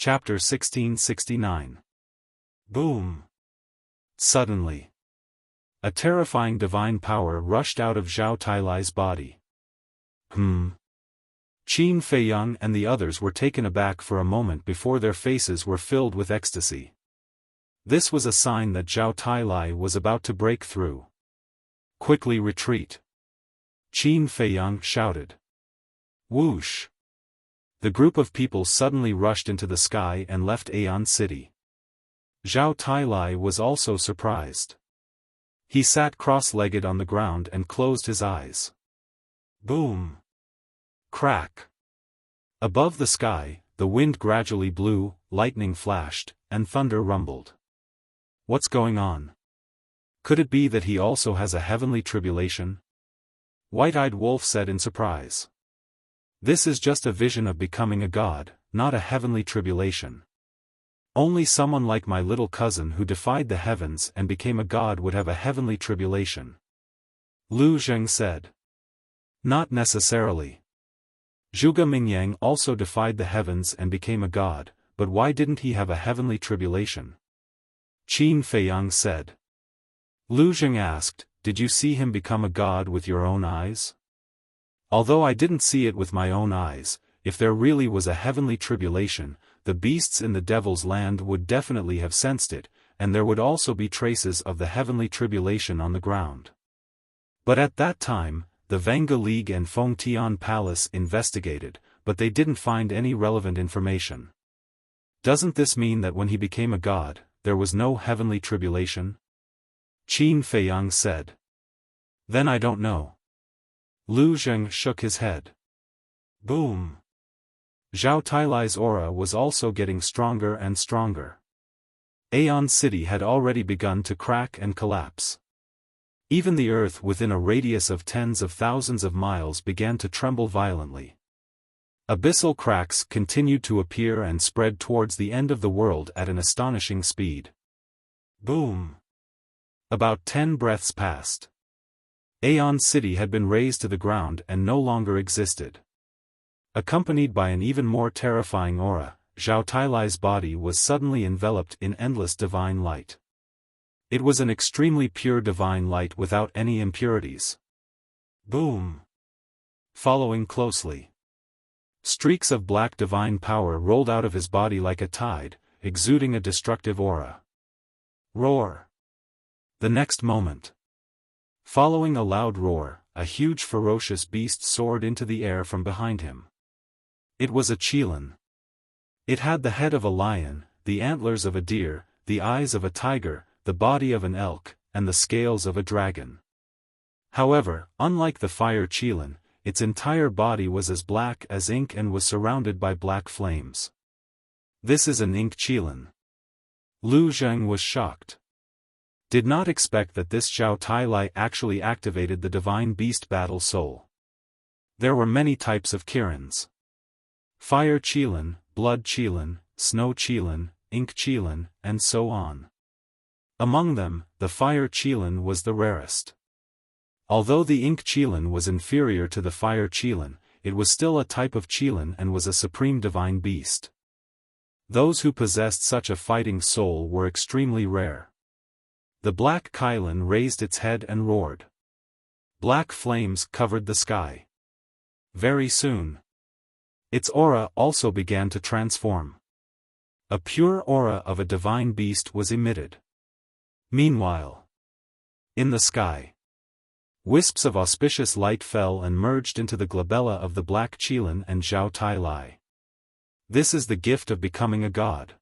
Chapter 1669. Boom! Suddenly, a terrifying divine power rushed out of Zhao Tailai's body. Qin Feiyang and the others were taken aback for a moment before their faces were filled with ecstasy. This was a sign that Zhao Tailai was about to break through. Quickly retreat! Qin Feiyang shouted. Whoosh! The group of people suddenly rushed into the sky and left Aeon City. Zhao Tailai was also surprised. He sat cross-legged on the ground and closed his eyes. Boom! Crack! Above the sky, the wind gradually blew, lightning flashed, and thunder rumbled. What's going on? Could it be that he also has a heavenly tribulation? White-Eyed Wolf said in surprise. This is just a vision of becoming a god, not a heavenly tribulation. Only someone like my little cousin who defied the heavens and became a god would have a heavenly tribulation. Lu Zheng said. Not necessarily. Zhuge Mingyang also defied the heavens and became a god, but why didn't he have a heavenly tribulation? Qin Feiyang said. Lu Zheng asked, did you see him become a god with your own eyes? Although I didn't see it with my own eyes, if there really was a heavenly tribulation, the beasts in the devil's land would definitely have sensed it, and there would also be traces of the heavenly tribulation on the ground. But at that time, the Vanga League and Fengtian Palace investigated, but they didn't find any relevant information. Doesn't this mean that when he became a god, there was no heavenly tribulation? Qin Feiyang said. Then I don't know. Lu Zheng shook his head. Boom! Zhao Tailai's aura was also getting stronger and stronger. Aeon City had already begun to crack and collapse. Even the earth within a radius of tens of thousands of miles began to tremble violently. Abyssal cracks continued to appear and spread towards the end of the world at an astonishing speed. Boom! About 10 breaths passed. Aeon City had been razed to the ground and no longer existed. Accompanied by an even more terrifying aura, Zhao Tailai's body was suddenly enveloped in endless divine light. It was an extremely pure divine light without any impurities. Boom! Following closely. Streaks of black divine power rolled out of his body like a tide, exuding a destructive aura. Roar! The next moment. Following a loud roar, a huge ferocious beast soared into the air from behind him. It was a Qilin. It had the head of a lion, the antlers of a deer, the eyes of a tiger, the body of an elk, and the scales of a dragon. However, unlike the fire Qilin, its entire body was as black as ink and was surrounded by black flames. This is an ink Qilin. Lu Zheng was shocked. Did not expect that this Zhao Tailai actually activated the divine beast battle soul. There were many types of Qilins. Fire Qilin, blood Qilin, snow Qilin, ink Qilin, and so on. Among them, the fire Qilin was the rarest. Although the ink Qilin was inferior to the fire Qilin, it was still a type of Qilin and was a supreme divine beast. Those who possessed such a fighting soul were extremely rare. The black Qilin raised its head and roared. Black flames covered the sky. Very soon, its aura also began to transform. A pure aura of a divine beast was emitted. Meanwhile, in the sky, wisps of auspicious light fell and merged into the glabella of the black Qilin and Zhao Tailai. This is the gift of becoming a god.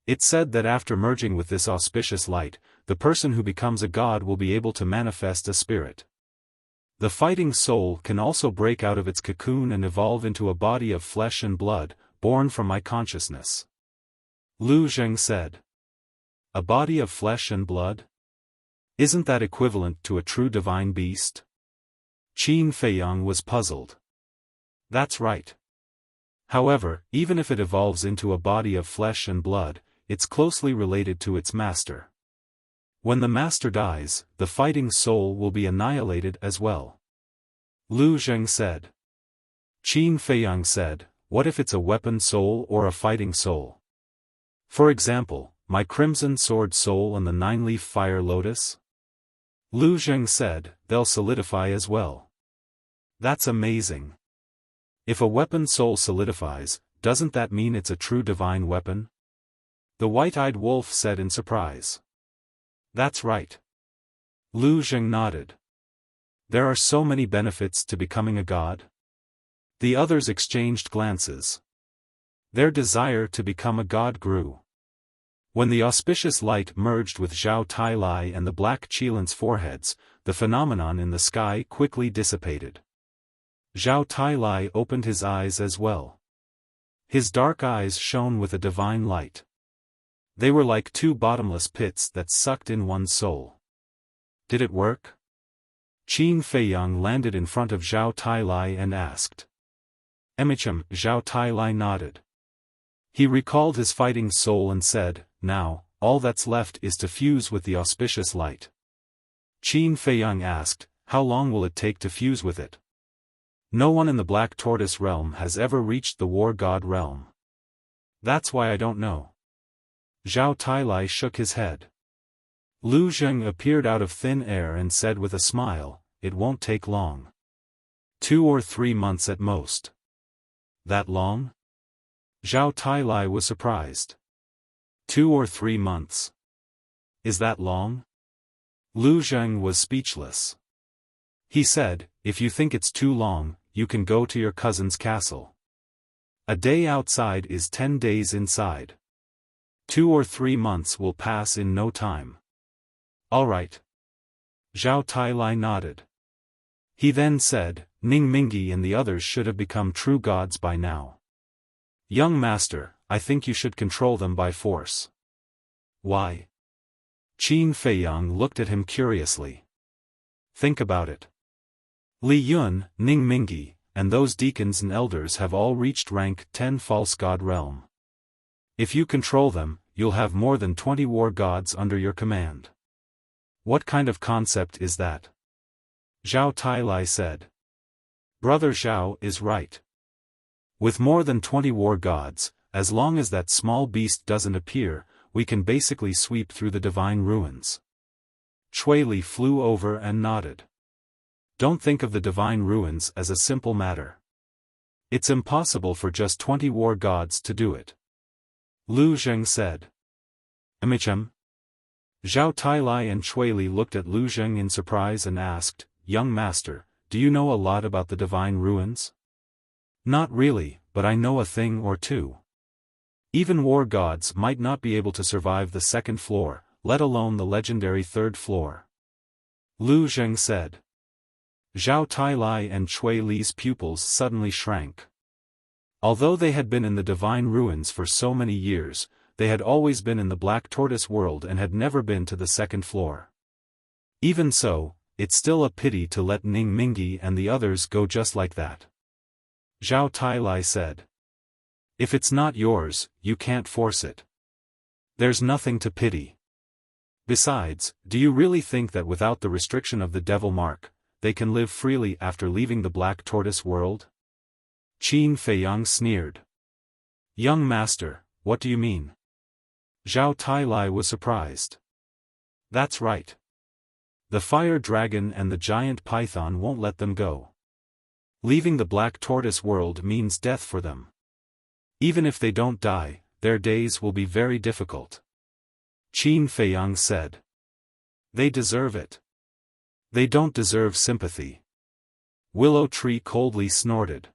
It said that after merging with this auspicious light, the person who becomes a god will be able to manifest a spirit. The fighting soul can also break out of its cocoon and evolve into a body of flesh and blood, born from my consciousness. Lu Zheng said. A body of flesh and blood? Isn't that equivalent to a true divine beast? Qin Feiyang was puzzled. That's right. However, even if it evolves into a body of flesh and blood, it's closely related to its master. When the master dies, the fighting soul will be annihilated as well. Lu Zheng said. Qin Feiyang said, what if it's a weapon soul or a fighting soul? For example, my crimson sword soul and the 9-leaf fire lotus? Lu Zheng said, they'll solidify as well. That's amazing. If a weapon soul solidifies, doesn't that mean it's a true divine weapon? The white-eyed wolf said in surprise. That's right. Lu Zheng nodded. There are so many benefits to becoming a god. The others exchanged glances. Their desire to become a god grew. When the auspicious light merged with Zhao Tailai and the black Qilan's foreheads, the phenomenon in the sky quickly dissipated. Zhao Tailai opened his eyes as well. His dark eyes shone with a divine light. They were like two bottomless pits that sucked in one's soul. Did it work? Qin Feiyang landed in front of Zhao Tailai and asked. Emicham. Zhao Tailai nodded. He recalled his fighting soul and said, now, all that's left is to fuse with the auspicious light. Qin Feiyang asked, how long will it take to fuse with it? No one in the Black Tortoise realm has ever reached the War God realm. That's why I don't know. Zhao Tailai shook his head. Lu Zheng appeared out of thin air and said with a smile, it won't take long. 2 or 3 months at most. That long? Zhao Tailai was surprised. 2 or 3 months. Is that long? Lu Zheng was speechless. He said, if you think it's too long, you can go to your cousin's castle. A day outside is 10 days inside. 2 or 3 months will pass in no time. All right. Zhao Tailai nodded. He then said, Ning Mingi and the others should have become true gods by now. Young master, I think you should control them by force. Why? Qin Feiyang looked at him curiously. Think about it. Li Yun, Ning Mingi, and those deacons and elders have all reached rank 10 false god realm. If you control them, you'll have more than 20 war gods under your command. What kind of concept is that? Zhao Tailai said. Brother Zhao is right. With more than 20 war gods, as long as that small beast doesn't appear, we can basically sweep through the divine ruins. Chui Li flew over and nodded. Don't think of the divine ruins as a simple matter. It's impossible for just 20 war gods to do it. Lu Zheng said. Amicham? Zhao Tailai and Chui Li looked at Lu Zheng in surprise and asked, Young master, do you know a lot about the divine ruins? Not really, but I know a thing or two. Even war gods might not be able to survive the 2nd floor, let alone the legendary 3rd floor. Lu Zheng said. Zhao Tailai and Chui Li's pupils suddenly shrank. Although they had been in the divine ruins for so many years, they had always been in the Black Tortoise world and had never been to the 2nd floor. Even so, it's still a pity to let Ning Mingi and the others go just like that. Zhao Tailai said. If it's not yours, you can't force it. There's nothing to pity. Besides, do you really think that without the restriction of the devil mark, they can live freely after leaving the Black Tortoise world? Qin Feiyang sneered. Young master, what do you mean? Zhao Tailai was surprised. That's right. The fire dragon and the giant python won't let them go. Leaving the Black Tortoise world means death for them. Even if they don't die, their days will be very difficult. Qin Feiyang said. They deserve it. They don't deserve sympathy. Willow Tree coldly snorted.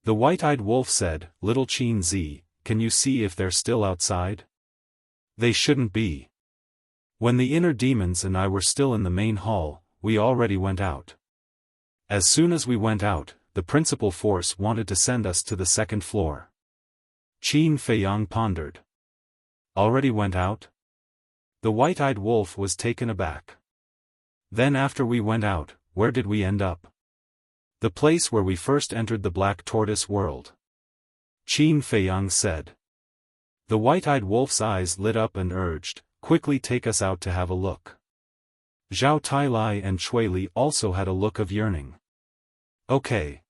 The white-eyed wolf said, Little Qin Zi, can you see if they're still outside? They shouldn't be. When the inner demons and I were still in the main hall, we already went out. As soon as we went out, the principal force wanted to send us to the 2nd floor. Qin Feiyang pondered. Already went out? The white-eyed wolf was taken aback. Then after we went out, where did we end up? The place where we first entered the Black Tortoise world. Qin Feiyang said. The white-eyed wolf's eyes lit up and urged, quickly take us out to have a look. Zhao Tailai and Chui Li also had a look of yearning. Okay.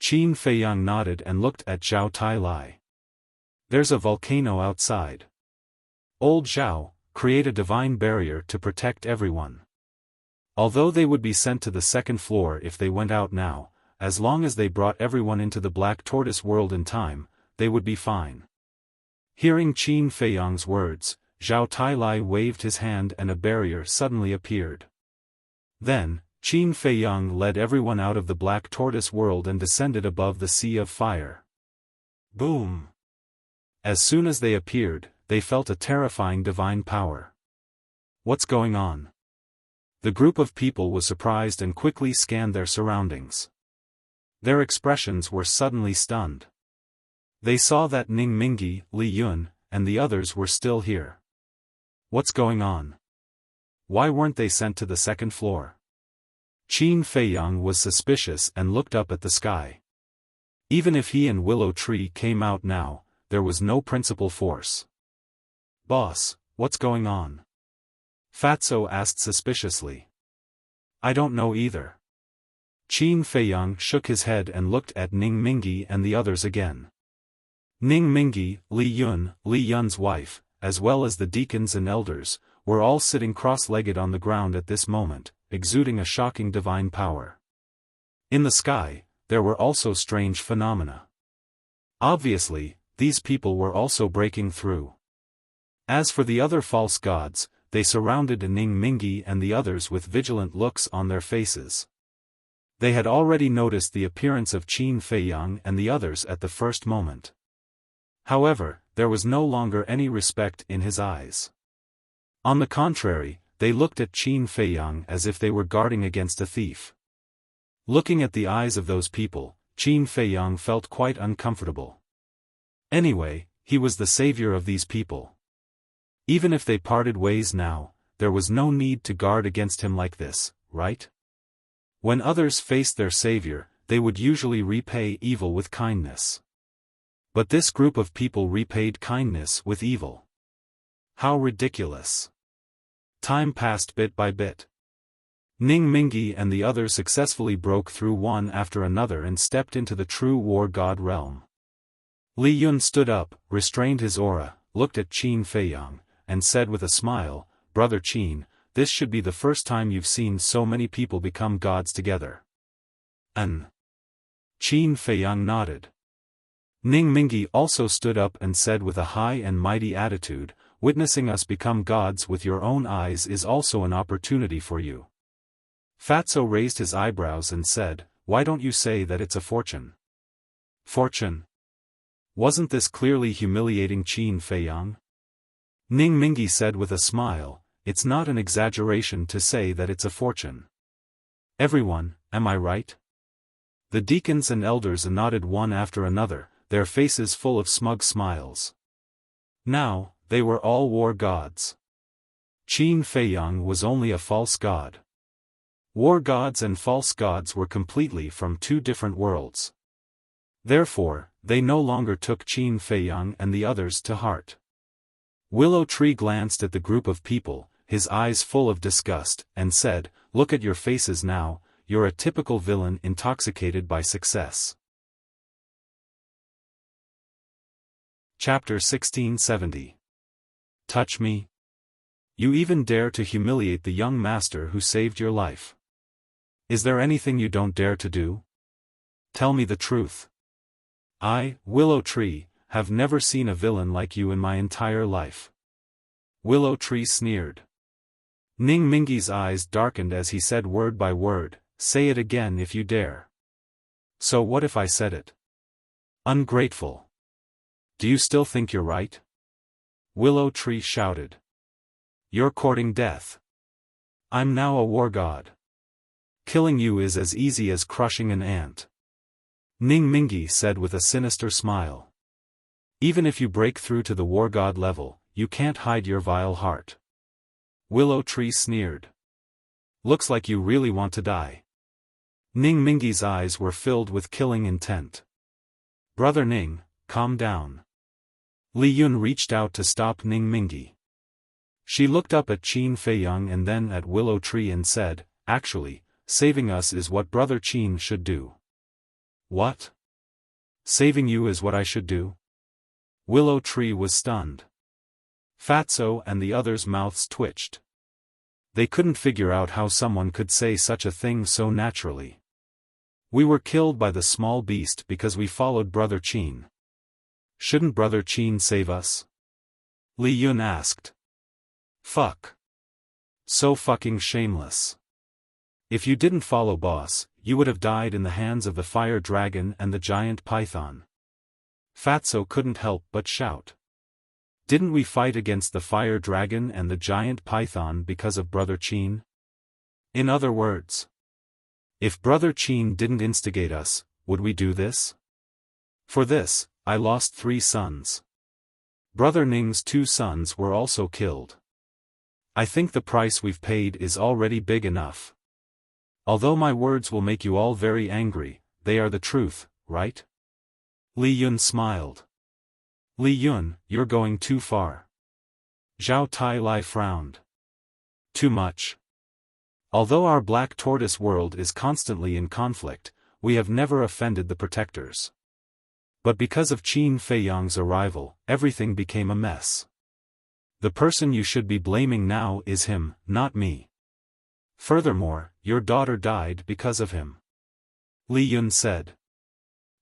Qin Feiyang nodded and looked at Zhao Tailai. There's a volcano outside. Old Zhao, create a divine barrier to protect everyone. Although they would be sent to the second floor if they went out now, as long as they brought everyone into the Black Tortoise world in time, they would be fine. Hearing Qin Feiyang's words, Zhao Tailai waved his hand and a barrier suddenly appeared. Then, Qin Feiyang led everyone out of the Black Tortoise world and descended above the sea of fire. Boom! As soon as they appeared, they felt a terrifying divine power. What's going on? The group of people was surprised and quickly scanned their surroundings. Their expressions were suddenly stunned. They saw that Ning Mingyi, Li Yun, and the others were still here. What's going on? Why weren't they sent to the second floor? Qin Feiyang was suspicious and looked up at the sky. Even if he and Willow Tree came out now, there was no principal force. Boss, what's going on? Fatso asked suspiciously. I don't know either. Qin Feiyang shook his head and looked at Ning Mingyi and the others again. Ning Mingyi, Li Yun's wife, as well as the deacons and elders, were all sitting cross-legged on the ground at this moment, exuding a shocking divine power. In the sky, there were also strange phenomena. Obviously, these people were also breaking through. As for the other false gods, they surrounded Ning Mingyi and the others with vigilant looks on their faces. They had already noticed the appearance of Qin Feiyang and the others at the first moment. However, there was no longer any respect in his eyes. On the contrary, they looked at Qin Feiyang as if they were guarding against a thief. Looking at the eyes of those people, Qin Feiyang felt quite uncomfortable. Anyway, he was the savior of these people. Even if they parted ways now, there was no need to guard against him like this, right? When others faced their savior, they would usually repay evil with kindness. But this group of people repaid kindness with evil. How ridiculous. Time passed bit by bit. Ning Mingyi and the others successfully broke through one after another and stepped into the true war god realm. Li Yun stood up, restrained his aura, looked at Qin Feiyang, and said with a smile, Brother Qin, this should be the first time you've seen so many people become gods together. Qin Feiyang nodded. Ning Mingyi also stood up and said with a high and mighty attitude, witnessing us become gods with your own eyes is also an opportunity for you. Fatso raised his eyebrows and said, why don't you say that it's a fortune? Fortune? Wasn't this clearly humiliating Qin Feiyang? Ning Mingyi said with a smile, it's not an exaggeration to say that it's a fortune. Everyone, am I right? The deacons and elders nodded one after another, their faces full of smug smiles. Now, they were all war gods. Qin Feiyang was only a false god. War gods and false gods were completely from two different worlds. Therefore, they no longer took Qin Feiyang and the others to heart. Willow Tree glanced at the group of people, his eyes full of disgust, and said, look at your faces now, you're a typical villain intoxicated by success. Chapter 1670. Touch me? You even dare to humiliate the young master who saved your life. Is there anything you don't dare to do? Tell me the truth. I, Willow Tree, have never seen a villain like you in my entire life. Willow Tree sneered. Ning Mingyi's eyes darkened as he said word by word, say it again if you dare. So what if I said it? Ungrateful. Do you still think you're right? Willow Tree shouted. You're courting death. I'm now a war god. Killing you is as easy as crushing an ant. Ning Mingyi said with a sinister smile. Even if you break through to the war god level, you can't hide your vile heart. Willow Tree sneered. Looks like you really want to die. Ning Mingyi's eyes were filled with killing intent. Brother Ning, calm down. Li Yun reached out to stop Ning Mingyi. She looked up at Qin Feiyang and then at Willow Tree and said, actually, saving us is what Brother Qin should do. What? Saving you is what I should do? Willow Tree was stunned. Fatso and the others' mouths twitched. They couldn't figure out how someone could say such a thing so naturally. We were killed by the small beast because we followed Brother Qin. Shouldn't Brother Qin save us? Li Yun asked. Fuck. So fucking shameless. If you didn't follow boss, you would have died in the hands of the fire dragon and the giant python. Fatso couldn't help but shout. Didn't we fight against the fire dragon and the giant python because of Brother Qin? In other words, if Brother Qin didn't instigate us, would we do this? For this, I lost 3 sons. Brother Ning's 2 sons were also killed. I think the price we've paid is already big enough. Although my words will make you all very angry, they are the truth, right? Li Yun smiled. Li Yun, you're going too far. Zhao Tai frowned. Too much. Although our black tortoise world is constantly in conflict, we have never offended the protectors. But because of Qin Feiyang's arrival, everything became a mess. The person you should be blaming now is him, not me. Furthermore, your daughter died because of him. Li Yun said.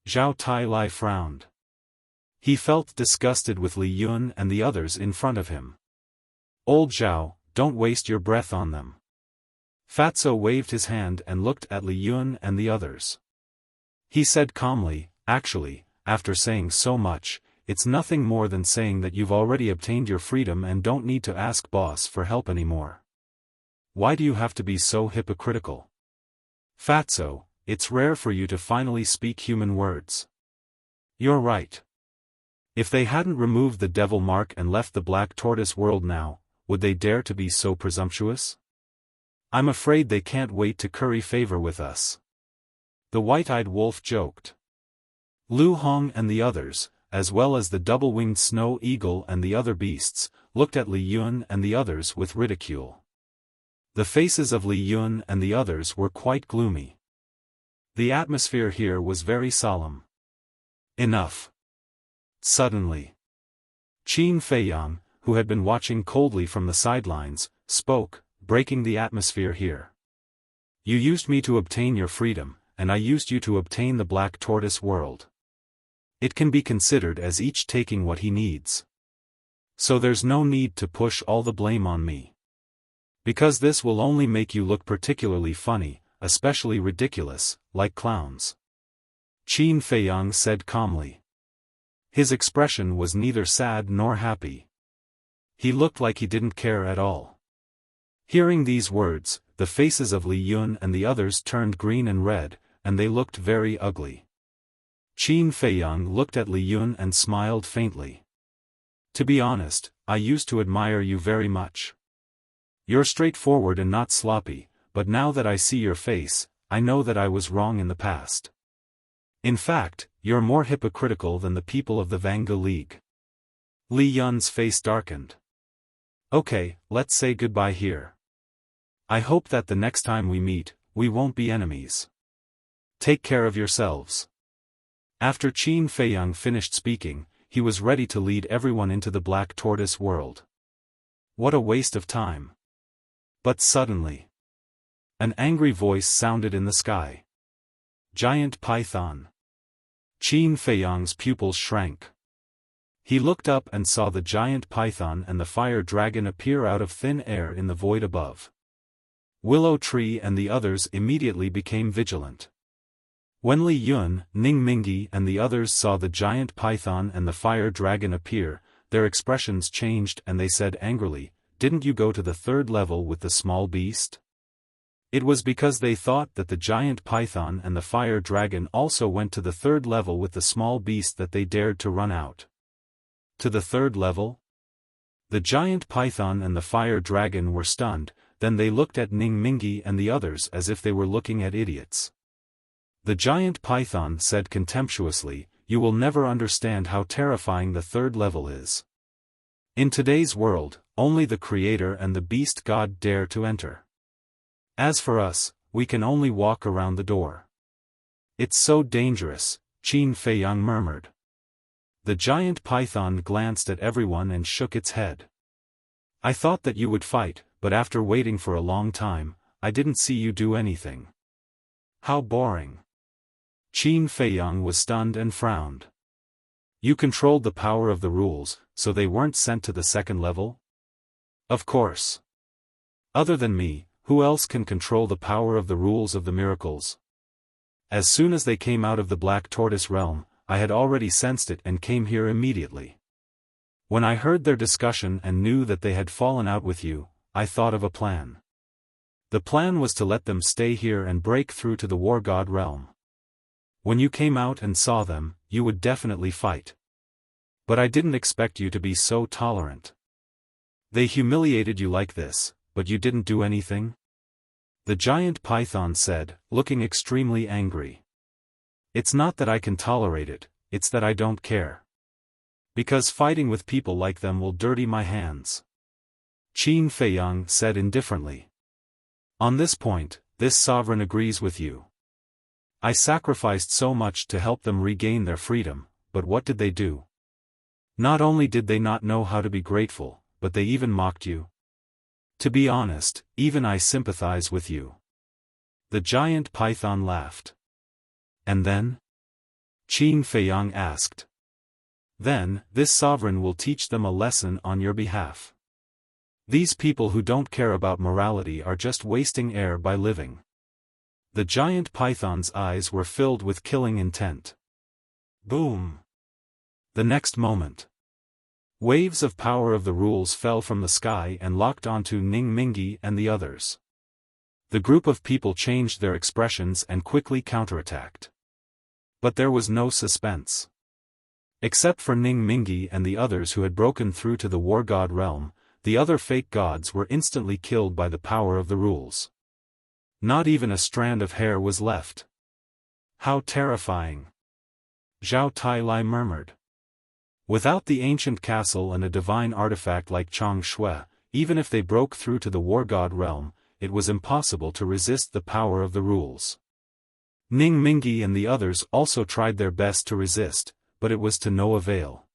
Zhao Tai frowned. He felt disgusted with Li Yun and the others in front of him. Old Zhao, don't waste your breath on them. Fatso waved his hand and looked at Li Yun and the others. He said calmly, actually, after saying so much, it's nothing more than saying that you've already obtained your freedom and don't need to ask boss for help anymore. Why do you have to be so hypocritical? Fatso, it's rare for you to finally speak human words. You're right. If they hadn't removed the devil mark and left the black tortoise world now, would they dare to be so presumptuous? I'm afraid they can't wait to curry favor with us. The white-eyed wolf joked. Lu Hong and the others, as well as the double-winged snow eagle and the other beasts, looked at Li Yun and the others with ridicule. The faces of Li Yun and the others were quite gloomy. The atmosphere here was very solemn. Enough. Suddenly, Qin Feiyang, who had been watching coldly from the sidelines, spoke, breaking the atmosphere here. You used me to obtain your freedom, and I used you to obtain the black tortoise world. It can be considered as each taking what he needs. So there's no need to push all the blame on me. Because this will only make you look particularly funny, especially ridiculous, like clowns. Qin Feiyang said calmly. His expression was neither sad nor happy. He looked like he didn't care at all. Hearing these words, the faces of Li Yun and the others turned green and red, and they looked very ugly. Qin Feiyang looked at Li Yun and smiled faintly. To be honest, I used to admire you very much. You're straightforward and not sloppy, but now that I see your face, I know that I was wrong in the past. In fact, you're more hypocritical than the people of the Vanga League. Li Yun's face darkened. Okay, let's say goodbye here. I hope that the next time we meet, we won't be enemies. Take care of yourselves. After Qin Feiyang finished speaking, he was ready to lead everyone into the black tortoise world. What a waste of time. But suddenly, an angry voice sounded in the sky. Giant python. Qin Feiyang's pupils shrank. He looked up and saw the giant python and the fire dragon appear out of thin air in the void above. Willow Tree and the others immediately became vigilant. When Li Yun, Ning Mingi and the others saw the giant python and the fire dragon appear, their expressions changed and they said angrily, "Didn't you go to the 3rd level with the small beast?" It was because they thought that the giant python and the fire dragon also went to the 3rd level with the small beast that they dared to run out. To the 3rd level? The giant python and the fire dragon were stunned, then they looked at Ning Mingi and the others as if they were looking at idiots. The giant python said contemptuously, "You will never understand how terrifying the 3rd level is. In today's world, only the Creator and the Beast God dare to enter. As for us, we can only walk around the door." It's so dangerous, Qin Feiyang murmured. The giant python glanced at everyone and shook its head. I thought that you would fight, but after waiting for a long time, I didn't see you do anything. How boring. Qin Feiyang was stunned and frowned. You controlled the power of the rules, so they weren't sent to the second level? Of course. Other than me, who else can control the power of the rules of the miracles? As soon as they came out of the Black Tortoise realm, I had already sensed it and came here immediately. When I heard their discussion and knew that they had fallen out with you, I thought of a plan. The plan was to let them stay here and break through to the War God realm. When you came out and saw them, you would definitely fight. But I didn't expect you to be so tolerant. They humiliated you like this, but you didn't do anything? The giant python said, looking extremely angry. It's not that I can tolerate it, it's that I don't care. Because fighting with people like them will dirty my hands. Qin Feiyang said indifferently. On this point, this sovereign agrees with you. I sacrificed so much to help them regain their freedom, but what did they do? Not only did they not know how to be grateful, but they even mocked you. To be honest, even I sympathize with you. The giant python laughed. And then? Qin Feiyang asked. Then, this sovereign will teach them a lesson on your behalf. These people who don't care about morality are just wasting air by living. The giant python's eyes were filled with killing intent. Boom! The next moment, waves of power of the rules fell from the sky and locked onto Ning Mingi and the others. The group of people changed their expressions and quickly counterattacked. But there was no suspense. Except for Ning Mingi and the others who had broken through to the War God realm, the other fake gods were instantly killed by the power of the rules. Not even a strand of hair was left. How terrifying! Zhao Tailai murmured. Without the ancient castle and a divine artifact like Chang Shui, even if they broke through to the War God realm, it was impossible to resist the power of the rules. Ning Mingi and the others also tried their best to resist, but it was to no avail.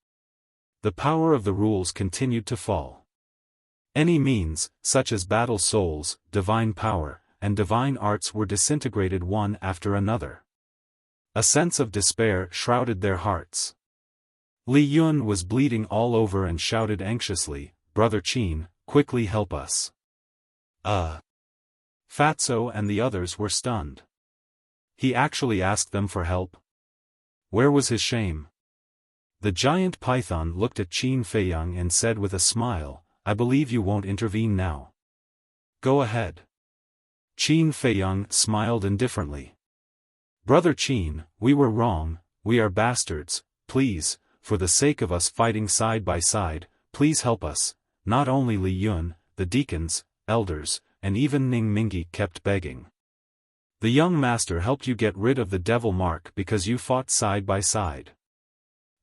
The power of the rules continued to fall. Any means, such as battle souls, divine power, and divine arts were disintegrated one after another. A sense of despair shrouded their hearts. Li Yun was bleeding all over and shouted anxiously, "Brother Qin, quickly help us." Fatso and the others were stunned. He actually asked them for help? Where was his shame? The giant python looked at Qin Feiyang and said with a smile, "I believe you won't intervene now. Go ahead." Qin Feiyang smiled indifferently. "Brother Qin, we were wrong, we are bastards, please, for the sake of us fighting side by side, please help us." Not only Li Yun, the deacons, elders, and even Ning Mingi kept begging. The young master helped you get rid of the devil mark because you fought side by side.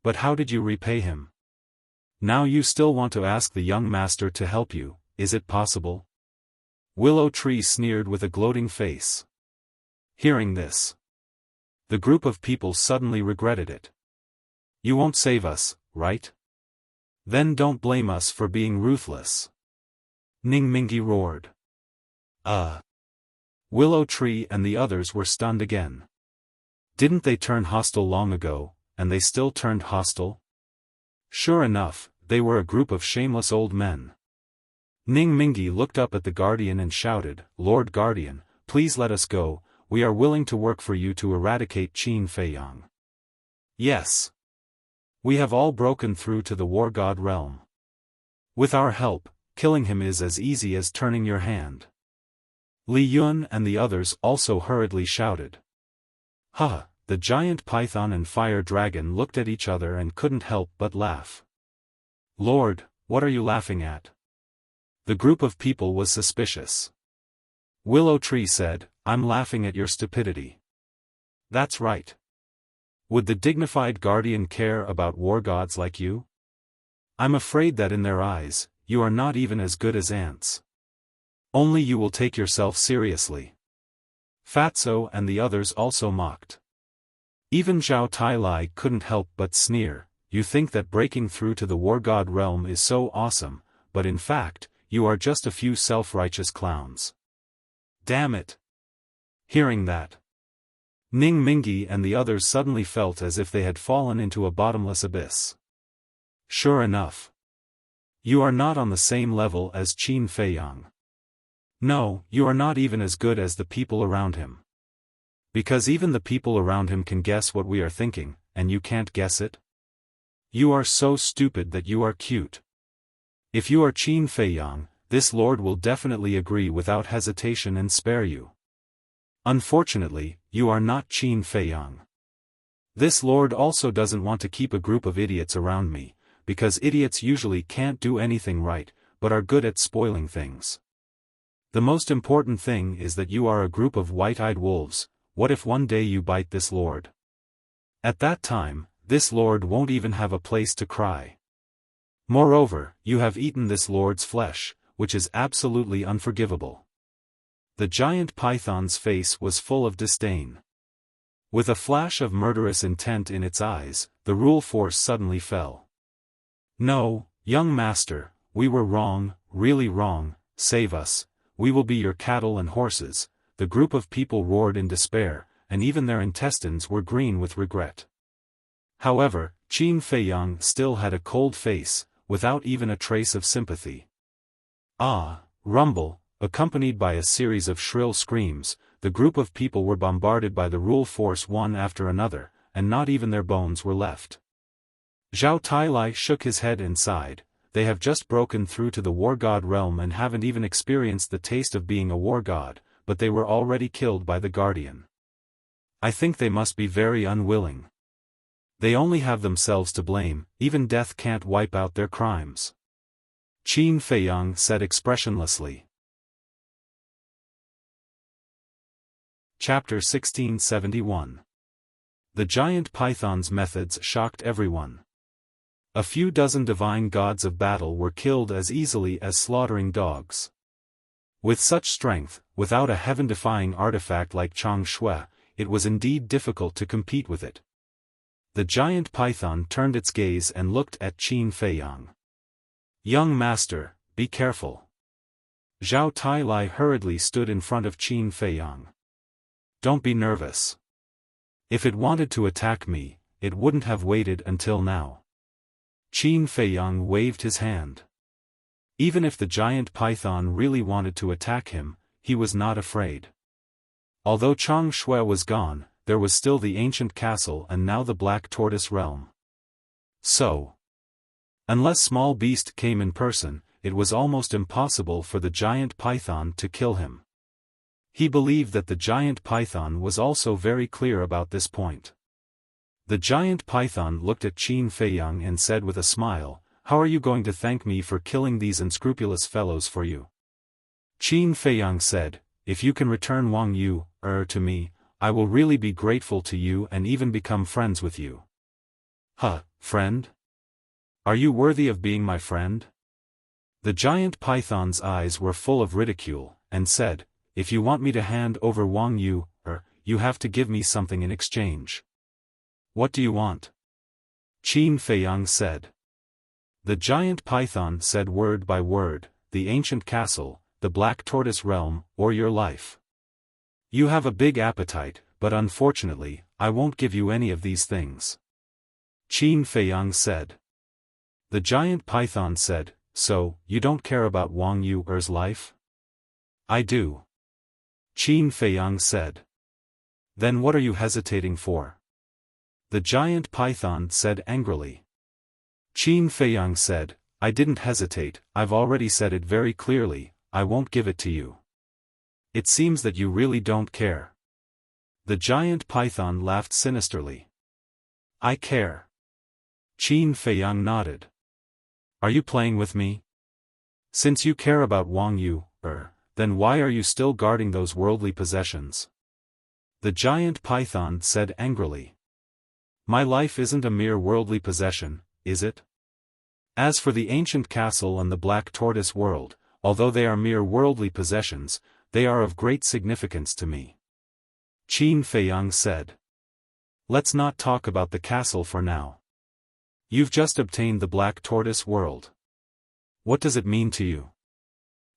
But how did you repay him? Now you still want to ask the young master to help you, is it possible? Willow Tree sneered with a gloating face. Hearing this, the group of people suddenly regretted it. You won't save us, right? Then don't blame us for being ruthless. Ning Mingi roared. Willow Tree and the others were stunned again. Didn't they turn hostile long ago, and they still turned hostile? Sure enough, they were a group of shameless old men. Ning Mingi looked up at the Guardian and shouted, "Lord Guardian, please let us go, we are willing to work for you to eradicate Qin Feiyang." Yes. We have all broken through to the War God realm. With our help, killing him is as easy as turning your hand. Li Yun and the others also hurriedly shouted. The giant python and fire dragon looked at each other and couldn't help but laugh. Lord, what are you laughing at? The group of people was suspicious. Willow Tree said, "I'm laughing at your stupidity." That's right. Would the dignified guardian care about war gods like you? I'm afraid that in their eyes, you are not even as good as ants. Only you will take yourself seriously. Fatso and the others also mocked. Even Zhao Tailai couldn't help but sneer. You think that breaking through to the war god realm is so awesome, but in fact, you are just a few self-righteous clowns. Damn it! Hearing that, Ning Mingi and the others suddenly felt as if they had fallen into a bottomless abyss. Sure enough. You are not on the same level as Qin Feiyang. No, you are not even as good as the people around him. Because even the people around him can guess what we are thinking, and you can't guess it? You are so stupid that you are cute. If you are Qin Feiyang, this lord will definitely agree without hesitation and spare you. Unfortunately, you are not Qin Feiyang. This lord also doesn't want to keep a group of idiots around me, because idiots usually can't do anything right, but are good at spoiling things. The most important thing is that you are a group of white-eyed wolves. What if one day you bite this lord? At that time, this lord won't even have a place to cry. Moreover, you have eaten this lord's flesh, which is absolutely unforgivable. The giant python's face was full of disdain. With a flash of murderous intent in its eyes, the rule force suddenly fell. No, young master, we were wrong, really wrong, save us, we will be your cattle and horses. The group of people roared in despair, and even their intestines were green with regret. However, Qin Feiyang still had a cold face, without even a trace of sympathy. Ah, rumble, accompanied by a series of shrill screams, the group of people were bombarded by the rule force one after another, and not even their bones were left. Zhao Tailai shook his head and sighed. They have just broken through to the war god realm and haven't even experienced the taste of being a war god, but they were already killed by the guardian. I think they must be very unwilling. They only have themselves to blame, even death can't wipe out their crimes. Qin Feiyang said expressionlessly. Chapter 1671. The giant python's methods shocked everyone. A few dozen divine gods of battle were killed as easily as slaughtering dogs. With such strength, without a heaven-defying artifact like Chang Shui, it was indeed difficult to compete with it. The giant python turned its gaze and looked at Qin Feiyang. Young master, be careful. Zhao Tailai hurriedly stood in front of Qin Feiyang. Don't be nervous. If it wanted to attack me, it wouldn't have waited until now. Qin Feiyang waved his hand. Even if the giant python really wanted to attack him, he was not afraid. Although Chang Shui was gone, there was still the ancient castle and now the Black Tortoise realm. So, unless Small Beast came in person, it was almost impossible for the giant python to kill him. He believed that the giant python was also very clear about this point. The giant python looked at Qin Feiyang and said with a smile, "How are you going to thank me for killing these unscrupulous fellows for you?" Qin Feiyang said, "If you can return Wang Yu, to me, I will really be grateful to you and even become friends with you." "Huh, friend? Are you worthy of being my friend?" The giant python's eyes were full of ridicule, and said, "If you want me to hand over Wang Yu, you have to give me something in exchange." "What do you want?" Qin Feiyang said. The giant python said word by word, "The ancient castle, the Black Tortoise realm, or your life. You have a big appetite, but unfortunately, I won't give you any of these things." Qin Feiyang said. The giant python said, "So, you don't care about Wang Yu's life?" "I do." Qin Feiyang said. "Then what are you hesitating for?" The giant python said angrily. Qin Feiyang said, "I didn't hesitate, I've already said it very clearly, I won't give it to you. It seems that you really don't care." The giant python laughed sinisterly. "I care." Qin Feiyang nodded. "Are you playing with me? Since you care about Wang Yu, then why are you still guarding those worldly possessions?" The giant python said angrily. "My life isn't a mere worldly possession, is it? As for the ancient castle and the Black Tortoise world, although they are mere worldly possessions, they are of great significance to me." Qin Feiyang said. Let's not talk about the castle for now. You've just obtained the Black Tortoise World. What does it mean to you?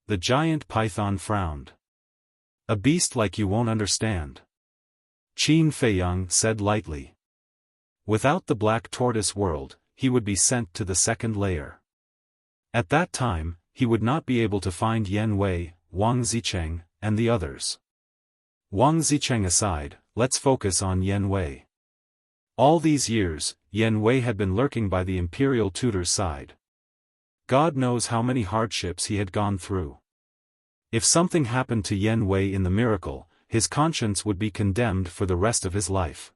The giant python frowned. A beast like you won't understand. Qin Feiyang said lightly. Without the Black Tortoise World, he would be sent to the second layer. At that time, he would not be able to find Yan Wei, Wang Zicheng, and the others. Wang Zicheng aside, let's focus on Yan Wei. All these years, Yan Wei had been lurking by the imperial tutor's side. God knows how many hardships he had gone through. If something happened to Yan Wei in the miracle, his conscience would be condemned for the rest of his life.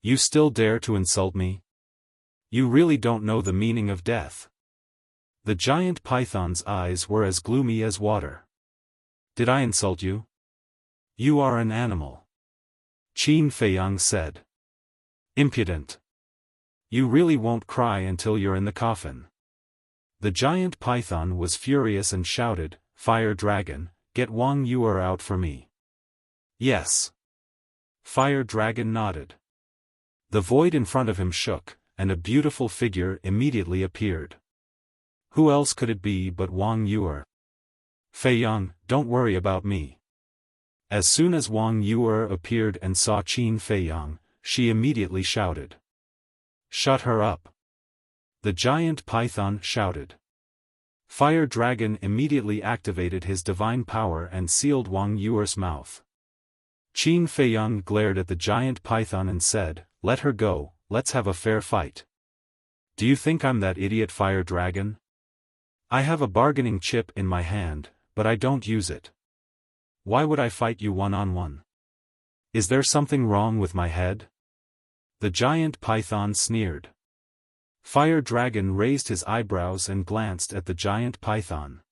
You still dare to insult me? You really don't know the meaning of death. The giant python's eyes were as gloomy as water. Did I insult you? You are an animal. Qin Feiyang said. Impudent. You really won't cry until you're in the coffin. The giant python was furious and shouted, Fire Dragon, get Wang Yuer out for me. Yes. Fire Dragon nodded. The void in front of him shook, and a beautiful figure immediately appeared. Who else could it be but Wang Yuer? Feiyang, don't worry about me. As soon as Wang Yuer appeared and saw Qin Feiyang, she immediately shouted. Shut her up. The giant python shouted. Fire Dragon immediately activated his divine power and sealed Wang Yuer's mouth. Qin Feiyang glared at the giant python and said, Let her go, let's have a fair fight. Do you think I'm that idiot, Fire Dragon? I have a bargaining chip in my hand, but I don't use it. Why would I fight you one-on-one? Is there something wrong with my head? The giant python sneered. Fire Dragon raised his eyebrows and glanced at the giant python.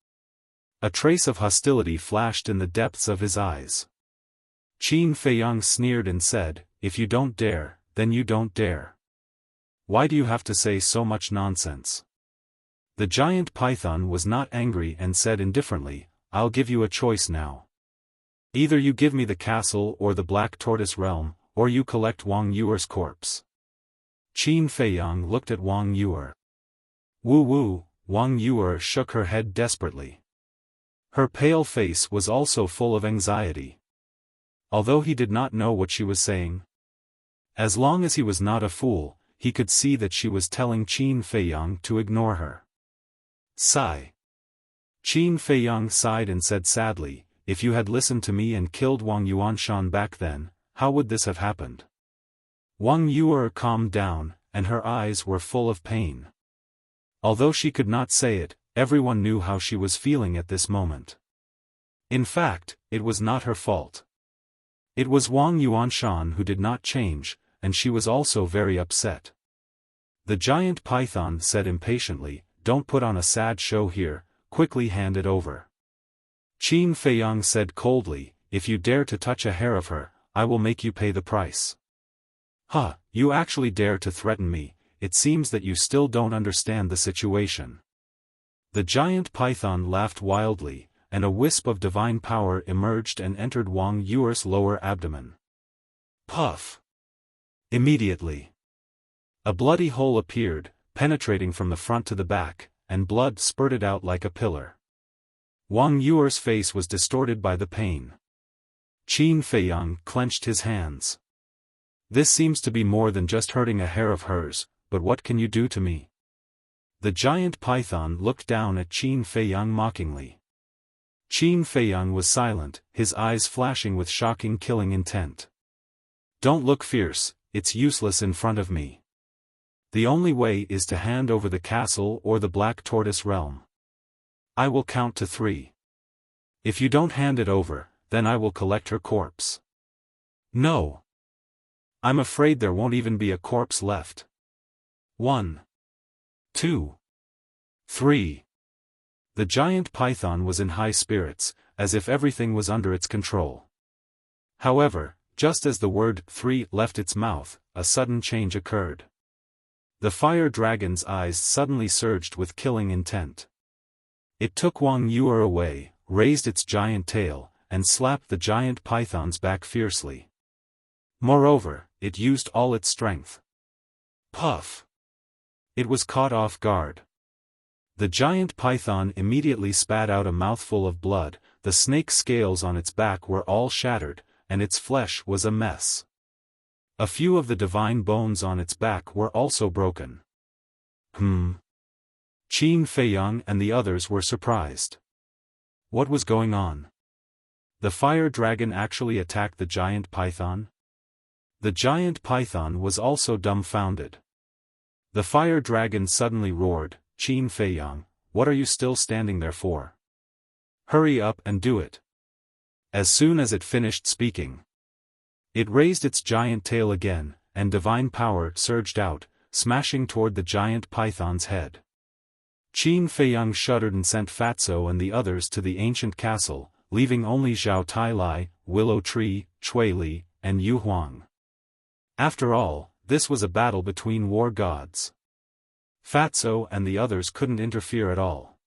A trace of hostility flashed in the depths of his eyes. Qin Feiyang sneered and said, If you don't dare, then you don't dare. Why do you have to say so much nonsense? The giant python was not angry and said indifferently, I'll give you a choice now. Either you give me the castle or the Black Tortoise Realm, or you collect Wang Yuer's corpse. Qin Feiyang looked at Wang Yuer. Woo, Wang Yuer shook her head desperately. Her pale face was also full of anxiety. Although he did not know what she was saying. As long as he was not a fool, he could see that she was telling Qin Feiyang to ignore her. Sigh. Qin Feiyang sighed and said sadly, If you had listened to me and killed Wang Yuanshan back then, how would this have happened? Wang Yuer calmed down, and her eyes were full of pain. Although she could not say it, everyone knew how she was feeling at this moment. In fact, it was not her fault. It was Wang Yuanshan who did not change, and she was also very upset. The giant python said impatiently, Don't put on a sad show here, quickly hand it over. Qin Feiyang said coldly, If you dare to touch a hair of her, I will make you pay the price. Huh, you actually dare to threaten me, it seems that you still don't understand the situation. The giant python laughed wildly, and a wisp of divine power emerged and entered Wang Yuer's lower abdomen. Puff! Immediately. A bloody hole appeared, penetrating from the front to the back, and blood spurted out like a pillar. Wang Yuer's face was distorted by the pain. Qin Feiyang clenched his hands. This seems to be more than just hurting a hair of hers, but what can you do to me? The giant python looked down at Qin Feiyang mockingly. Qin Feiyang was silent, his eyes flashing with shocking killing intent. Don't look fierce, it's useless in front of me. The only way is to hand over the castle or the Black Tortoise Realm. I will count to 3. If you don't hand it over, then I will collect her corpse. No. I'm afraid there won't even be a corpse left. 1. 2. 3. The giant python was in high spirits, as if everything was under its control. However, just as the word 3 left its mouth, a sudden change occurred. The fire dragon's eyes suddenly surged with killing intent. It took Wang Yuer away, raised its giant tail, and slapped the giant python's back fiercely. Moreover, it used all its strength. Puff! It was caught off guard. The giant python immediately spat out a mouthful of blood, the snake's scales on its back were all shattered, and its flesh was a mess. A few of the divine bones on its back were also broken. Qin Feiyang and the others were surprised. What was going on? The fire dragon actually attacked the giant python? The giant python was also dumbfounded. The fire dragon suddenly roared, "Qin Feiyang, what are you still standing there for? Hurry up and do it." As soon as it finished speaking, it raised its giant tail again, and divine power surged out, smashing toward the giant python's head. Qin Feiyang shuddered and sent Fatso and the others to the ancient castle, leaving only Zhao Tailai, Willow Tree, Chui Li, and Yu Huang. After all, this was a battle between war gods. Fatso and the others couldn't interfere at all.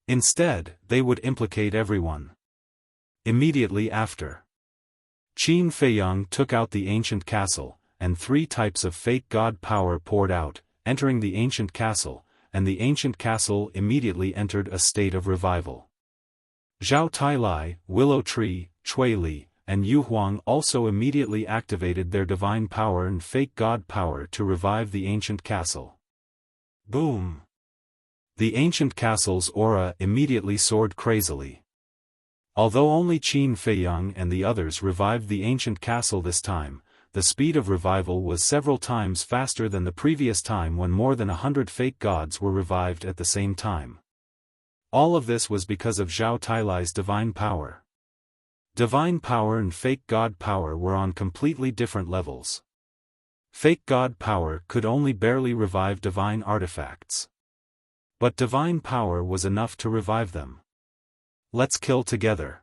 Instead, they would implicate everyone. Immediately after, Qin Feiyang took out the ancient castle, and 3 types of fake god power poured out, entering the ancient castle, and the ancient castle immediately entered a state of revival. Zhao Tailai, Willow Tree, Chui Li, and Yu Huang also immediately activated their divine power and fake god power to revive the ancient castle. Boom! The ancient castle's aura immediately soared crazily. Although only Qin Feiyang and the others revived the ancient castle this time, the speed of revival was several times faster than the previous time when more than 100 fake gods were revived at the same time. All of this was because of Zhao Tailai's divine power. Divine power and fake god power were on completely different levels. Fake god power could only barely revive divine artifacts. But divine power was enough to revive them. Let's kill together.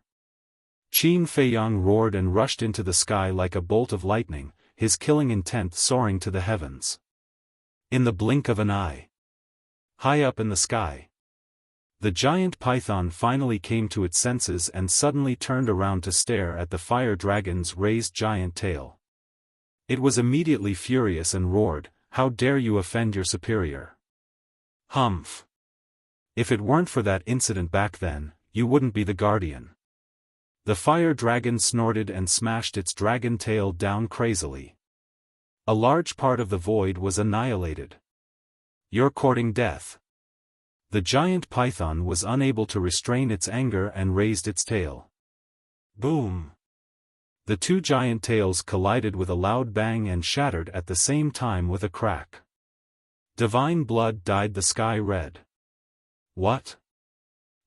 Qin Feiyang roared and rushed into the sky like a bolt of lightning, his killing intent soaring to the heavens. In the blink of an eye, high up in the sky, the giant python finally came to its senses and suddenly turned around to stare at the fire dragon's raised giant tail. It was immediately furious and roared, "How dare you offend your superior? Humph! If it weren't for that incident back then, you wouldn't be the guardian." The fire dragon snorted and smashed its dragon tail down crazily. A large part of the void was annihilated. "You're courting death." The giant python was unable to restrain its anger and raised its tail. Boom! The 2 giant tails collided with a loud bang and shattered at the same time with a crack. Divine blood dyed the sky red. What?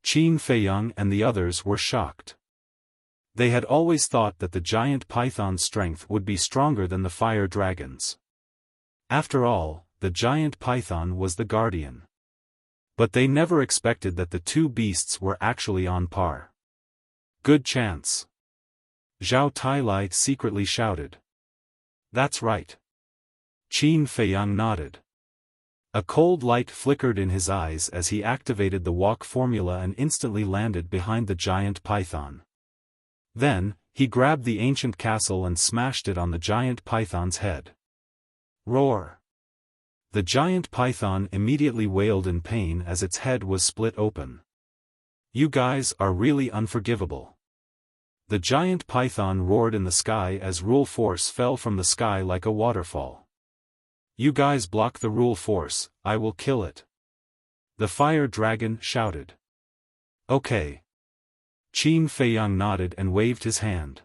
Qin Feiyang and the others were shocked. They had always thought that the giant python's strength would be stronger than the fire dragon's. After all, the giant python was the guardian. But they never expected that the 2 beasts were actually on par. Good chance. Zhao Tailai secretly shouted. That's right. Qin Feiyang nodded. A cold light flickered in his eyes as he activated the walk formula and instantly landed behind the giant python. Then, he grabbed the ancient castle and smashed it on the giant python's head. Roar! The giant python immediately wailed in pain as its head was split open. "You guys are really unforgivable." The giant python roared in the sky as rule force fell from the sky like a waterfall. "You guys block the rule force, I will kill it." The fire dragon shouted. "Okay." Qin Feiyang nodded and waved his hand.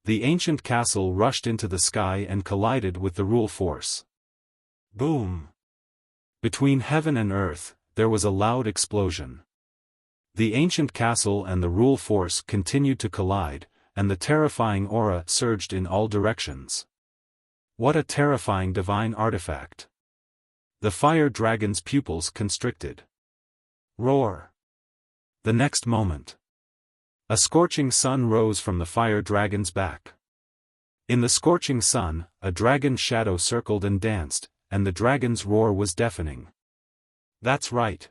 The ancient castle rushed into the sky and collided with the rule force. Boom! Between heaven and earth, there was a loud explosion. The ancient castle and the rule force continued to collide, and the terrifying aura surged in all directions. What a terrifying divine artifact! The fire dragon's pupils constricted. Roar! The next moment, a scorching sun rose from the fire dragon's back. In the scorching sun, a dragon's shadow circled and danced, and the dragon's roar was deafening. That's right.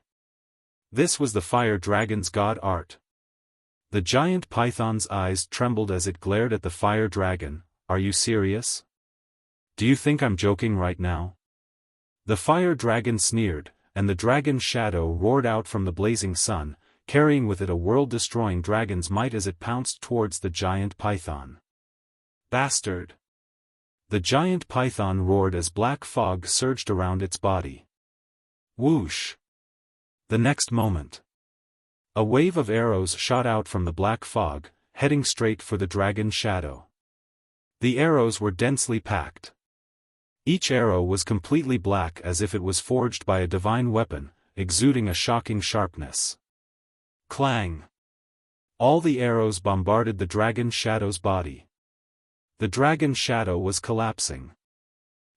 This was the fire dragon's god art. The giant python's eyes trembled as it glared at the fire dragon. "Are you serious? Do you think I'm joking right now? The fire dragon sneered, and the dragon's shadow roared out from the blazing sun, carrying with it a world-destroying dragon's might as it pounced towards the giant python. Bastard! The giant python roared as black fog surged around its body. Whoosh! The next moment, a wave of arrows shot out from the black fog, heading straight for the dragon's shadow. The arrows were densely packed. Each arrow was completely black as if it was forged by a divine weapon, exuding a shocking sharpness. Clang! All the arrows bombarded the dragon's shadow's body. The dragon's shadow was collapsing.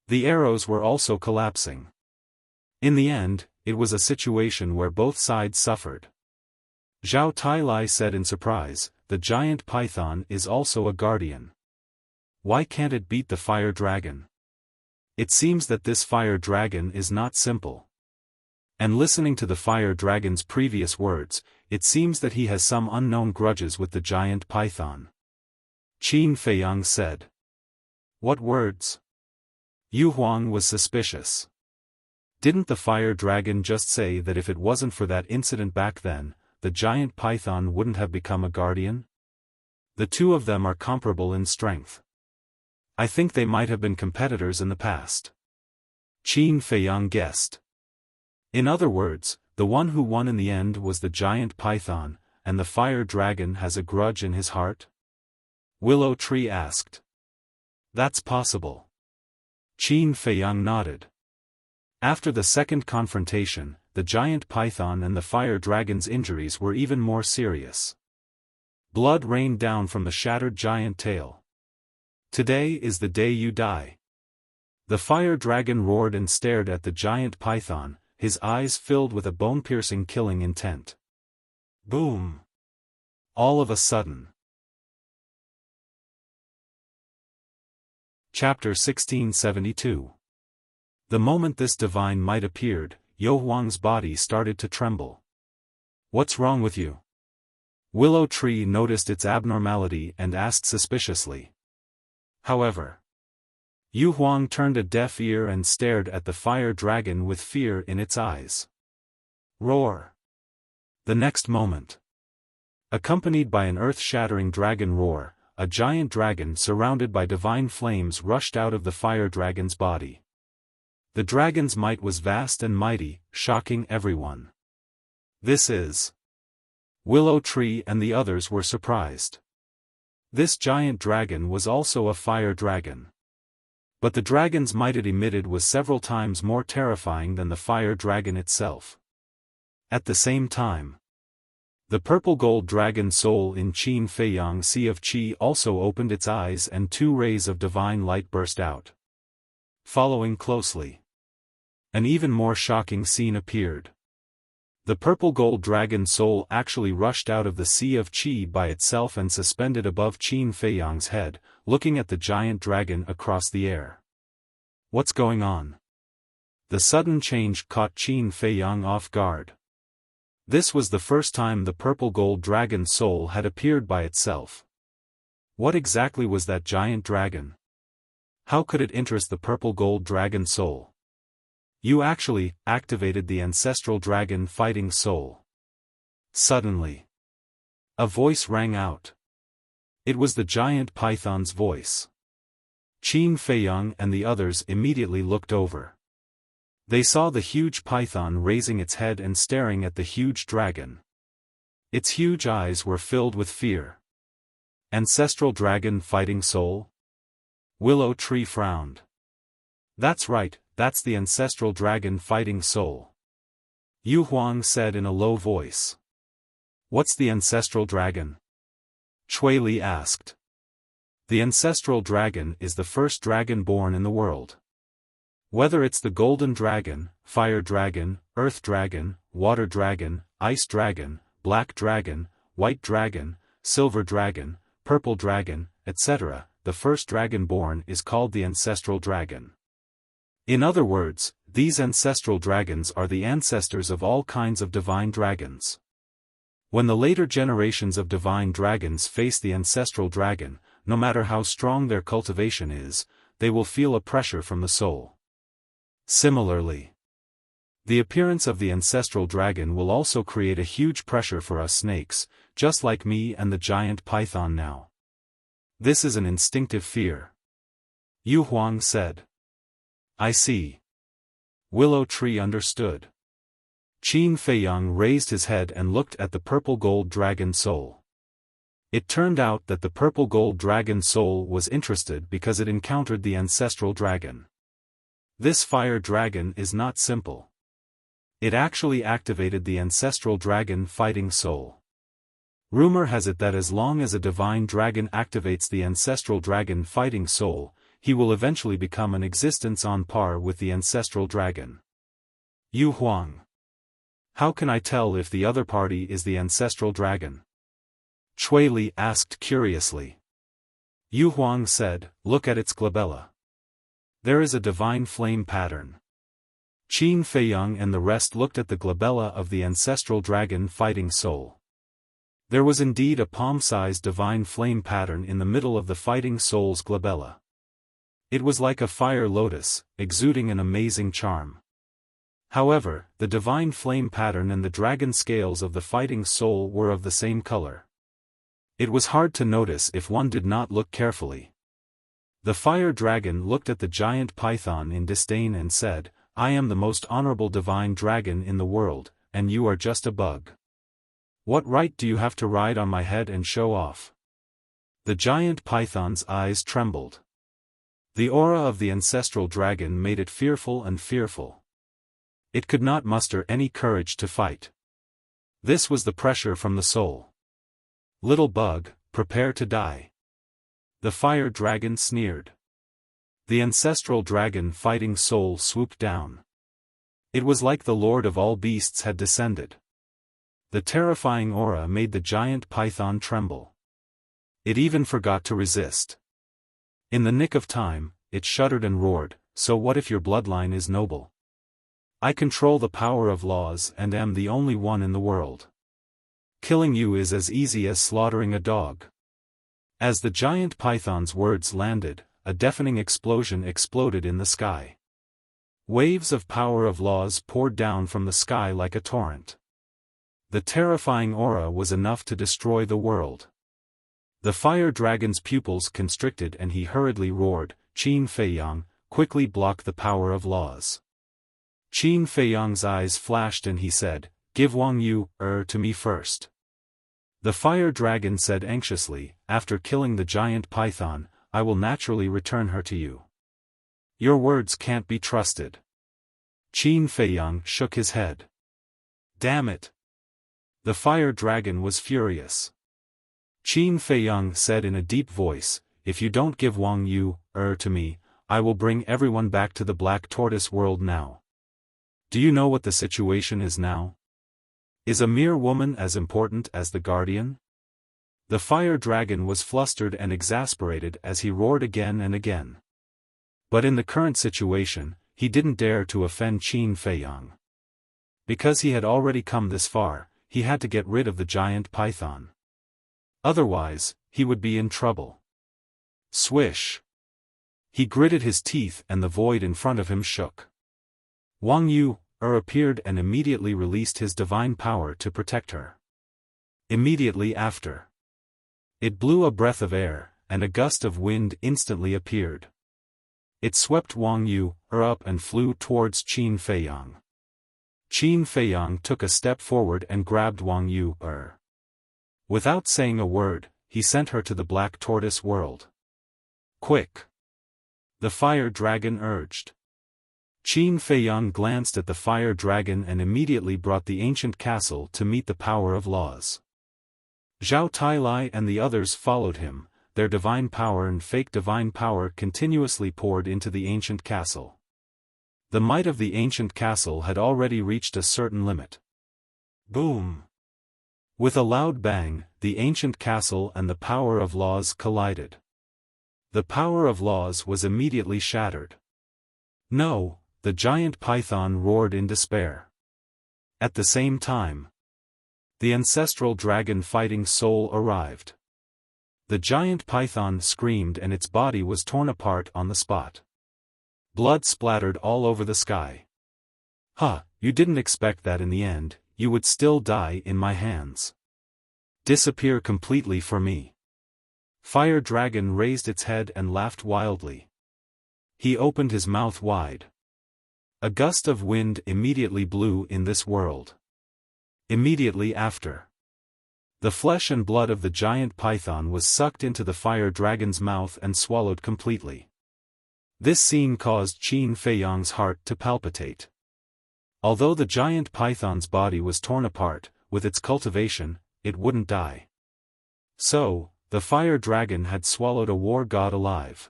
The arrows were also collapsing. In the end, it was a situation where both sides suffered. Zhao Tailai said in surprise, "The giant python is also a guardian. Why can't it beat the fire dragon? It seems that this fire dragon is not simple." And listening to the fire dragon's previous words, it seems that he has some unknown grudges with the giant python. Qin Feiyang said. What words? Yu Huang was suspicious. Didn't the fire dragon just say that if it wasn't for that incident back then, the giant python wouldn't have become a guardian? The two of them are comparable in strength. I think they might have been competitors in the past. Qin Feiyang guessed. In other words, the one who won in the end was the giant python, and the fire dragon has a grudge in his heart? Willow Tree asked. That's possible. Qin Feiyang nodded. After the second confrontation, the giant python and the fire dragon's injuries were even more serious. Blood rained down from the shattered giant tail. Today is the day you die. The fire dragon roared and stared at the giant python, his eyes filled with a bone-piercing killing intent. Boom! All of a sudden. Chapter 1672. The moment this divine might appeared, Yu Huang's body started to tremble. What's wrong with you? Willow Tree noticed its abnormality and asked suspiciously. However, Yu Huang turned a deaf ear and stared at the fire dragon with fear in its eyes. Roar! The next moment, accompanied by an earth-shattering dragon roar, a giant dragon surrounded by divine flames rushed out of the fire dragon's body. The dragon's might was vast and mighty, shocking everyone. This is... Willow Tree and the others were surprised. This giant dragon was also a fire dragon. But the dragon's might it emitted was several times more terrifying than the fire dragon itself. At the same time, the purple-gold dragon soul in Qin Feiyang Sea of Qi also opened its eyes and two rays of divine light burst out. Following closely, an even more shocking scene appeared. The purple-gold dragon soul actually rushed out of the Sea of Qi by itself and suspended above Qin Feiyang's head, looking at the giant dragon across the air. What's going on? The sudden change caught Qin Feiyang off guard. This was the first time the purple-gold dragon soul had appeared by itself. What exactly was that giant dragon? How could it interest the purple-gold dragon soul? You actually activated the ancestral dragon fighting soul. Suddenly, a voice rang out. It was the giant python's voice. Qin Feiyang and the others immediately looked over. They saw the huge python raising its head and staring at the huge dragon. Its huge eyes were filled with fear. Ancestral dragon fighting soul? Willow Tree frowned. That's right, that's the ancestral dragon fighting soul. Yu Huang said in a low voice. What's the ancestral dragon? Chui Li asked. The ancestral dragon is the first dragon born in the world. Whether it's the golden dragon, fire dragon, earth dragon, water dragon, ice dragon, black dragon, white dragon, silver dragon, purple dragon, etc., the first dragon born is called the ancestral dragon. In other words, these ancestral dragons are the ancestors of all kinds of divine dragons. When the later generations of divine dragons face the ancestral dragon, no matter how strong their cultivation is, they will feel a pressure from the soul. Similarly, the appearance of the ancestral dragon will also create a huge pressure for us snakes, just like me and the giant python now. This is an instinctive fear. Yu Huang said. I see. Willow Tree understood. Qin Feiyang raised his head and looked at the purple gold dragon soul. It turned out that the purple gold dragon soul was interested because it encountered the ancestral dragon. This fire dragon is not simple. It actually activated the ancestral dragon fighting soul. Rumor has it that as long as a divine dragon activates the ancestral dragon fighting soul, he will eventually become an existence on par with the ancestral dragon. Yu Huang. How can I tell if the other party is the ancestral dragon? Chui Li asked curiously. Yu Huang said, look at its glabella. There is a divine flame pattern. Qin Feiyang and the rest looked at the glabella of the ancestral dragon fighting soul. There was indeed a palm-sized divine flame pattern in the middle of the fighting soul's glabella. It was like a fire lotus, exuding an amazing charm. However, the divine flame pattern and the dragon scales of the fighting soul were of the same color. It was hard to notice if one did not look carefully. The fire dragon looked at the giant python in disdain and said, I am the most honorable divine dragon in the world, and you are just a bug. What right do you have to ride on my head and show off? The giant python's eyes trembled. The aura of the ancestral dragon made it fearful and fearful. It could not muster any courage to fight. This was the pressure from the soul. Little bug, prepare to die. The fire dragon sneered. The ancestral dragon fighting soul swooped down. It was like the Lord of all beasts had descended. The terrifying aura made the giant python tremble. It even forgot to resist. In the nick of time, it shuddered and roared, so what if your bloodline is noble? I control the power of laws and am the only one in the world. Killing you is as easy as slaughtering a dog. As the giant python's words landed, a deafening explosion exploded in the sky. Waves of power of laws poured down from the sky like a torrent. The terrifying aura was enough to destroy the world. The fire dragon's pupils constricted and he hurriedly roared, Qin Feiyang, quickly block the power of laws. Qin Feiyang's eyes flashed and he said, give Wang Yu, to me first. The fire dragon said anxiously, after killing the giant python, I will naturally return her to you. Your words can't be trusted. Qin Feiyang shook his head. Damn it! The fire dragon was furious. Qin Feiyang said in a deep voice, if you don't give Wang Yu, to me, I will bring everyone back to the Black Tortoise world now. Do you know what the situation is now? Is a mere woman as important as the guardian? The fire dragon was flustered and exasperated as he roared again and again. But in the current situation, he didn't dare to offend Qin Feiyang. Because he had already come this far, he had to get rid of the giant python. Otherwise, he would be in trouble. Swish! He gritted his teeth and the void in front of him shook. Wang Yu, appeared and immediately released his divine power to protect her. Immediately after, it blew a breath of air, and a gust of wind instantly appeared. It swept Wang Yu, up and flew towards Qin Feiyang. Qin Feiyang took a step forward and grabbed Wang Yu, Without saying a word, he sent her to the Black Tortoise world. Quick! The fire dragon urged. Qin Feiyang glanced at the fire dragon and immediately brought the ancient castle to meet the power of laws. Zhao Tailai and the others followed him, their divine power and fake divine power continuously poured into the ancient castle. The might of the ancient castle had already reached a certain limit. Boom! With a loud bang, the ancient castle and the power of laws collided. The power of laws was immediately shattered. No! The giant python roared in despair. At the same time, the ancestral dragon fighting soul arrived. The giant python screamed and its body was torn apart on the spot. Blood splattered all over the sky. "Huh, you didn't expect that in the end, you would still die in my hands. Disappear completely for me." Fire Dragon raised its head and laughed wildly. He opened his mouth wide. A gust of wind immediately blew in this world. Immediately after, the flesh and blood of the giant python was sucked into the fire dragon's mouth and swallowed completely. This scene caused Qin Feiyang's heart to palpitate. Although the giant python's body was torn apart, with its cultivation, it wouldn't die. So, the fire dragon had swallowed a war god alive.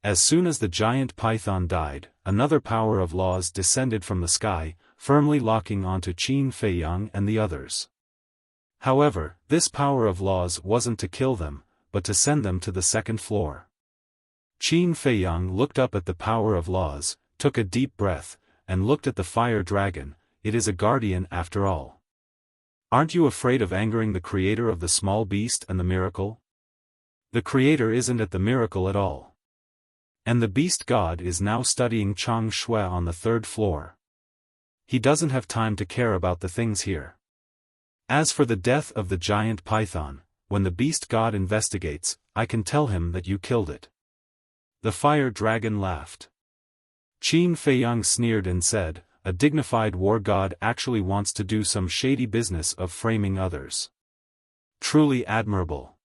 As soon as the giant python died, another power of laws descended from the sky, firmly locking onto Qin Feiyang and the others. However, this power of laws wasn't to kill them, but to send them to the second floor. Qin Feiyang looked up at the power of laws, took a deep breath, and looked at the fire dragon. It is a guardian after all. Aren't you afraid of angering the creator of the small beast and the miracle? The creator isn't at the miracle at all. And the beast god is now studying Chang Shui on the third floor. He doesn't have time to care about the things here. As for the death of the giant python, when the beast god investigates, I can tell him that you killed it. The fire dragon laughed. Qin Feiyang sneered and said, "A dignified war god actually wants to do some shady business of framing others. Truly admirable."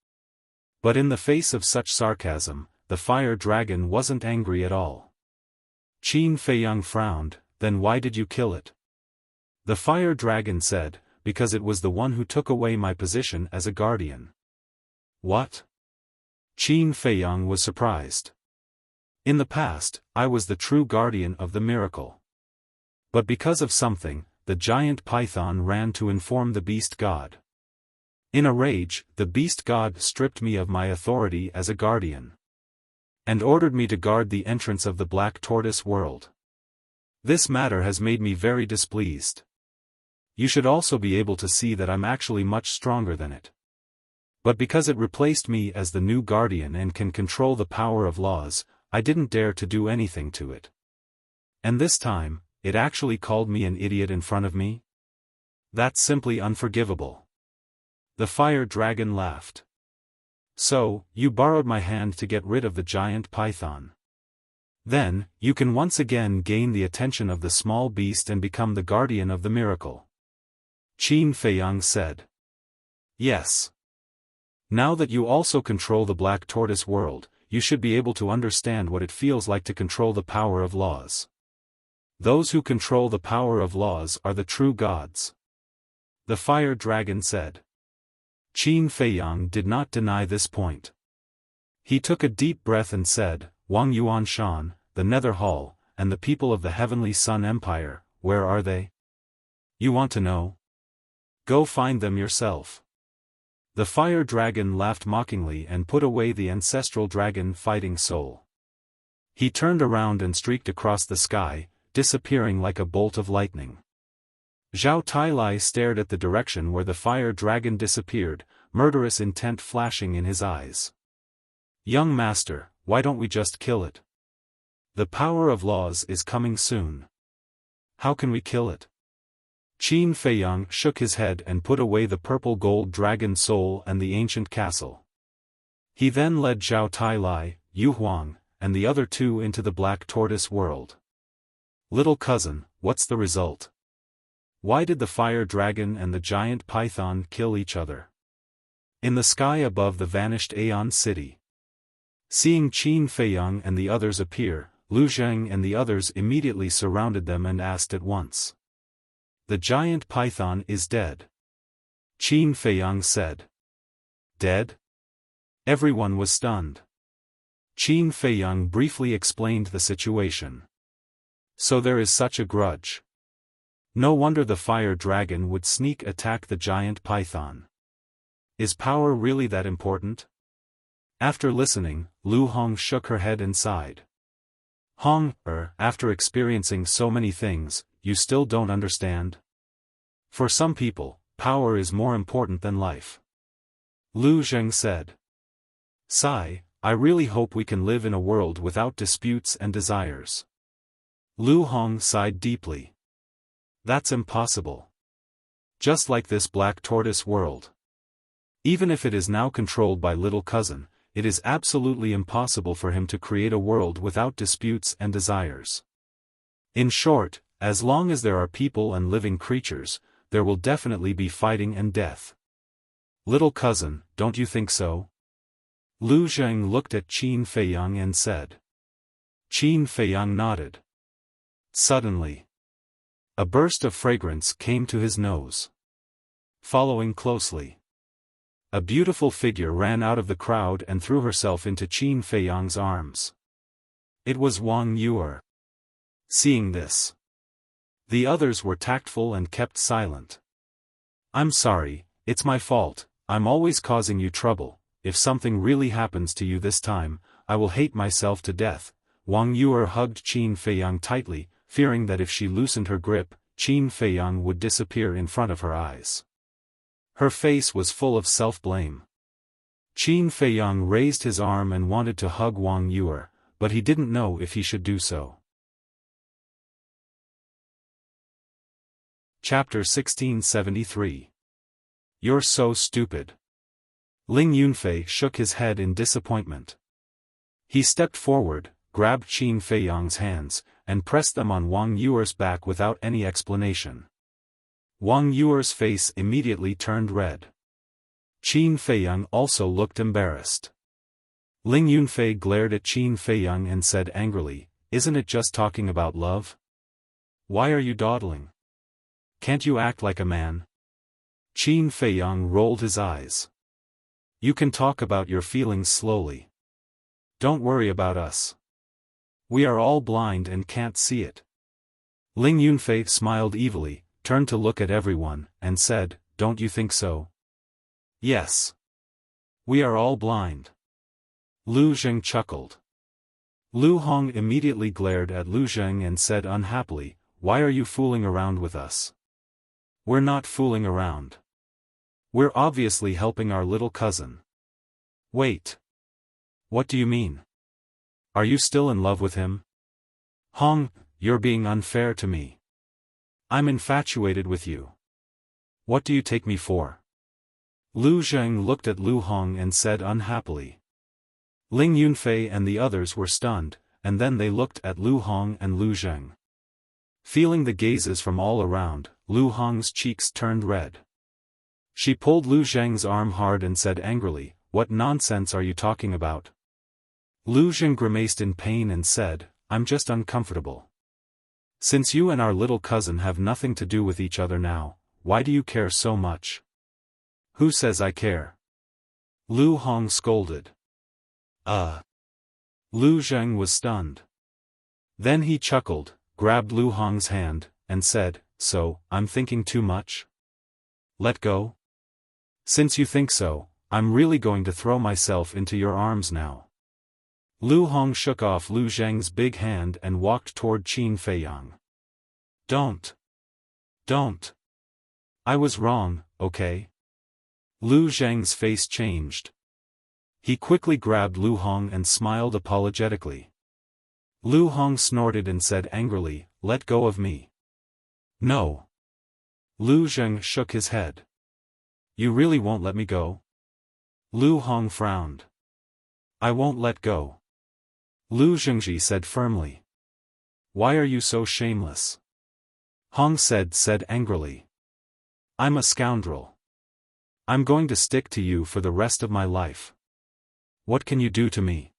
But in the face of such sarcasm, the fire dragon wasn't angry at all. Qin Feiyang frowned. "Then why did you kill it?" The fire dragon said, "Because it was the one who took away my position as a guardian." What? Qin Feiyang was surprised. In the past, I was the true guardian of the miracle. But because of something, the giant python ran to inform the beast god. In a rage, the beast god stripped me of my authority as a guardian, and ordered me to guard the entrance of the Black Tortoise world. This matter has made me very displeased. You should also be able to see that I'm actually much stronger than it. But because it replaced me as the new guardian and can control the power of laws, I didn't dare to do anything to it. And this time, it actually called me an idiot in front of me? That's simply unforgivable. The fire dragon laughed. So, you borrowed my hand to get rid of the giant python. Then, you can once again gain the attention of the small beast and become the guardian of the miracle. Qin Feiyang said. Yes. Now that you also control the Black Tortoise world, you should be able to understand what it feels like to control the power of laws. Those who control the power of laws are the true gods. The fire dragon said. Qin Feiyang did not deny this point. He took a deep breath and said, "Wang Yuanshan, the Nether Hall, and the people of the Heavenly Sun Empire, where are they? You want to know? Go find them yourself." The fire dragon laughed mockingly and put away the ancestral dragon fighting soul. He turned around and streaked across the sky, disappearing like a bolt of lightning. Zhao Tailai stared at the direction where the fire dragon disappeared, murderous intent flashing in his eyes. "Young master, why don't we just kill it? The power of laws is coming soon. How can we kill it?" Qin Feiyang shook his head and put away the purple gold dragon soul and the ancient castle. He then led Zhao Tailai, Yu Huang, and the other two into the Black Tortoise world. "Little cousin, what's the result? Why did the fire dragon and the giant python kill each other?" In the sky above the vanished Aeon city. Seeing Qin Feiyang and the others appear, Lu Zheng and the others immediately surrounded them and asked at once. "The giant python is dead," Qin Feiyang said. "Dead?" Everyone was stunned. Qin Feiyang briefly explained the situation. "So there is such a grudge. No wonder the fire dragon would sneak attack the giant python. Is power really that important?" After listening, Lu Hong shook her head and sighed. After experiencing so many things, you still don't understand? For some people, power is more important than life." Lu Zheng said. Sigh, I really hope we can live in a world without disputes and desires. Lu Hong sighed deeply. That's impossible. Just like this black tortoise world. Even if it is now controlled by little cousin, it is absolutely impossible for him to create a world without disputes and desires. In short, as long as there are people and living creatures, there will definitely be fighting and death. Little cousin, don't you think so? Lu Zheng looked at Qin Feiyang and said. Qin Feiyang nodded. Suddenly, a burst of fragrance came to his nose. Following closely, a beautiful figure ran out of the crowd and threw herself into Qin Feiyang's arms. It was Wang Yuer. Seeing this, the others were tactful and kept silent. I'm sorry, it's my fault, I'm always causing you trouble. If something really happens to you this time, I will hate myself to death. Wang Yuer hugged Qin Feiyang tightly, fearing that if she loosened her grip, Qin Feiyang would disappear in front of her eyes. Her face was full of self-blame. Qin Feiyang raised his arm and wanted to hug Wang Yuer, but he didn't know if he should do so. Chapter 1673. You're so stupid. Ling Yunfei shook his head in disappointment. He stepped forward, grabbed Qin Feiyang's hands, and pressed them on Wang Yuer's back without any explanation. Wang Yuer's face immediately turned red. Qin Feiyang also looked embarrassed. Ling Yunfei glared at Qin Feiyang and said angrily, "Isn't it just talking about love? Why are you dawdling? Can't you act like a man?" Qin Feiyang rolled his eyes. You can talk about your feelings slowly. Don't worry about us. We are all blind and can't see it. Ling Yunfei smiled evilly, turned to look at everyone, and said, Don't you think so? Yes. We are all blind. Lu Zheng chuckled. Lu Hong immediately glared at Lu Zheng and said unhappily, Why are you fooling around with us? We're not fooling around. We're obviously helping our little cousin. Wait. What do you mean? Are you still in love with him? Hong, you're being unfair to me. I'm infatuated with you. What do you take me for? Lu Zheng looked at Lu Hong and said unhappily. Ling Yunfei and the others were stunned, and then they looked at Lu Hong and Lu Zheng. Feeling the gazes from all around, Lu Hong's cheeks turned red. She pulled Lu Zheng's arm hard and said angrily, What nonsense are you talking about? Lu Zheng grimaced in pain and said, I'm just uncomfortable. Since you and our little cousin have nothing to do with each other now, why do you care so much? Who says I care? Lu Hong scolded. Lu Zheng was stunned. Then he chuckled, grabbed Lu Hong's hand, and said, So, I'm thinking too much? Let go? Since you think so, I'm really going to throw myself into your arms now. Lu Hong shook off Lu Zheng's big hand and walked toward Qin Feiyang. Don't. I was wrong, okay? Lu Zheng's face changed. He quickly grabbed Lu Hong and smiled apologetically. Lu Hong snorted and said angrily, Let go of me. No. Lu Zheng shook his head. You really won't let me go? Lu Hong frowned. I won't let go. Lu Zhengji said firmly. Why are you so shameless? Hong said angrily. I'm a scoundrel. I'm going to stick to you for the rest of my life. What can you do to me?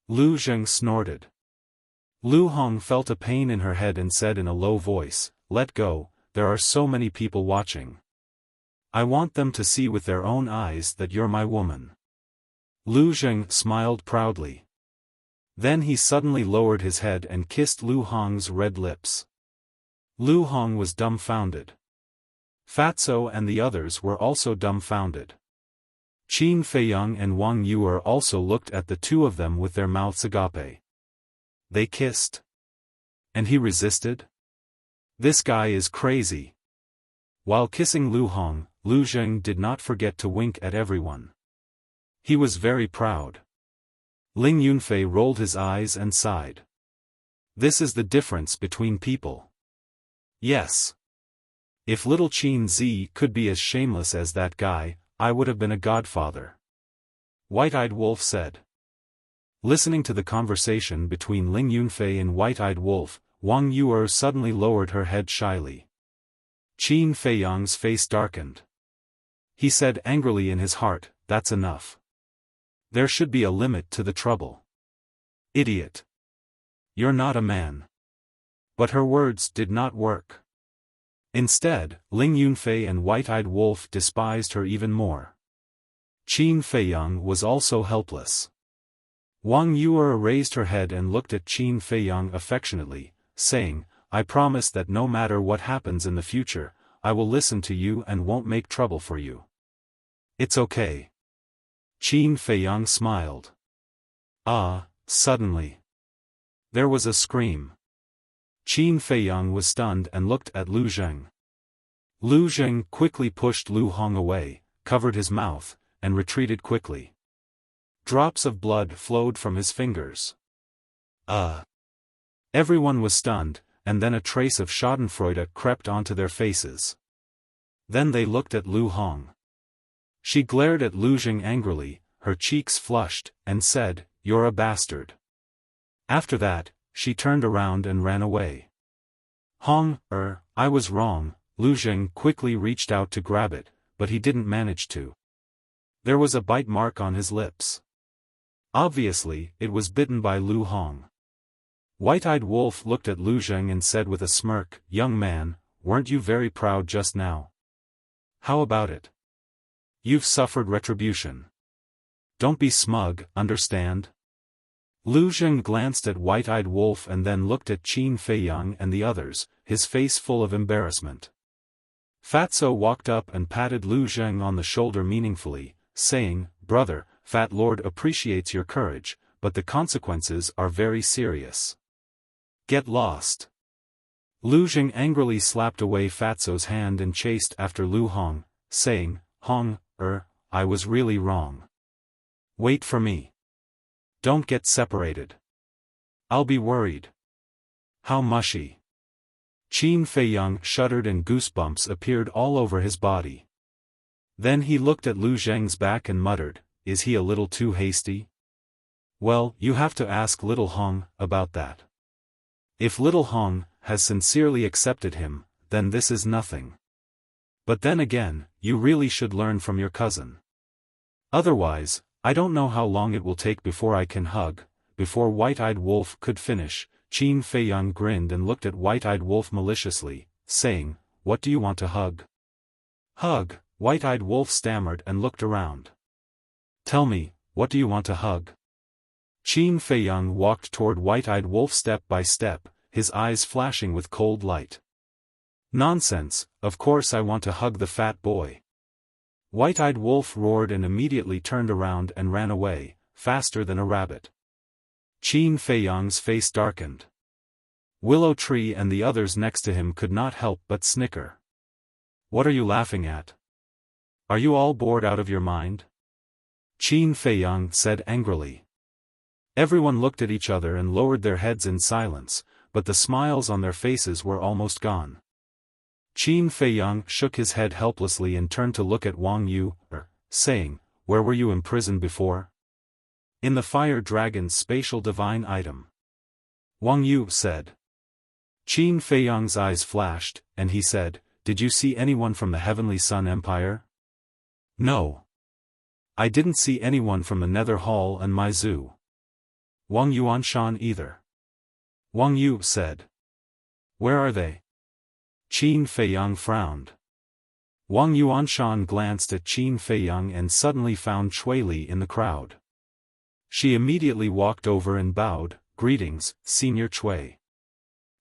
Lu Zheng snorted. Lu Hong felt a pain in her head and said in a low voice, Let go, there are so many people watching. I want them to see with their own eyes that you're my woman. Lu Zheng smiled proudly. Then he suddenly lowered his head and kissed Lu Hong's red lips. Lu Hong was dumbfounded. Fatso and the others were also dumbfounded. Qin Feiyang and Wang Yuer also looked at the two of them with their mouths agape. They kissed. And he resisted? This guy is crazy. While kissing Lu Hong, Lu Zheng did not forget to wink at everyone. He was very proud. Ling Yunfei rolled his eyes and sighed. This is the difference between people. Yes. If little Qin Zi could be as shameless as that guy, I would have been a godfather. White-Eyed Wolf said. Listening to the conversation between Ling Yunfei and White-Eyed Wolf, Wang Yuer suddenly lowered her head shyly. Qin Feiyang's face darkened. He said angrily in his heart, "That's enough. There should be a limit to the trouble. Idiot. You're not a man." But her words did not work. Instead, Ling Yunfei and White-Eyed Wolf despised her even more. Qin Feiyang was also helpless. Wang Yuer raised her head and looked at Qin Feiyang affectionately, saying, "I promise that no matter what happens in the future, I will listen to you and won't make trouble for you. It's okay." Qin Feiyang smiled. Suddenly. There was a scream. Qin Feiyang was stunned and looked at Lu Zheng. Lu Zheng quickly pushed Lu Hong away, covered his mouth, and retreated quickly. Drops of blood flowed from his fingers. Everyone was stunned, and then a trace of schadenfreude crept onto their faces. Then they looked at Lu Hong. She glared at Lu Zheng angrily, her cheeks flushed, and said, "You're a bastard." After that, she turned around and ran away. I was wrong." Lu Zheng quickly reached out to grab it, but he didn't manage to. There was a bite mark on his lips. Obviously, it was bitten by Lu Hong. White-Eyed Wolf looked at Lu Zheng and said with a smirk, "Young man, weren't you very proud just now? How about it? You've suffered retribution. Don't be smug, understand?" Lu Zheng glanced at White-Eyed Wolf and then looked at Qin Feiyang and the others, his face full of embarrassment. Fatso walked up and patted Lu Zheng on the shoulder meaningfully, saying, "Brother, Fat Lord appreciates your courage, but the consequences are very serious. Get lost." Lu Zheng angrily slapped away Fatso's hand and chased after Lu Hong, saying, I was really wrong. Wait for me. Don't get separated. I'll be worried." How mushy. Qin Feiyang shuddered and goosebumps appeared all over his body. Then he looked at Lu Zheng's back and muttered, "Is he a little too hasty?" Well, you have to ask Little Hong about that. If Little Hong has sincerely accepted him, then this is nothing. But then again, you really should learn from your cousin. Otherwise, I don't know how long it will take before I can hug." Before White-Eyed Wolf could finish, Qin Feiyang grinned and looked at White-Eyed Wolf maliciously, saying, "What do you want to hug?" "Hug," White-Eyed Wolf stammered and looked around. "Tell me, what do you want to hug?" Qin Feiyang walked toward White-Eyed Wolf step by step, his eyes flashing with cold light. "Nonsense, of course I want to hug the fat boy." White-Eyed Wolf roared and immediately turned around and ran away, faster than a rabbit. Qin Feiyang's face darkened. Willow Tree and the others next to him could not help but snicker. "What are you laughing at? Are you all bored out of your mind?" Qin Feiyang said angrily. Everyone looked at each other and lowered their heads in silence, but the smiles on their faces were almost gone. Qin Feiyang shook his head helplessly and turned to look at Wang Yu, saying, "Where were you imprisoned before?" "In the Fire Dragon's spatial divine item," Wang Yu said. Qin Feiyang's eyes flashed, and he said, "Did you see anyone from the Heavenly Sun Empire?" "No. I didn't see anyone from the Nether Hall and my zoo. Wang Yuanshan either." Wang Yu said. "Where are they?" Qin Feiyang frowned. Wang Yuanshan glanced at Qin Feiyang and suddenly found Chui Li in the crowd. She immediately walked over and bowed, "Greetings, Senior Chui."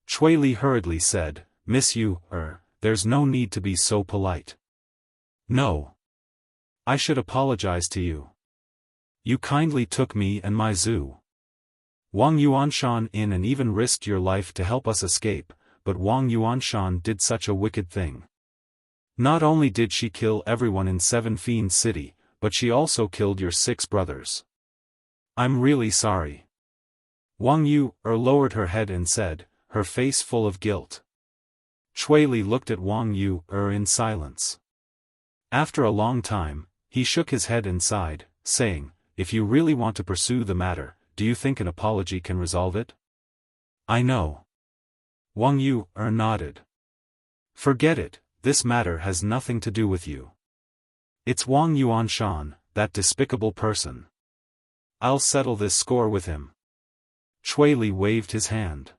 Chui Li hurriedly said, "Miss Yu, there's no need to be so polite." "No. I should apologize to you. You kindly took me and my zoo. Wang Yuanshan in and even risked your life to help us escape, but Wang Yuanshan did such a wicked thing. Not only did she kill everyone in Seven Fiend City, but she also killed your 6 brothers. I'm really sorry. Wang Yu lowered her head and said, her face full of guilt. Chui Li looked at Wang Yu in silence. After a long time, he shook his head and sighed, saying, if you really want to pursue the matter, do you think an apology can resolve it? I know. Wang Yu nodded. Forget it, this matter has nothing to do with you. It's Wang Yuanshan, that despicable person. I'll settle this score with him. Chui Li waved his hand.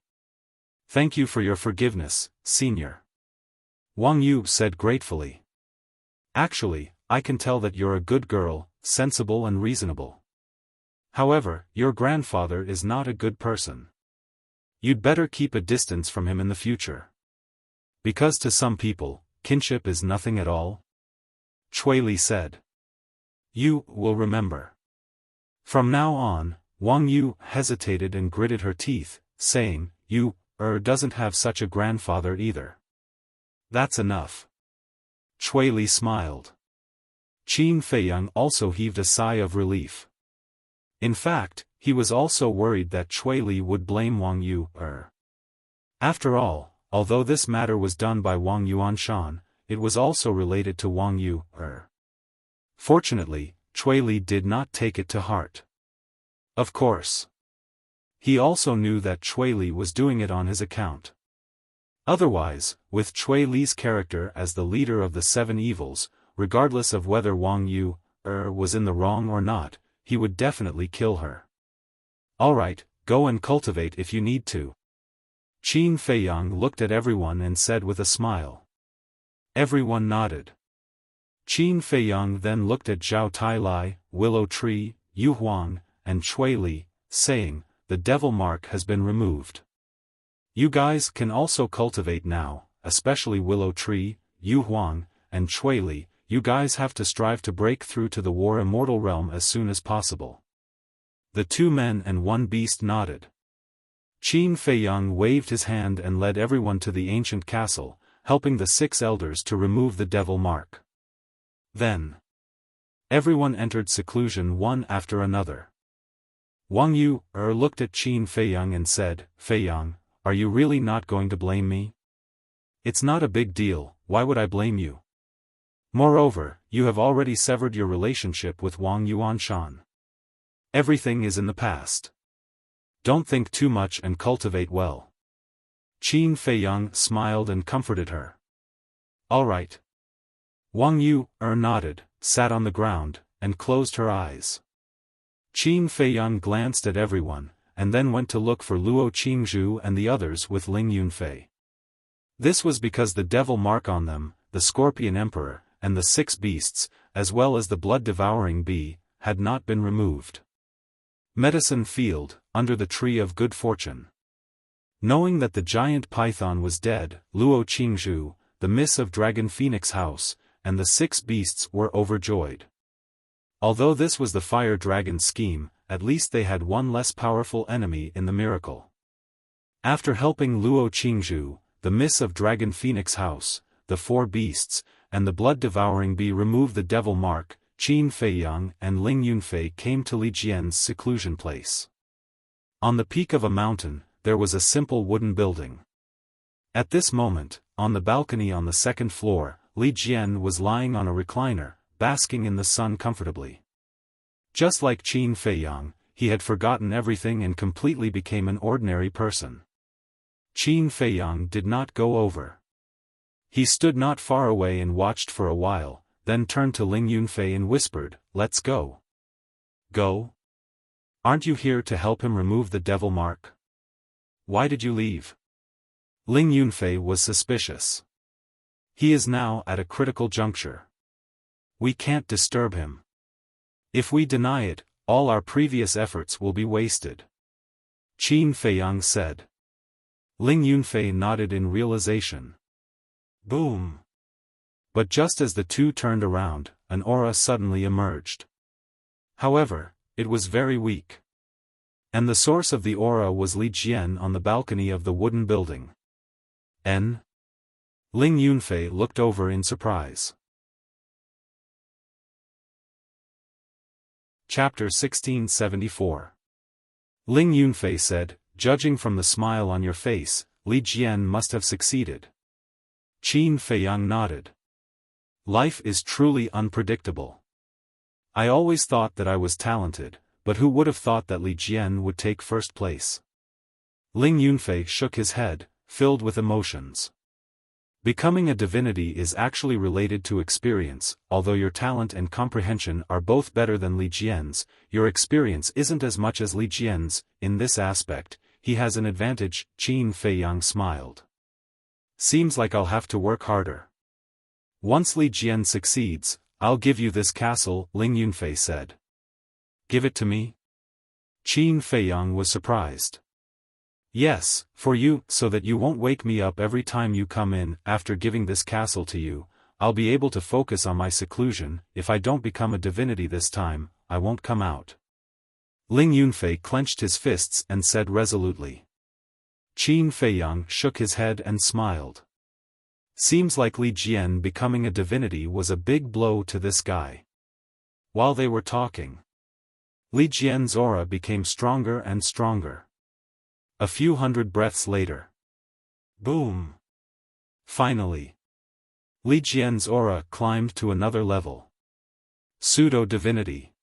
Thank you for your forgiveness, senior. Wang Yu said gratefully. Actually, I can tell that you're a good girl, sensible and reasonable. However, your grandfather is not a good person. You'd better keep a distance from him in the future. Because to some people, kinship is nothing at all. Chui Li said. You will remember. From now on, Wang Yu hesitated and gritted her teeth, saying, you, doesn't have such a grandfather either. That's enough. Chui Li smiled. Qin Feiyang also heaved a sigh of relief. In fact, he was also worried that Chui Li would blame Wang Yu. After all, although this matter was done by Wang Yuanshan, it was also related to Wang Yu. Fortunately, Chui Li did not take it to heart. Of course. He also knew that Chui Li was doing it on his account. Otherwise, with Chui Li's character as the leader of the 7 evils, regardless of whether Wang Yu was in the wrong or not, he would definitely kill her. Alright, go and cultivate if you need to. Qin Feiyang looked at everyone and said with a smile. Everyone nodded. Qin Feiyang then looked at Zhao Tailai, Willow Tree, Yu Huang, and Chui Li, saying, the devil mark has been removed. You guys can also cultivate now, especially Willow Tree, Yu Huang, and Chui Li. You guys have to strive to break through to the War Immortal Realm as soon as possible. The 2 men and 1 beast nodded. Qin Feiyang waved his hand and led everyone to the ancient castle, helping the 6 elders to remove the devil mark. Then, everyone entered seclusion one after another. Wang Yu looked at Qin Feiyang and said, Feiyang, are you really not going to blame me? It's not a big deal, why would I blame you? Moreover, you have already severed your relationship with Wang Yuanshan. Everything is in the past. Don't think too much and cultivate well. Qin Feiyang smiled and comforted her. Alright. Wang Yu nodded, sat on the ground, and closed her eyes. Qin Feiyang glanced at everyone, and then went to look for Luo Qingzhu and the others with Ling Yunfei. This was because the devil mark on them, the Scorpion Emperor, and the 6 beasts, as well as the blood-devouring bee, had not been removed. Medicine Field, under the Tree of Good Fortune. Knowing that the giant python was dead, Luo Qingzhu, the Miss of Dragon Phoenix House, and the 6 beasts were overjoyed. Although this was the fire dragon's scheme, at least they had one less powerful enemy in the miracle. After helping Luo Qingzhu, the Miss of Dragon Phoenix House, the 4 beasts, and the blood-devouring bee remove the devil mark, Qin Feiyang and Ling Yunfei came to Li Jian's seclusion place. On the peak of a mountain, there was a simple wooden building. At this moment, on the balcony on the 2nd floor, Li Jian was lying on a recliner, basking in the sun comfortably. Just like Qin Feiyang, he had forgotten everything and completely became an ordinary person. Qin Feiyang did not go over. He stood not far away and watched for a while, then turned to Ling Yunfei and whispered, let's go. Go? Aren't you here to help him remove the devil mark? Why did you leave? Ling Yunfei was suspicious. He is now at a critical juncture. We can't disturb him. If we deny it, all our previous efforts will be wasted. Qin Feiyang said. Ling Yunfei nodded in realization. Boom! But just as the 2 turned around, an aura suddenly emerged. However, it was very weak. And the source of the aura was Li Jian on the balcony of the wooden building. Ling Yunfei looked over in surprise. Chapter 1674. Ling Yunfei said, "Judging from the smile on your face, Li Jian must have succeeded." Qin Feiyang nodded. "Life is truly unpredictable. I always thought that I was talented, but who would have thought that Li Jian would take first place?" Ling Yunfei shook his head, filled with emotions. Becoming a divinity is actually related to experience. Although your talent and comprehension are both better than Li Jian's, your experience isn't as much as Li Jian's. In this aspect, he has an advantage. Qin Feiyang smiled. "Seems like I'll have to work harder. Once Li Jian succeeds, I'll give you this castle," Ling Yunfei said. "Give it to me?" Qin Feiyang was surprised. "Yes, for you, so that you won't wake me up every time you come in. After giving this castle to you, I'll be able to focus on my seclusion. If I don't become a divinity this time, I won't come out." Ling Yunfei clenched his fists and said resolutely. Qin Feiyang shook his head and smiled. Seems like Li Jian becoming a divinity was a big blow to this guy. While they were talking, Li Jian's aura became stronger and stronger. A few hundred breaths later. Boom! Finally, Li Jian's aura climbed to another level. Pseudo-divinity.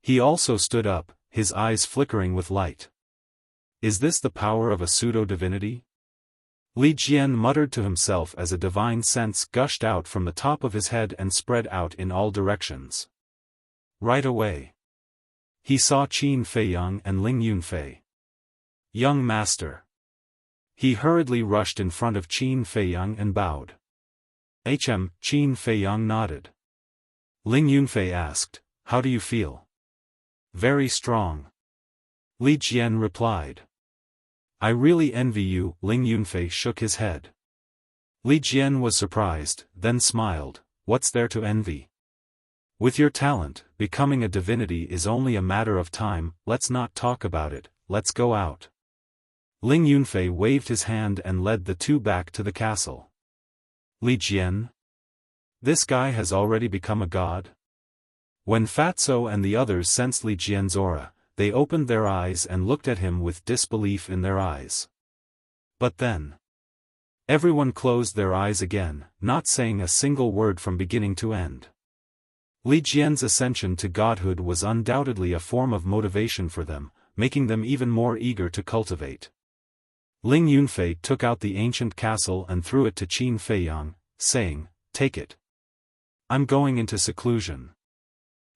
He also stood up, his eyes flickering with light. Is this the power of a pseudo-divinity? Li Jian muttered to himself as a divine sense gushed out from the top of his head and spread out in all directions. Right away, he saw Qin Feiyang and Ling Yunfei. "Young master." He hurriedly rushed in front of Qin Feiyang and bowed. Qin Feiyang nodded. Ling Yunfei asked, "How do you feel?" "Very strong." Li Jian replied. "I really envy you." Ling Yunfei shook his head. Li Jian was surprised, then smiled. "What's there to envy? With your talent, becoming a divinity is only a matter of time. Let's not talk about it, let's go out." Ling Yunfei waved his hand and led the two back to the castle. "Li Jian? This guy has already become a god?" When Fatso and the others sensed Li Jian's aura, they opened their eyes and looked at him with disbelief in their eyes. But then, everyone closed their eyes again, not saying a single word from beginning to end. Li Jian's ascension to godhood was undoubtedly a form of motivation for them, making them even more eager to cultivate. Ling Yunfei took out the ancient castle and threw it to Qin Feiyang, saying, "Take it. I'm going into seclusion."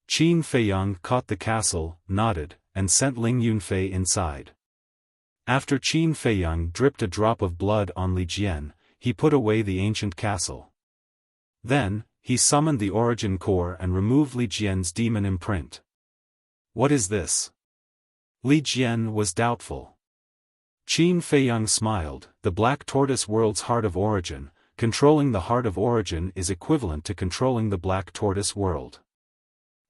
Qin Feiyang caught the castle, nodded, and sent Ling Yunfei inside. After Qin Feiyang dripped a drop of blood on Li Jian, he put away the ancient castle. Then, he summoned the origin core and removed Li Jian's demon imprint. "What is this?" Li Jian was doubtful. Qin Feiyang smiled. "The Black Tortoise World's Heart of Origin. Controlling the Heart of Origin is equivalent to controlling the Black Tortoise World."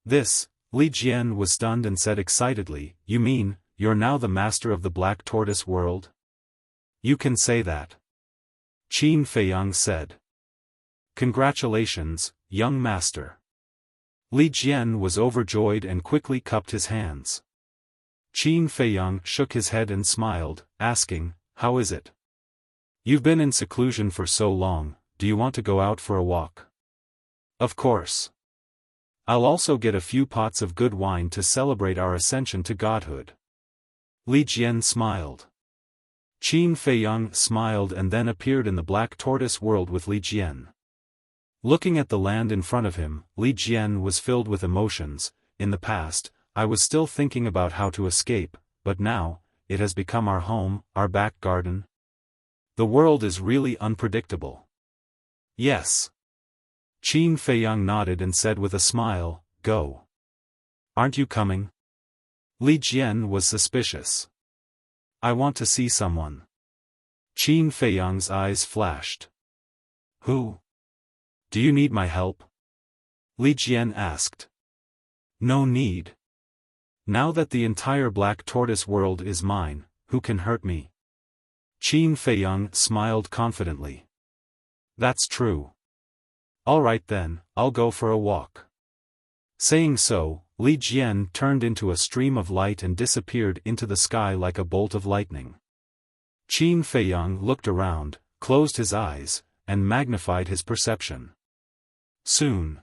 "This," Li Jian was stunned and said excitedly, "You mean, you're now the master of the Black Tortoise World?" "You can say that," Qin Feiyang said. "Congratulations, young master." Li Jian was overjoyed and quickly cupped his hands. Qin Feiyang shook his head and smiled, asking, "How is it? You've been in seclusion for so long, do you want to go out for a walk?" "Of course. I'll also get a few pots of good wine to celebrate our ascension to godhood." Li Jian smiled. Qin Feiyang smiled and then appeared in the Black Tortoise World with Li Jian. Looking at the land in front of him, Li Jian was filled with emotions. "In the past, I was still thinking about how to escape, but now, it has become our home, our back garden. The world is really unpredictable." "Yes." Qin Feiyang nodded and said with a smile, "Go. Aren't you coming?" Li Jian was suspicious. "I want to see someone." Qin Feiyang's eyes flashed. "Who? Do you need my help?" Li Jian asked. "No need. Now that the entire Black Tortoise World is mine, who can hurt me?" Qin Feiyang smiled confidently. "That's true. All right then, I'll go for a walk." Saying so, Li Jian turned into a stream of light and disappeared into the sky like a bolt of lightning. Qin Feiyang looked around, closed his eyes, and magnified his perception. Soon,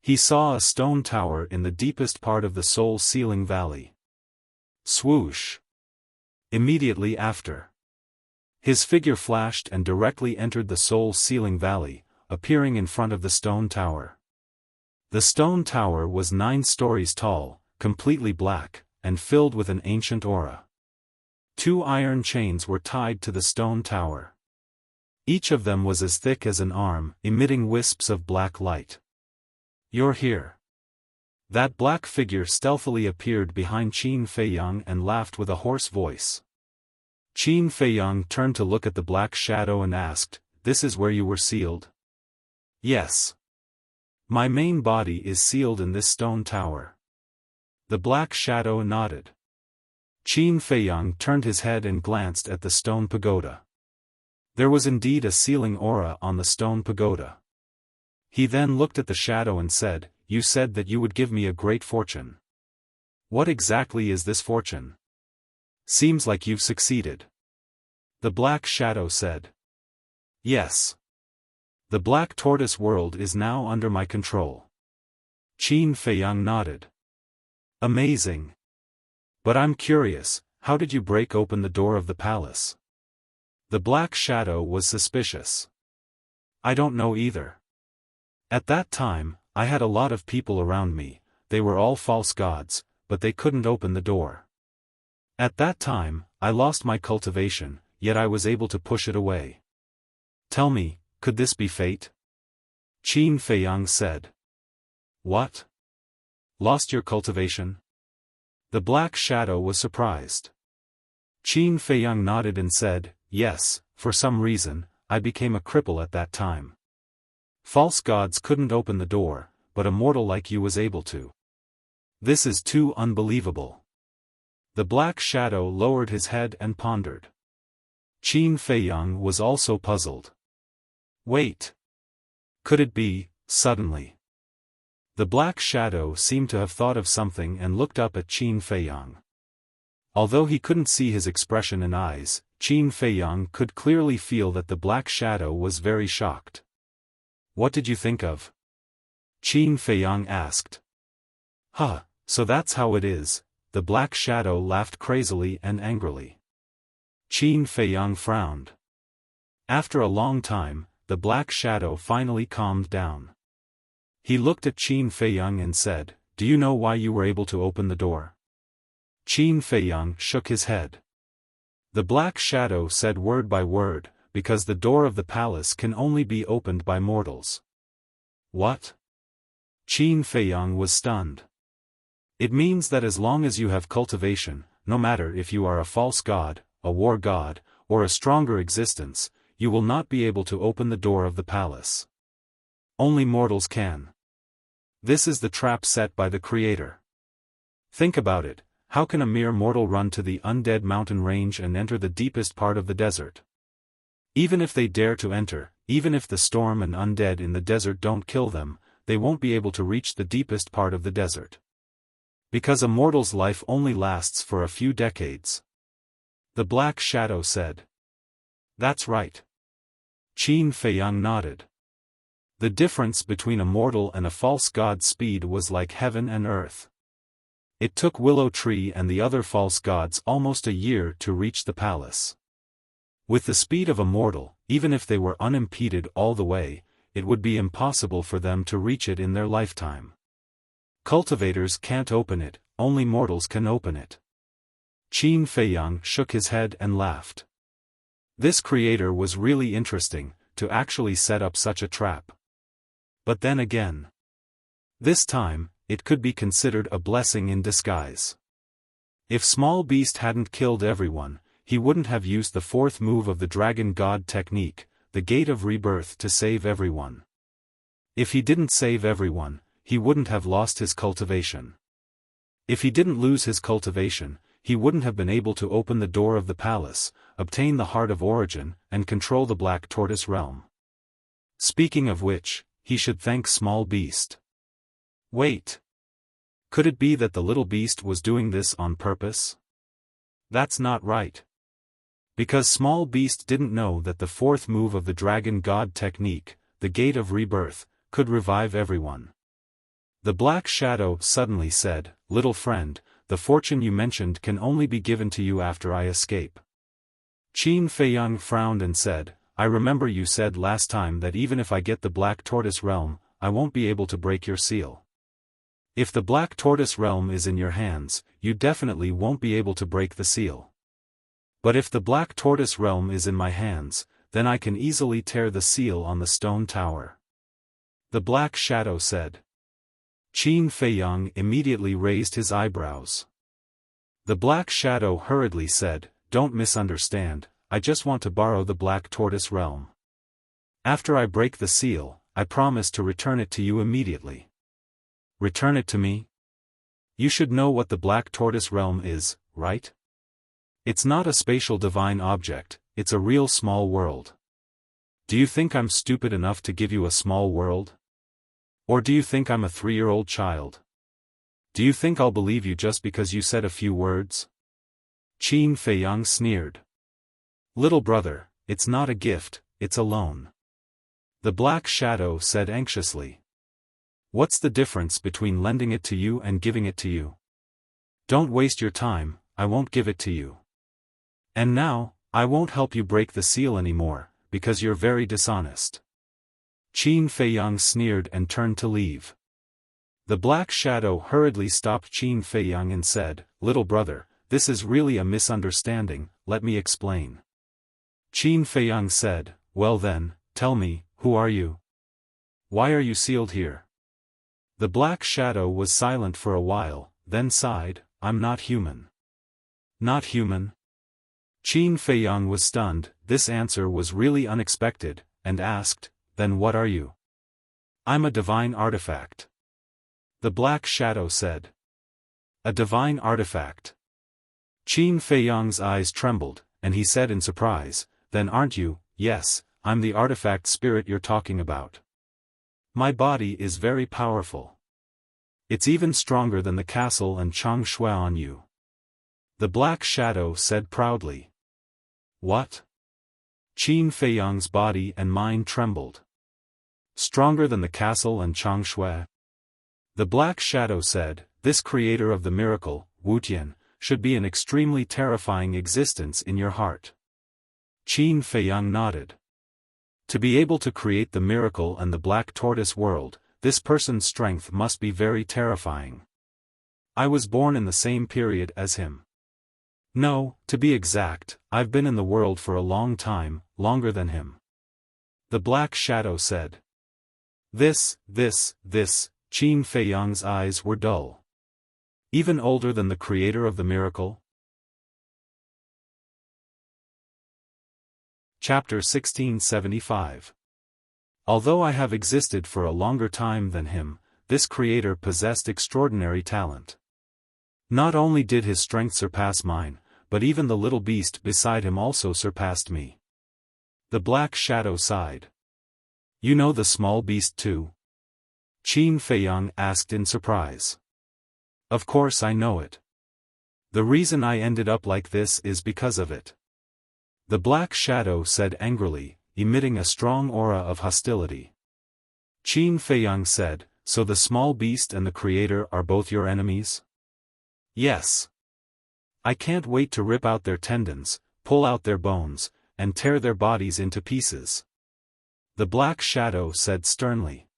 he saw a stone tower in the deepest part of the Soul Ceiling Valley. Swoosh! Immediately after, his figure flashed and directly entered the Soul Ceiling Valley, appearing in front of the stone tower. The stone tower was 9 stories tall, completely black, and filled with an ancient aura. 2 iron chains were tied to the stone tower. Each of them was as thick as an arm, emitting wisps of black light. "You're here." That black figure stealthily appeared behind Qin Feiyang and laughed with a hoarse voice. Qin Feiyang turned to look at the black shadow and asked, "This is where you were sealed?" "Yes. My main body is sealed in this stone tower." The black shadow nodded. Qin Feiyang turned his head and glanced at the stone pagoda. There was indeed a sealing aura on the stone pagoda. He then looked at the shadow and said, "You said that you would give me a great fortune. What exactly is this fortune? Seems like you've succeeded." The black shadow said, "Yes. The black tortoise world is now under my control." Qin Feiyang nodded. "Amazing. But I'm curious, how did you break open the door of the palace?" The black shadow was suspicious. "I don't know either. At that time, I had a lot of people around me, they were all false gods, but they couldn't open the door. At that time, I lost my cultivation, yet I was able to push it away. Tell me, could this be fate?" Qin Feiyang said. "What? Lost your cultivation?" The black shadow was surprised. Qin Feiyang nodded and said, "Yes, for some reason, I became a cripple at that time. False gods couldn't open the door, but a mortal like you was able to. This is too unbelievable." The black shadow lowered his head and pondered. Qin Feiyang was also puzzled. "Wait. Could it be?" Suddenly, the black shadow seemed to have thought of something and looked up at Qin Feiyang. Although he couldn't see his expression and eyes, Qin Feiyang could clearly feel that the black shadow was very shocked. "What did you think of?" Qin Feiyang asked. "Huh, so that's how it is," the black shadow laughed crazily and angrily. Qin Feiyang frowned. After a long time, the black shadow finally calmed down. He looked at Qin Feiyang and said, "Do you know why you were able to open the door?" Qin Feiyang shook his head. The black shadow said word by word, "Because the door of the palace can only be opened by mortals." "What?" Qin Feiyang was stunned. "It means that as long as you have cultivation, no matter if you are a false god, a war god, or a stronger existence, you will not be able to open the door of the palace. Only mortals can. This is the trap set by the Creator. Think about it, how can a mere mortal run to the undead mountain range and enter the deepest part of the desert? Even if they dare to enter, even if the storm and undead in the desert don't kill them, they won't be able to reach the deepest part of the desert. Because a mortal's life only lasts for a few decades." The black shadow said. "That's right." Qin Feiyang nodded. The difference between a mortal and a false god's speed was like heaven and earth. It took Willow Tree and the other false gods almost a year to reach the palace. With the speed of a mortal, even if they were unimpeded all the way, it would be impossible for them to reach it in their lifetime. Cultivators can't open it, only mortals can open it. Qin Feiyang shook his head and laughed. This creator was really interesting, to actually set up such a trap. But then again, this time, it could be considered a blessing in disguise. If Small Beast hadn't killed everyone, he wouldn't have used the 4th move of the Dragon God technique, the Gate of Rebirth, to save everyone. If he didn't save everyone, he wouldn't have lost his cultivation. If he didn't lose his cultivation, he wouldn't have been able to open the door of the palace, obtain the Heart of Origin, and control the Black Tortoise realm. Speaking of which, he should thank Small Beast. Wait. Could it be that the little beast was doing this on purpose? That's not right. Because small beast didn't know that the fourth move of the dragon god technique, the gate of rebirth, could revive everyone. The black shadow suddenly said, "Little friend, the fortune you mentioned can only be given to you after I escape." Qin Feiyang frowned and said, "I remember you said last time that even if I get the Black Tortoise Realm, I won't be able to break your seal. If the Black Tortoise Realm is in your hands, you definitely won't be able to break the seal. But if the Black Tortoise Realm is in my hands, then I can easily tear the seal on the stone tower." The Black Shadow said. Qin Feiyang immediately raised his eyebrows. The Black Shadow hurriedly said, "Don't misunderstand, I just want to borrow the Black Tortoise Realm. After I break the seal, I promise to return it to you immediately." "Return it to me? You should know what the Black Tortoise Realm is, right? It's not a spatial divine object, it's a real small world. Do you think I'm stupid enough to give you a small world? Or do you think I'm a 3-year-old child? Do you think I'll believe you just because you said a few words?" Qin Feiyang sneered. "Little brother, it's not a gift, it's a loan." The Black Shadow said anxiously. "What's the difference between lending it to you and giving it to you? Don't waste your time, I won't give it to you. And now, I won't help you break the seal anymore, because you're very dishonest." Qin Feiyang sneered and turned to leave. The Black Shadow hurriedly stopped Qin Feiyang and said, "Little brother, this is really a misunderstanding, let me explain." Qin Feiyang said, "Well then, tell me, who are you? Why are you sealed here?" The Black Shadow was silent for a while, then sighed, "I'm not human." "Not human?" Qin Feiyang was stunned, this answer was really unexpected, and asked, "Then what are you?" "I'm a divine artifact." The Black Shadow said. "A divine artifact?" Qin Feiyang's eyes trembled, and he said in surprise, "Then aren't you?" "Yes, I'm the artifact spirit you're talking about. My body is very powerful. It's even stronger than the castle and Changshui on you." The Black Shadow said proudly. "What?" Qin Feiyang's body and mind trembled. "Stronger than the castle and Changshui?" The Black Shadow said, "This creator of the miracle, Wuxian, should be an extremely terrifying existence in your heart." Qin Feiyang nodded. To be able to create the miracle and the Black Tortoise world, this person's strength must be very terrifying. I was born in the same period as him. No, to be exact, I've been in the world for a long time, longer than him. The Black Shadow said. This, Qin Feiyang's eyes were dull. Even older than the creator of the miracle? Chapter 1675. Although I have existed for a longer time than him, this creator possessed extraordinary talent. Not only did his strength surpass mine, but even the little beast beside him also surpassed me. The Black Shadow sighed. You know the small beast too? Qin Feiyang asked in surprise. Of course I know it. The reason I ended up like this is because of it. The Black Shadow said angrily, emitting a strong aura of hostility. Qin Feiyang said, so the small beast and the creator are both your enemies? Yes. I can't wait to rip out their tendons, pull out their bones, and tear their bodies into pieces. The Black Shadow said sternly.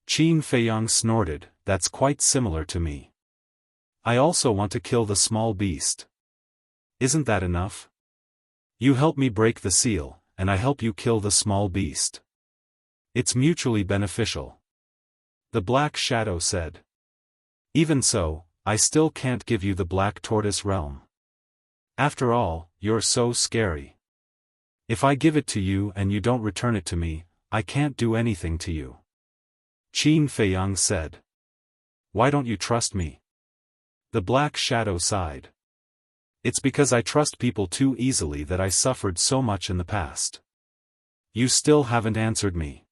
Qin Feiyang snorted, that's quite similar to me. I also want to kill the small beast. Isn't that enough? You help me break the seal, and I help you kill the small beast. It's mutually beneficial. The Black Shadow said. Even so, I still can't give you the Black Tortoise Realm. After all, you're so scary. If I give it to you and you don't return it to me, I can't do anything to you. Qin Feiyang said. Why don't you trust me? The Black Shadow sighed. It's because I trust people too easily that I suffered so much in the past. You still haven't answered me.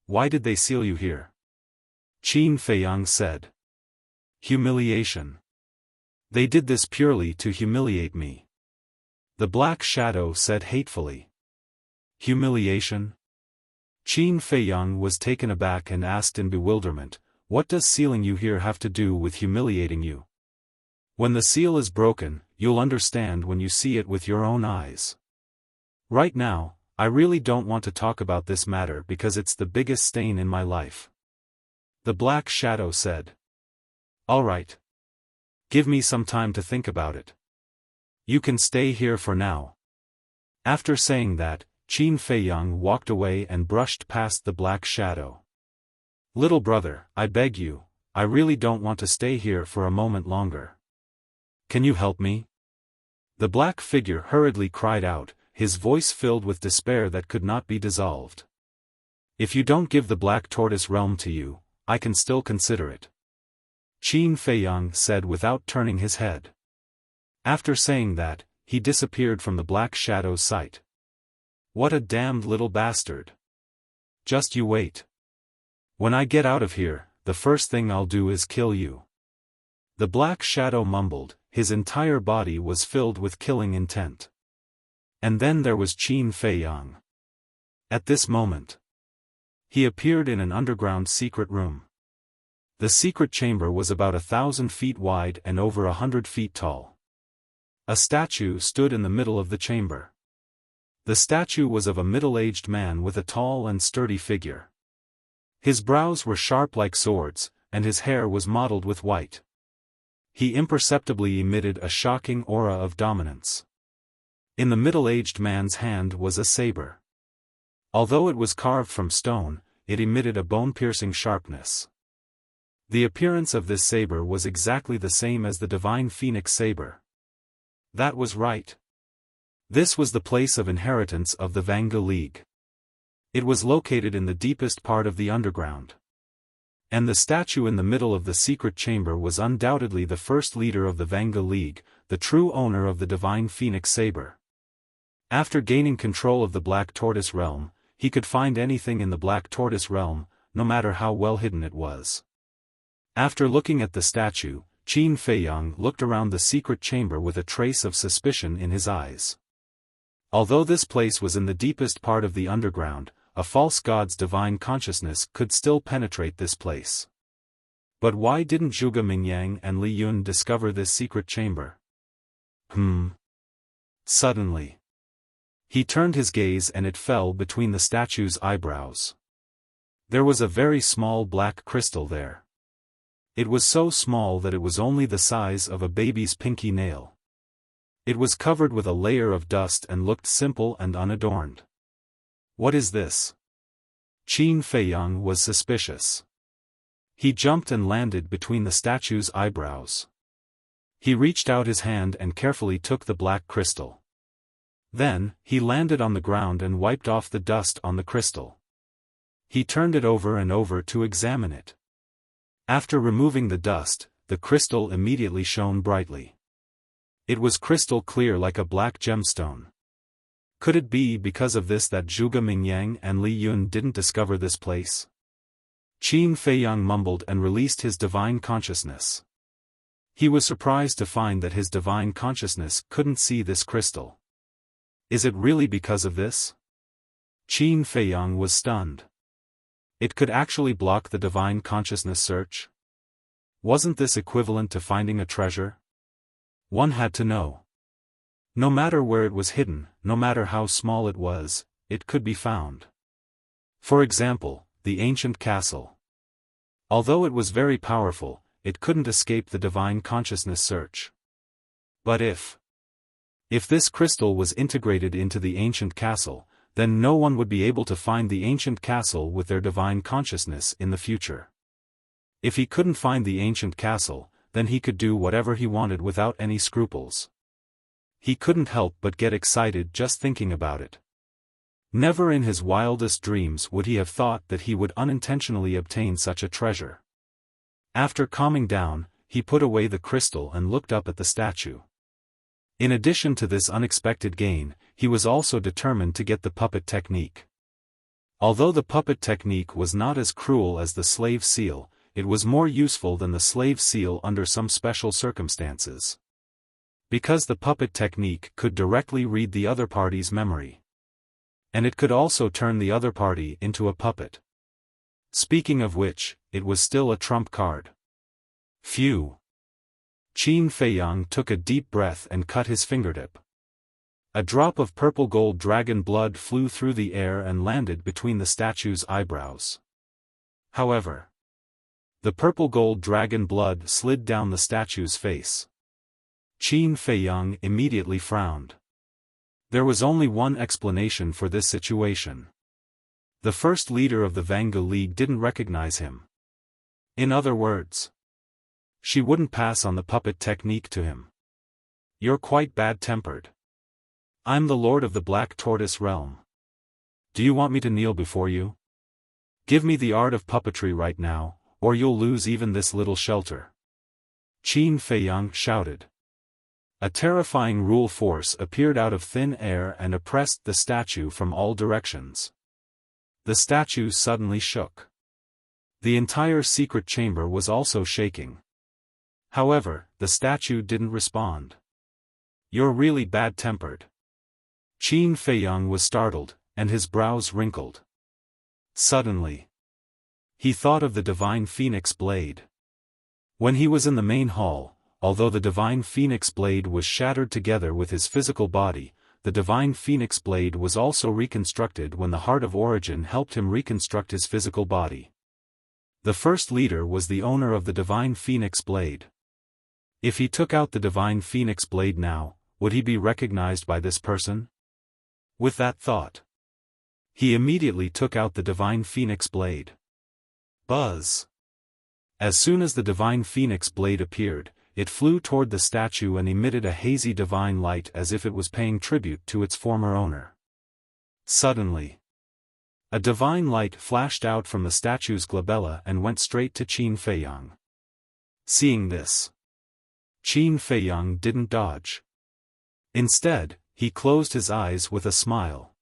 Why did they seal you here? Qin Feiyang said. Humiliation. They did this purely to humiliate me. The Black Shadow said hatefully. Humiliation? Qin Feiyang was taken aback and asked in bewilderment, "What does sealing you here have to do with humiliating you? When the seal is broken, you'll understand when you see it with your own eyes. Right now, I really don't want to talk about this matter because it's the biggest stain in my life." The Black Shadow said. "All right. Give me some time to think about it. You can stay here for now." After saying that, Qin Feiyang walked away and brushed past the Black Shadow. "Little brother, I beg you, I really don't want to stay here for a moment longer. Can you help me?" The black figure hurriedly cried out, his voice filled with despair that could not be dissolved. "If you don't give the Black Tortoise realm to you, I can still consider it," Qin Feiyang said without turning his head. After saying that, he disappeared from the Black Shadow's sight. "What a damned little bastard. Just you wait. When I get out of here, the first thing I'll do is kill you." The Black Shadow mumbled, his entire body was filled with killing intent. And then there was Qin Feiyang. At this moment, he appeared in an underground secret room. The secret chamber was about 1,000 feet wide and over 100 feet tall. A statue stood in the middle of the chamber. The statue was of a middle-aged man with a tall and sturdy figure. His brows were sharp like swords, and his hair was mottled with white. He imperceptibly emitted a shocking aura of dominance. In the middle-aged man's hand was a saber. Although it was carved from stone, it emitted a bone-piercing sharpness. The appearance of this saber was exactly the same as the divine phoenix saber. That was right. This was the place of inheritance of the Vanga League. It was located in the deepest part of the underground. And the statue in the middle of the secret chamber was undoubtedly the first leader of the Vanga League, the true owner of the divine phoenix saber. After gaining control of the Black Tortoise realm, he could find anything in the Black Tortoise realm, no matter how well hidden it was. After looking at the statue, Qin Feiyang looked around the secret chamber with a trace of suspicion in his eyes. Although this place was in the deepest part of the underground, a false god's divine consciousness could still penetrate this place. But why didn't Zhuge Mingyang and Li Yun discover this secret chamber? Suddenly, he turned his gaze and it fell between the statue's eyebrows. There was a very small black crystal there. It was so small that it was only the size of a baby's pinky nail. It was covered with a layer of dust and looked simple and unadorned. "What is this?" Qin Feiyang was suspicious. He jumped and landed between the statue's eyebrows. He reached out his hand and carefully took the black crystal. Then, he landed on the ground and wiped off the dust on the crystal. He turned it over and over to examine it. After removing the dust, the crystal immediately shone brightly. It was crystal clear like a black gemstone. Could it be because of this that Zhuge Mingyang and Li Yun didn't discover this place? Qin Feiyang mumbled and released his divine consciousness. He was surprised to find that his divine consciousness couldn't see this crystal. Is it really because of this? Qin Feiyang was stunned. It could actually block the divine consciousness search? Wasn't this equivalent to finding a treasure? One had to know. No matter where it was hidden, no matter how small it was, it could be found. For example, the ancient castle. Although it was very powerful, it couldn't escape the divine consciousness search. But if this crystal was integrated into the ancient castle, then no one would be able to find the ancient castle with their divine consciousness in the future. If he couldn't find the ancient castle, then he could do whatever he wanted without any scruples. He couldn't help but get excited just thinking about it. Never in his wildest dreams would he have thought that he would unintentionally obtain such a treasure. After calming down, he put away the crystal and looked up at the statue. In addition to this unexpected gain, he was also determined to get the puppet technique. Although the puppet technique was not as cruel as the slave seal, it was more useful than the slave seal under some special circumstances. Because the puppet technique could directly read the other party's memory. And it could also turn the other party into a puppet. Speaking of which, it was still a trump card. Phew. Qin Feiyang took a deep breath and cut his fingertip. A drop of purple gold dragon blood flew through the air and landed between the statue's eyebrows. However, the purple gold dragon blood slid down the statue's face. Qin Feiyang immediately frowned. There was only one explanation for this situation. The first leader of the Vangu League didn't recognize him. In other words, she wouldn't pass on the puppet technique to him. You're quite bad-tempered. I'm the Lord of the Black Tortoise Realm. Do you want me to kneel before you? Give me the art of puppetry right now, or you'll lose even this little shelter. Qin Feiyang shouted. A terrifying rule force appeared out of thin air and oppressed the statue from all directions. The statue suddenly shook. The entire secret chamber was also shaking. However, the statue didn't respond. You're really bad-tempered. Qin Feiyang was startled, and his brows wrinkled. Suddenly, he thought of the divine phoenix blade. When he was in the main hall, although the divine phoenix blade was shattered together with his physical body, the divine phoenix blade was also reconstructed when the Heart of Origin helped him reconstruct his physical body. The first leader was the owner of the divine phoenix blade. If he took out the divine phoenix blade now, would he be recognized by this person? With that thought, he immediately took out the divine phoenix blade. Buzz! As soon as the divine phoenix blade appeared, it flew toward the statue and emitted a hazy divine light as if it was paying tribute to its former owner. Suddenly, a divine light flashed out from the statue's glabella and went straight to Qin Feiyang. Seeing this, Qin Feiyang didn't dodge. Instead, he closed his eyes with a smile.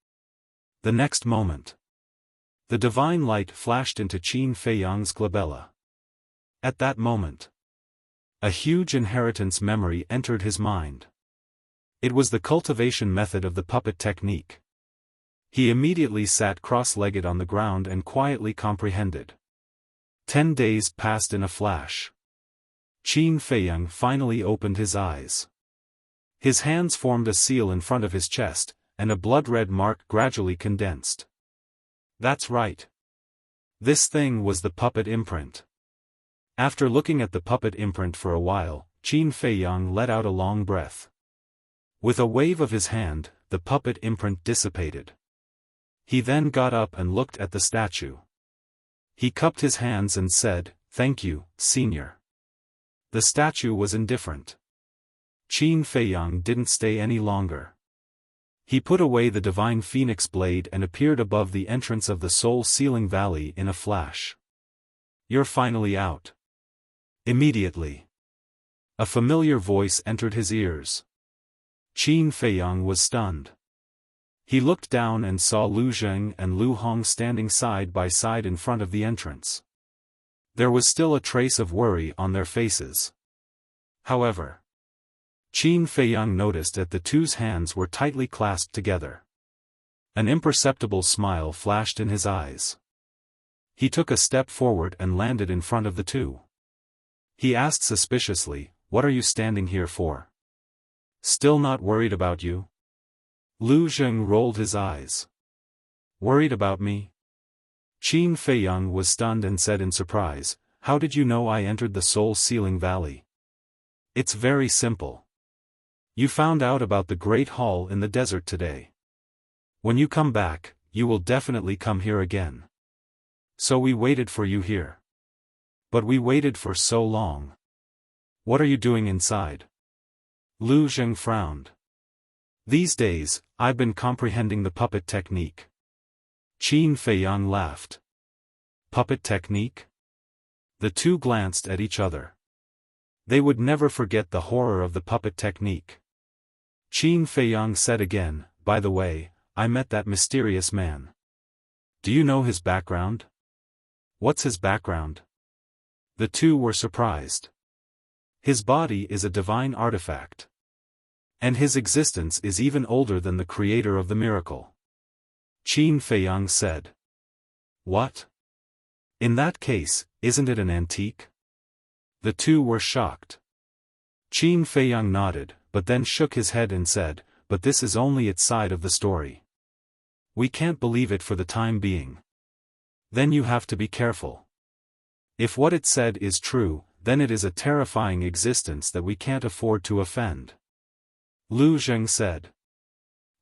The next moment, the divine light flashed into Qin Feiyang's glabella. At that moment, a huge inheritance memory entered his mind. It was the cultivation method of the puppet technique. He immediately sat cross-legged on the ground and quietly comprehended. 10 days passed in a flash. Qin Feiyang finally opened his eyes. His hands formed a seal in front of his chest, and a blood-red mark gradually condensed. That's right. This thing was the puppet imprint. After looking at the puppet imprint for a while, Qin Feiyang let out a long breath. With a wave of his hand, the puppet imprint dissipated. He then got up and looked at the statue. He cupped his hands and said, "Thank you, Senior." The statue was indifferent. Qin Feiyang didn't stay any longer. He put away the divine phoenix blade and appeared above the entrance of the Soul Sealing Valley in a flash. "You're finally out." Immediately, a familiar voice entered his ears. Qin Feiyang was stunned. He looked down and saw Lu Zheng and Lu Hong standing side by side in front of the entrance. There was still a trace of worry on their faces. However, Qin Feiyang noticed that the two's hands were tightly clasped together. An imperceptible smile flashed in his eyes. He took a step forward and landed in front of the two. He asked suspiciously, "What are you standing here for? Still not worried about you?" Lu Zheng rolled his eyes. "Worried about me?" Qin Feiyang was stunned and said in surprise, "How did you know I entered the Soul Sealing Valley?" "It's very simple. You found out about the Great Hall in the desert today. When you come back, you will definitely come here again. So we waited for you here. But we waited for so long. What are you doing inside?" Lu Zheng frowned. "These days, I've been comprehending the puppet technique." Qin Feiyang laughed. "Puppet technique?" The two glanced at each other. They would never forget the horror of the puppet technique. Qin Feiyang said again, "By the way, I met that mysterious man. Do you know his background?" "What's his background?" The two were surprised. His body is a divine artifact. And his existence is even older than the creator of the miracle. Qin Feiyang said. What? In that case, isn't it an antique? The two were shocked. Qin Feiyang nodded, but then shook his head and said, but this is only its side of the story. We can't believe it for the time being. Then you have to be careful. If what it said is true, then it is a terrifying existence that we can't afford to offend. Lu Zheng said.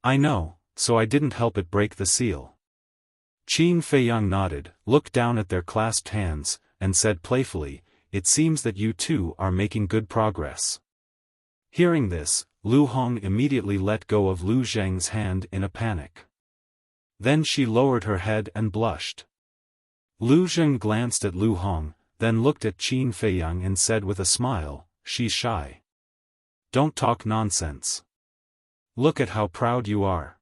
I know, so I didn't help it break the seal. Qin Feiyang nodded, looked down at their clasped hands, and said playfully, it seems that you two are making good progress. Hearing this, Lu Hong immediately let go of Lu Zheng's hand in a panic. Then she lowered her head and blushed. Lu Zheng glanced at Lu Hong, then looked at Qin Feiyang and said with a smile, she's shy. Don't talk nonsense. Look at how proud you are.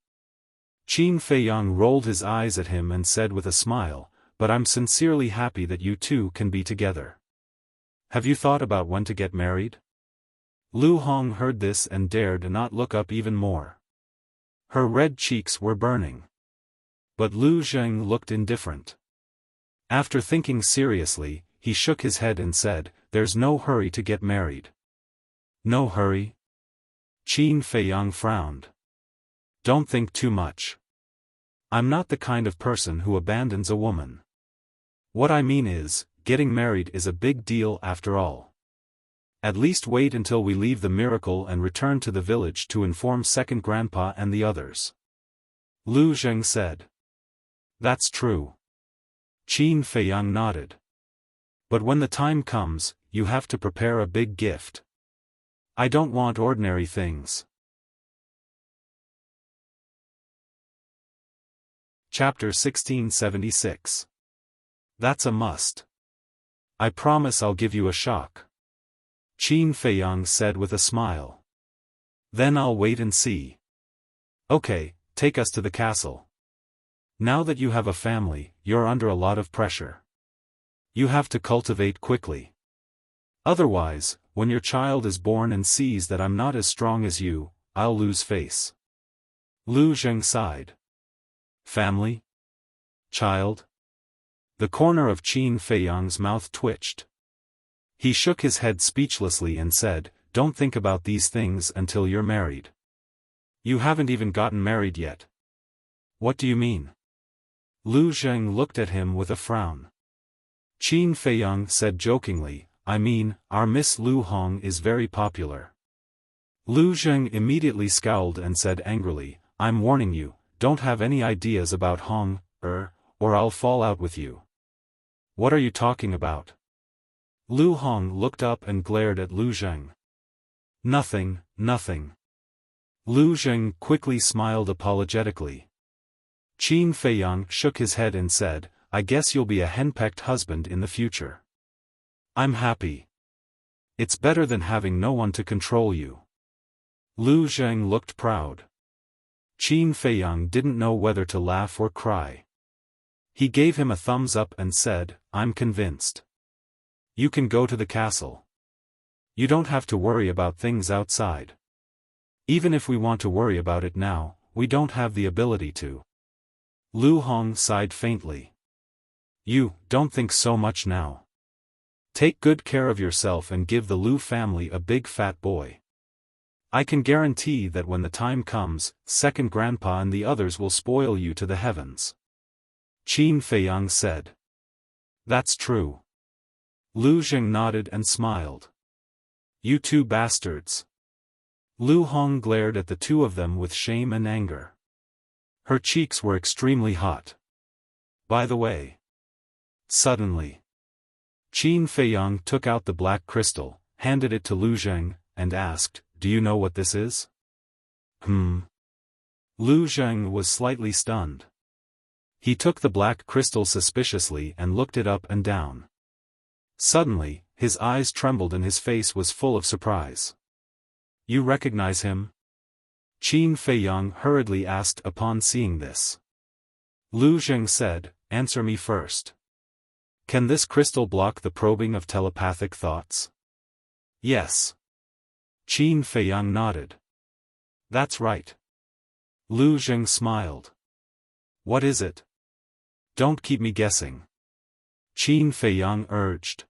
Qin Feiyang rolled his eyes at him and said with a smile, but I'm sincerely happy that you two can be together. Have you thought about when to get married? Lu Hong heard this and dared not look up even more. Her red cheeks were burning. But Lu Zheng looked indifferent. After thinking seriously, he shook his head and said, there's no hurry to get married. No hurry? Qin Feiyang frowned. Don't think too much. I'm not the kind of person who abandons a woman. What I mean is, getting married is a big deal after all. At least wait until we leave the miracle and return to the village to inform second grandpa and the others. Lu Zheng said. That's true. Qin Feiyang nodded. But when the time comes, you have to prepare a big gift. I don't want ordinary things. Chapter 1676. That's a must. I promise I'll give you a shock. Qin Feiyang said with a smile. Then I'll wait and see. Okay, take us to the castle. Now that you have a family, you're under a lot of pressure. You have to cultivate quickly. Otherwise, when your child is born and sees that I'm not as strong as you, I'll lose face. Lu Zheng sighed. Family? Child? The corner of Qin Feiyang's mouth twitched. He shook his head speechlessly and said, don't think about these things until you're married. You haven't even gotten married yet. What do you mean? Lu Zheng looked at him with a frown. Qin Feiyang said jokingly, I mean, our Miss Lu Hong is very popular. Lu Zheng immediately scowled and said angrily, I'm warning you, don't have any ideas about Hong, or I'll fall out with you. What are you talking about? Lu Hong looked up and glared at Lu Zheng. Nothing, nothing. Lu Zheng quickly smiled apologetically. Qin Feiyang shook his head and said, I guess you'll be a henpecked husband in the future. I'm happy. It's better than having no one to control you. Lu Zheng looked proud. Qin Feiyang didn't know whether to laugh or cry. He gave him a thumbs up and said, I'm convinced. You can go to the castle. You don't have to worry about things outside. Even if we want to worry about it now, we don't have the ability to. Lu Hong sighed faintly. You don't think so much now. Take good care of yourself and give the Lu family a big fat boy. I can guarantee that when the time comes, second grandpa and the others will spoil you to the heavens. Qin Feiyang said. That's true. Lu Zheng nodded and smiled. You two bastards. Lu Hong glared at the two of them with shame and anger. Her cheeks were extremely hot. By the way. Suddenly. Qin Feiyang took out the black crystal, handed it to Lu Zheng, and asked, do you know what this is? Lu Zheng was slightly stunned. He took the black crystal suspiciously and looked it up and down. Suddenly, his eyes trembled and his face was full of surprise. You recognize him? Qin Feiyang hurriedly asked upon seeing this. Lu Zheng said, answer me first. Can this crystal block the probing of telepathic thoughts? Yes. Qin Feiyang nodded. That's right. Lu Zheng smiled. What is it? Don't keep me guessing. Qin Feiyang urged.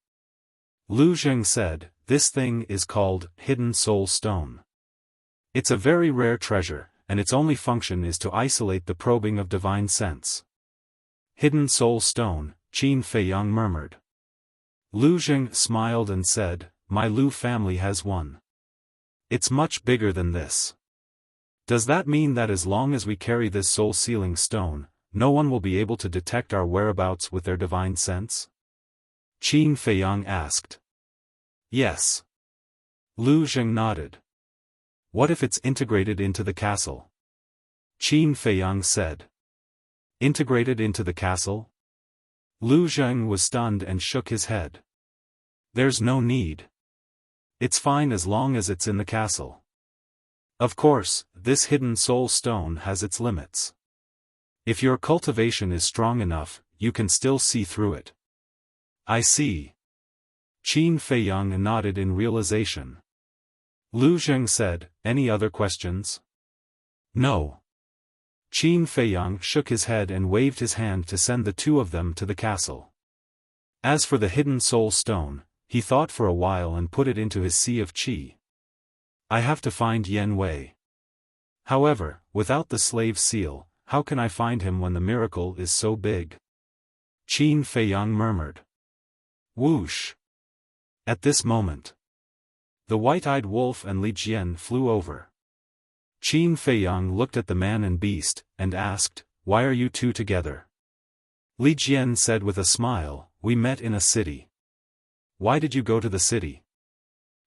Lu Zheng said, this thing is called Hidden Soul Stone. It's a very rare treasure, and its only function is to isolate the probing of divine sense. Hidden Soul Stone, Qin Feiyang murmured. Lu Zheng smiled and said, my Lu family has one. It's much bigger than this. Does that mean that as long as we carry this soul-sealing stone, no one will be able to detect our whereabouts with their divine sense? Qin Feiyang asked. Yes. Lu Zheng nodded. What if it's integrated into the castle? Qin Feiyang said. Integrated into the castle? Lu Zheng was stunned and shook his head. There's no need. It's fine as long as it's in the castle. Of course, this hidden soul stone has its limits. If your cultivation is strong enough, you can still see through it. I see. Qin Feiyang nodded in realization. Lu Zheng said, any other questions? No. Qin Feiyang shook his head and waved his hand to send the two of them to the castle. As for the hidden soul stone, he thought for a while and put it into his sea of qi. I have to find Yen Wei. However, without the slave seal, how can I find him when the miracle is so big? Qin Feiyang murmured. Whoosh! At this moment, the white-eyed wolf and Li Jian flew over. Qin Feiyang looked at the man and beast, and asked, why are you two together? Li Jian said with a smile, we met in a city. Why did you go to the city?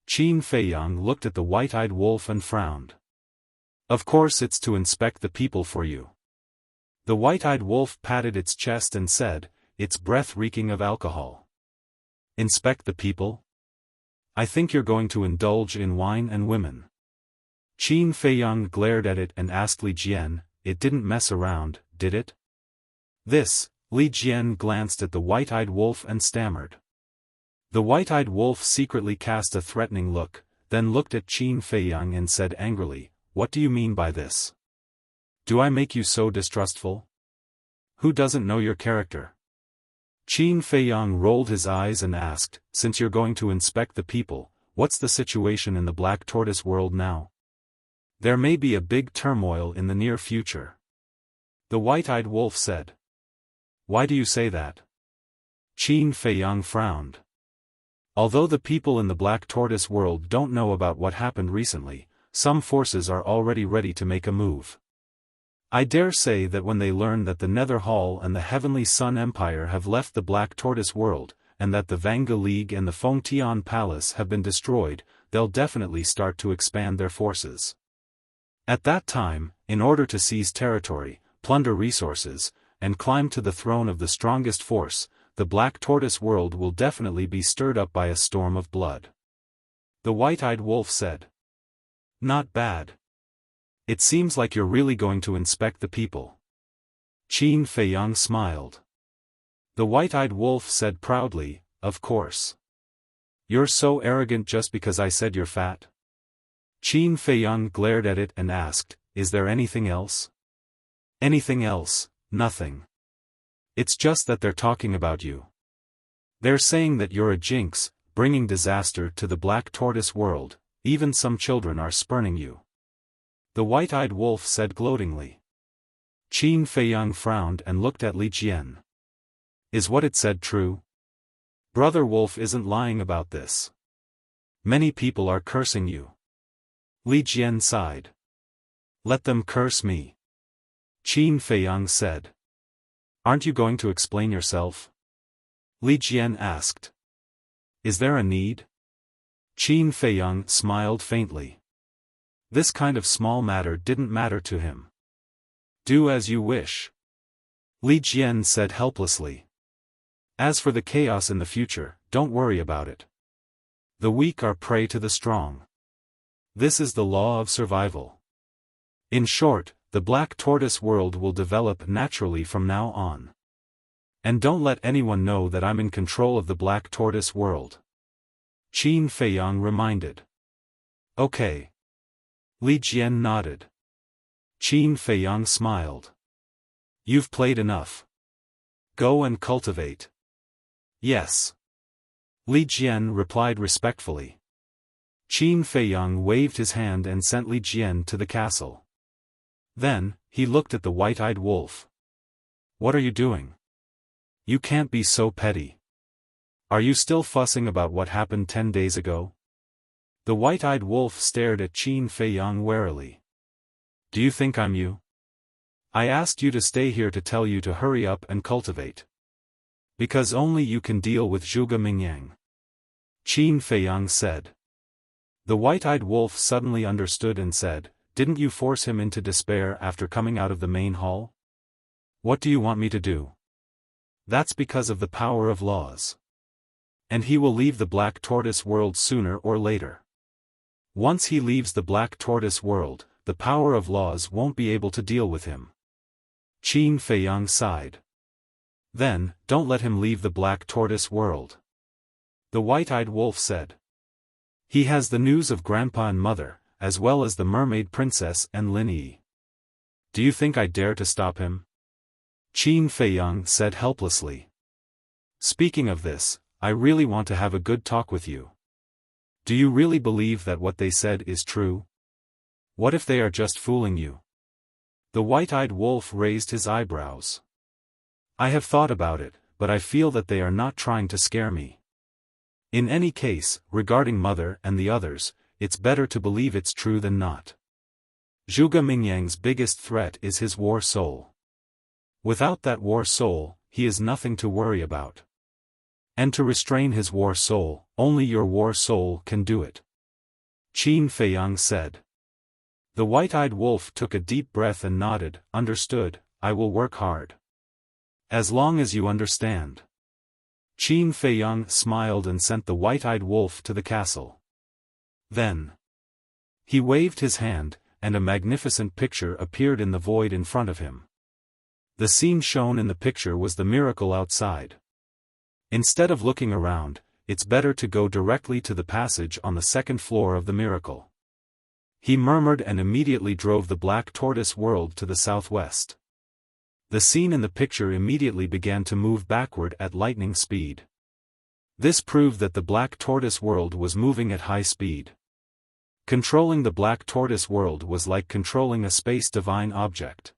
Qin Feiyang looked at the white-eyed wolf and frowned. Of course it's to inspect the people for you. The white-eyed wolf patted its chest and said, its breath reeking of alcohol. Inspect the people? I think you're going to indulge in wine and women. Qin Feiyang glared at it and asked Li Jian, it didn't mess around, did it? This, Li Jian glanced at the white-eyed wolf and stammered. The white-eyed wolf secretly cast a threatening look, then looked at Qin Feiyang and said angrily, what do you mean by this? Do I make you so distrustful? Who doesn't know your character? Qin Feiyang rolled his eyes and asked, since you're going to inspect the people, what's the situation in the Black Tortoise world now? There may be a big turmoil in the near future. The white-eyed wolf said. Why do you say that? Qin Feiyang frowned. Although the people in the Black Tortoise world don't know about what happened recently, some forces are already ready to make a move. I dare say that when they learn that the Nether Hall and the Heavenly Sun Empire have left the Black Tortoise world, and that the Vanga League and the Fengtian Palace have been destroyed, they'll definitely start to expand their forces. At that time, in order to seize territory, plunder resources, and climb to the throne of the strongest force, the Black Tortoise world will definitely be stirred up by a storm of blood. The white-eyed wolf said. Not bad. It seems like you're really going to inspect the people. Qin Feiyang smiled. The white-eyed wolf said proudly, of course. You're so arrogant just because I said you're fat? Qin Feiyang glared at it and asked, is there anything else? Anything else? Nothing. It's just that they're talking about you. They're saying that you're a jinx, bringing disaster to the Black Tortoise world, even some children are spurning you. The white-eyed wolf said gloatingly. Qin Feiyang frowned and looked at Li Jian. Is what it said true? Brother Wolf isn't lying about this. Many people are cursing you. Li Jian sighed. Let them curse me. Qin Feiyang said. Aren't you going to explain yourself? Li Jian asked. Is there a need? Qin Feiyang smiled faintly. This kind of small matter didn't matter to him. Do as you wish. Li Jian said helplessly. As for the chaos in the future, don't worry about it. The weak are prey to the strong. This is the law of survival. In short, the Black Tortoise world will develop naturally from now on. And don't let anyone know that I'm in control of the Black Tortoise world. Qin Feiyang reminded. Okay. Li Jian nodded. Qin Feiyang smiled. You've played enough. Go and cultivate. Yes. Li Jian replied respectfully. Qin Feiyang waved his hand and sent Li Jian to the castle. Then, he looked at the white-eyed wolf. What are you doing? You can't be so petty. Are you still fussing about what happened 10 days ago? The white-eyed wolf stared at Qin Feiyang warily. Do you think I'm you? I asked you to stay here to tell you to hurry up and cultivate. Because only you can deal with Zhuge Mingyang. Qin Feiyang said. The white-eyed wolf suddenly understood and said, Didn't you force him into despair after coming out of the main hall? What do you want me to do? That's because of the power of laws. And he will leave the Black Tortoise world sooner or later. Once he leaves the Black Tortoise world, the power of laws won't be able to deal with him. Qin Feiyang sighed. Then, don't let him leave the Black Tortoise world. The white-eyed wolf said. He has the news of Grandpa and Mother, as well as the Mermaid Princess and Lin Yi. Do you think I dare to stop him? Qin Feiyang said helplessly. Speaking of this, I really want to have a good talk with you. Do you really believe that what they said is true? What if they are just fooling you? The white-eyed wolf raised his eyebrows. I have thought about it, but I feel that they are not trying to scare me. In any case, regarding Mother and the others, it's better to believe it's true than not. Zhuge Mingyang's biggest threat is his war soul. Without that war soul, he is nothing to worry about. And to restrain his war soul, only your war soul can do it. Qin Feiyang said. The white-eyed wolf took a deep breath and nodded, Understood, I will work hard. As long as you understand. Qin Feiyang smiled and sent the white-eyed wolf to the castle. Then. He waved his hand, and a magnificent picture appeared in the void in front of him. The scene shown in the picture was the miracle outside. Instead of looking around, it's better to go directly to the passage on the second floor of the miracle. He murmured and immediately drove the Black Tortoise world to the southwest. The scene in the picture immediately began to move backward at lightning speed. This proved that the Black Tortoise world was moving at high speed. Controlling the Black Tortoise world was like controlling a space-divine object.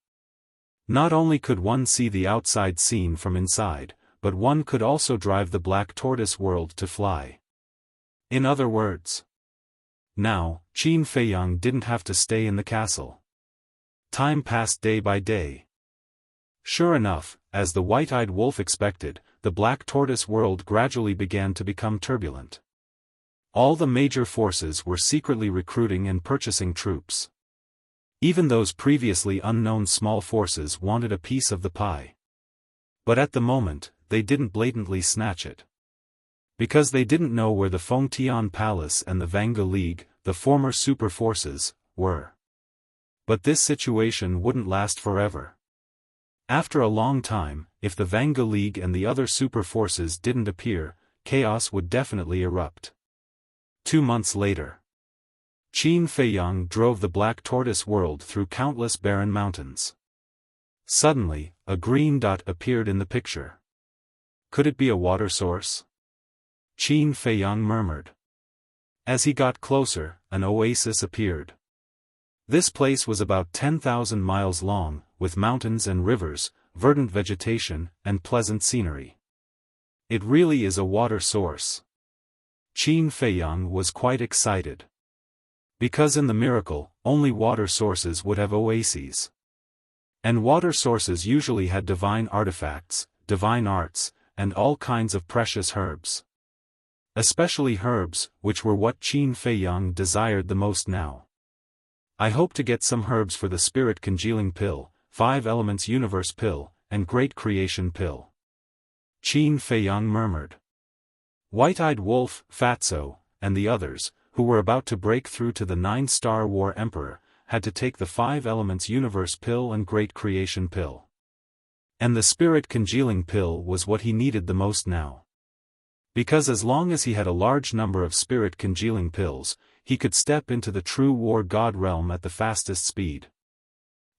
Not only could one see the outside scene from inside, but one could also drive the Black Tortoise world to fly. In other words. Now, Qin Feiyang didn't have to stay in the castle. Time passed day by day. Sure enough, as the white-eyed wolf expected, the Black Tortoise world gradually began to become turbulent. All the major forces were secretly recruiting and purchasing troops. Even those previously unknown small forces wanted a piece of the pie. But at the moment, they didn't blatantly snatch it. Because they didn't know where the Fengtian Palace and the Vanga League, the former super forces, were. But this situation wouldn't last forever. After a long time, if the Vanga League and the other super forces didn't appear, chaos would definitely erupt. 2 months later. Qin Feiyang drove the Black Tortoise world through countless barren mountains. Suddenly, a green dot appeared in the picture. Could it be a water source? Qin Feiyang murmured. As he got closer, an oasis appeared. This place was about 10,000 miles long, with mountains and rivers, verdant vegetation, and pleasant scenery. It really is a water source. Qin Feiyang was quite excited. Because in the miracle, only water sources would have oases. And water sources usually had divine artifacts, divine arts, and all kinds of precious herbs. Especially herbs, which were what Qin Feiyang desired the most now. I hope to get some herbs for the Spirit Congealing Pill, 5 Elements Universe Pill, and Great Creation Pill. Qin Feiyang murmured. White-eyed Wolf, Fatso, and the others, who were about to break through to the 9-star War Emperor, had to take the 5 Elements Universe Pill and Great Creation Pill. And the spirit congealing pill was what he needed the most now. Because as long as he had a large number of spirit congealing pills, he could step into the true war god realm at the fastest speed.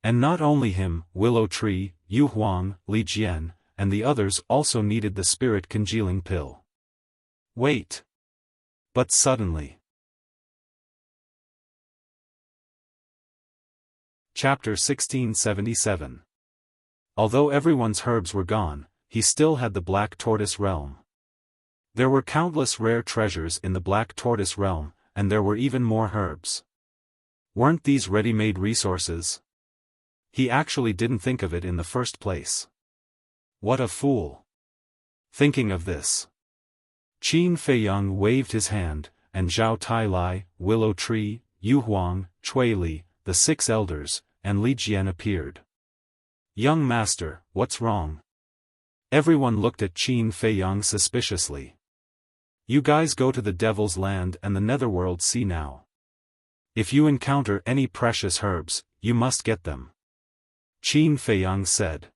And not only him, Willow Tree, Yu Huang, Li Jian, and the others also needed the spirit congealing pill. Wait. But suddenly. Chapter 1677. Although everyone's herbs were gone, he still had the Black Tortoise realm. There were countless rare treasures in the Black Tortoise realm, and there were even more herbs. Weren't these ready-made resources? He actually didn't think of it in the first place. What a fool. Thinking of this, Qin Feiyang waved his hand, and Zhao Tailai, Willow Tree, Yu Huang, Cui Li, the 6 elders, and Li Jian appeared. Young master, what's wrong? Everyone looked at Qin Feiyang suspiciously. You guys go to the Devil's Land and the Netherworld Sea now. If you encounter any precious herbs, you must get them. Qin Feiyang said.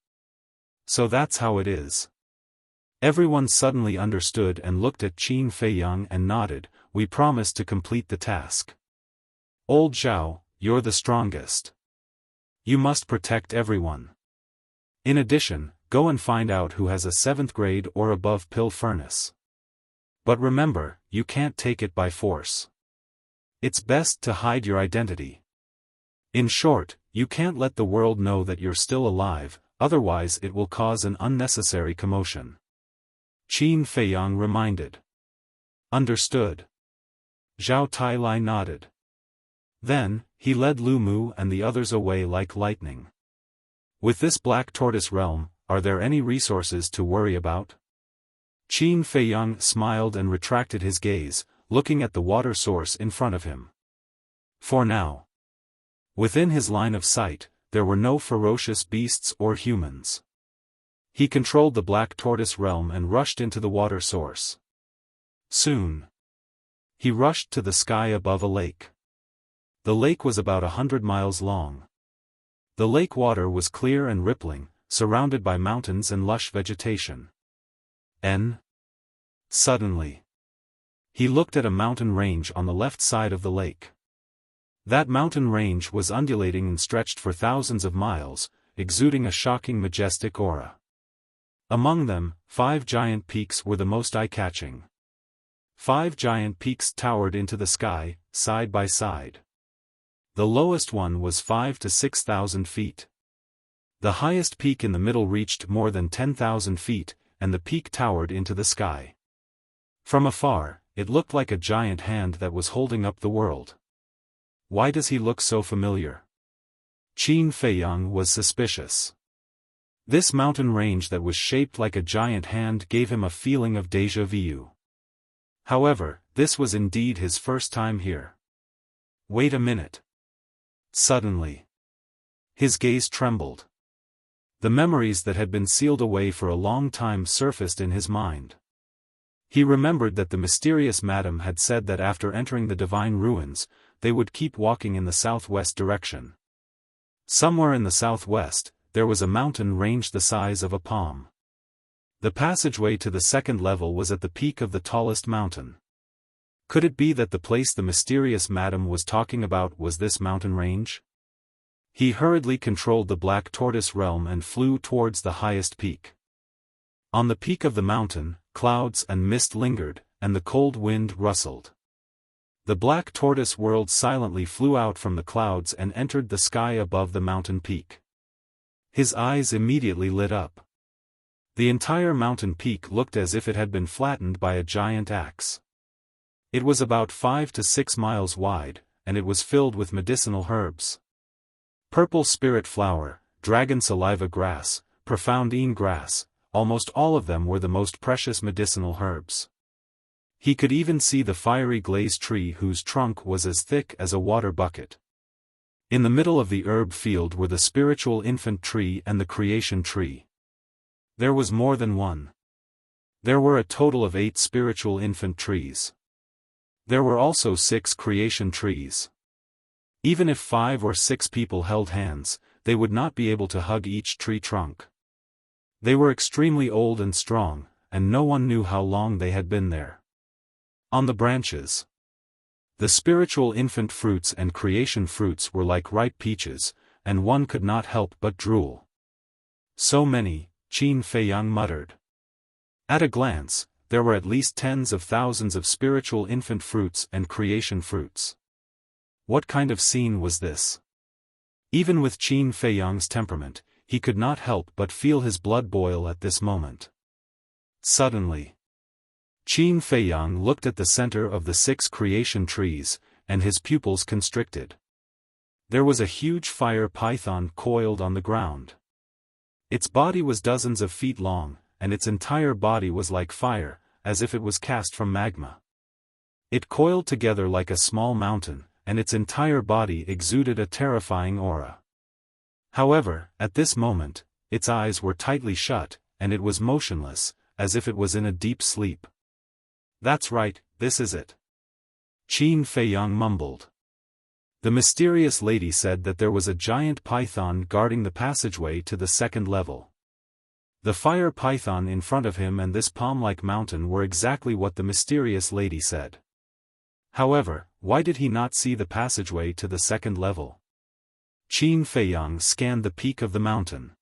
So that's how it is. Everyone suddenly understood and looked at Qin Feiyang and nodded. We promise to complete the task. Old Zhao, you're the strongest. You must protect everyone. In addition, go and find out who has a 7th grade or above pill furnace. But remember, you can't take it by force. It's best to hide your identity. In short, you can't let the world know that you're still alive, otherwise it will cause an unnecessary commotion. Qin Feiyang reminded. Understood. Zhao Tailai nodded. Then, he led Lu Mu and the others away like lightning. With this Black Tortoise realm, are there any resources to worry about? Qin Feiyang smiled and retracted his gaze, looking at the water source in front of him. For now. Within his line of sight, there were no ferocious beasts or humans. He controlled the Black Tortoise realm and rushed into the water source. Soon. He rushed to the sky above a lake. The lake was about 100 miles long. The lake water was clear and rippling, surrounded by mountains and lush vegetation. Suddenly. He looked at a mountain range on the left side of the lake. That mountain range was undulating and stretched for thousands of miles, exuding a shocking majestic aura. Among them, 5 giant peaks were the most eye-catching. 5 giant peaks towered into the sky, side by side. The lowest one was 5,000 to 6,000 feet. The highest peak in the middle reached more than 10,000 feet, and the peak towered into the sky. From afar, it looked like a giant hand that was holding up the world. Why does he look so familiar? Qin Feiyang was suspicious. This mountain range that was shaped like a giant hand gave him a feeling of déjà vu. However, this was indeed his first time here. Wait a minute. Suddenly. His gaze trembled. The memories that had been sealed away for a long time surfaced in his mind. He remembered that the mysterious madam had said that after entering the divine ruins, they would keep walking in the southwest direction. Somewhere in the southwest, there was a mountain range the size of a palm. The passageway to the 2nd level was at the peak of the tallest mountain. Could it be that the place the mysterious madam was talking about was this mountain range? He hurriedly controlled the Black Tortoise realm and flew towards the highest peak. On the peak of the mountain, clouds and mist lingered, and the cold wind rustled. The Black Tortoise world silently flew out from the clouds and entered the sky above the mountain peak. His eyes immediately lit up. The entire mountain peak looked as if it had been flattened by a giant axe. It was about 5 to 6 miles wide, and it was filled with medicinal herbs. Purple spirit flower, dragon saliva grass, profoundine grass, almost all of them were the most precious medicinal herbs. He could even see the fiery glaze tree whose trunk was as thick as a water bucket. In the middle of the herb field were the spiritual infant tree and the creation tree. There was more than one. There were a total of 8 spiritual infant trees. There were also 6 creation trees. Even if 5 or 6 people held hands, they would not be able to hug each tree trunk. They were extremely old and strong, and no one knew how long they had been there. On the branches, the spiritual infant fruits and creation fruits were like ripe peaches, and one could not help but drool. So many, Qin Feiyang muttered. At a glance, there were at least tens of thousands of spiritual infant fruits and creation fruits. What kind of scene was this? Even with Qin Feiyang's temperament, he could not help but feel his blood boil at this moment. Suddenly, Qin Feiyang looked at the center of the 6 creation trees, and his pupils constricted. There was a huge fire python coiled on the ground. Its body was dozens of feet long, and its entire body was like fire, as if it was cast from magma. It coiled together like a small mountain, and its entire body exuded a terrifying aura. However, at this moment, its eyes were tightly shut, and it was motionless, as if it was in a deep sleep. "That's right, this is it," Qin Feiyang mumbled. The mysterious lady said that there was a giant python guarding the passageway to the 2nd level. The fire python in front of him and this palm-like mountain were exactly what the mysterious lady said. However, why did he not see the passageway to the 2nd level? Qin Feiyang scanned the peak of the mountain.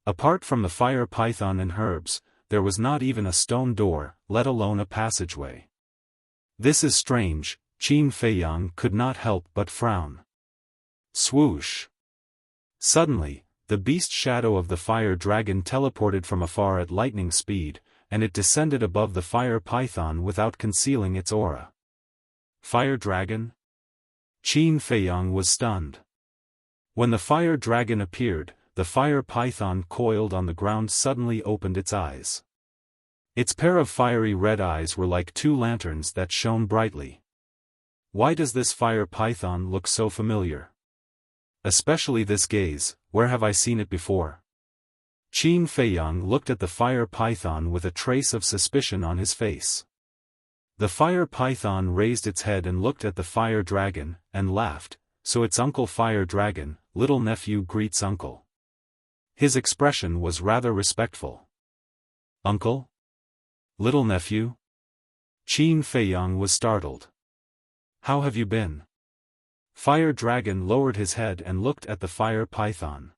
Apart from the fire python and herbs, there was not even a stone door, let alone a passageway. This is strange, Qin Feiyang could not help but frown. Swoosh! Suddenly, the beast shadow of the fire dragon teleported from afar at lightning speed, and it descended above the fire python without concealing its aura. Fire dragon? Qin Feiyang was stunned. When the fire dragon appeared, the fire python coiled on the ground suddenly opened its eyes. Its pair of fiery red eyes were like 2 lanterns that shone brightly. Why does this fire python look so familiar? Especially this gaze, where have I seen it before? Qin Feiyang looked at the fire python with a trace of suspicion on his face. The fire python raised its head and looked at the fire dragon, and laughed. "So it's Uncle Fire Dragon, little nephew greets uncle." His expression was rather respectful. "Uncle? Little nephew?" Qin Feiyang was startled. "How have you been?" Fire Dragon lowered his head and looked at the fire python.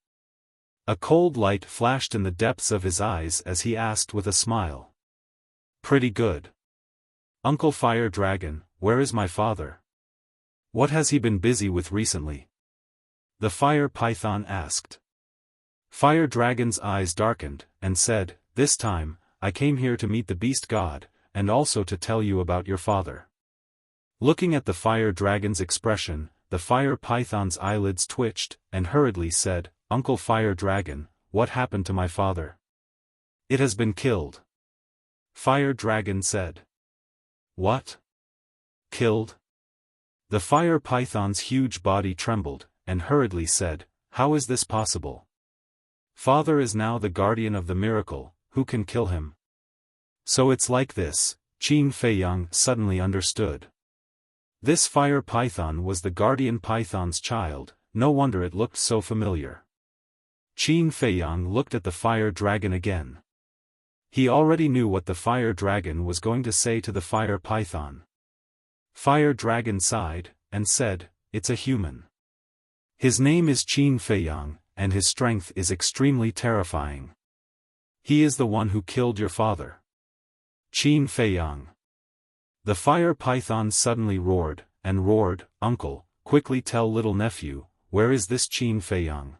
A cold light flashed in the depths of his eyes as he asked with a smile. "Pretty good. Uncle Fire Dragon, where is my father? What has he been busy with recently?" the fire python asked. Fire Dragon's eyes darkened, and said, "This time, I came here to meet the beast god, and also to tell you about your father." Looking at the fire dragon's expression, the fire python's eyelids twitched, and hurriedly said, "Uncle Fire Dragon, what happened to my father?" "It has been killed," Fire Dragon said. "What? Killed?" The fire python's huge body trembled, and hurriedly said, "How is this possible? Father is now the guardian of the miracle, who can kill him?" "So it's like this," Qin Feiyang suddenly understood. This fire python was the guardian python's child, no wonder it looked so familiar. Qin Feiyang looked at the fire dragon again. He already knew what the fire dragon was going to say to the fire python. Fire Dragon sighed, and said, "It's a human. His name is Qin Feiyang, and his strength is extremely terrifying. He is the one who killed your father." Qin Feiyang. The fire python suddenly roared, and roared, "Uncle, quickly tell little nephew, where is this Qin Feiyang?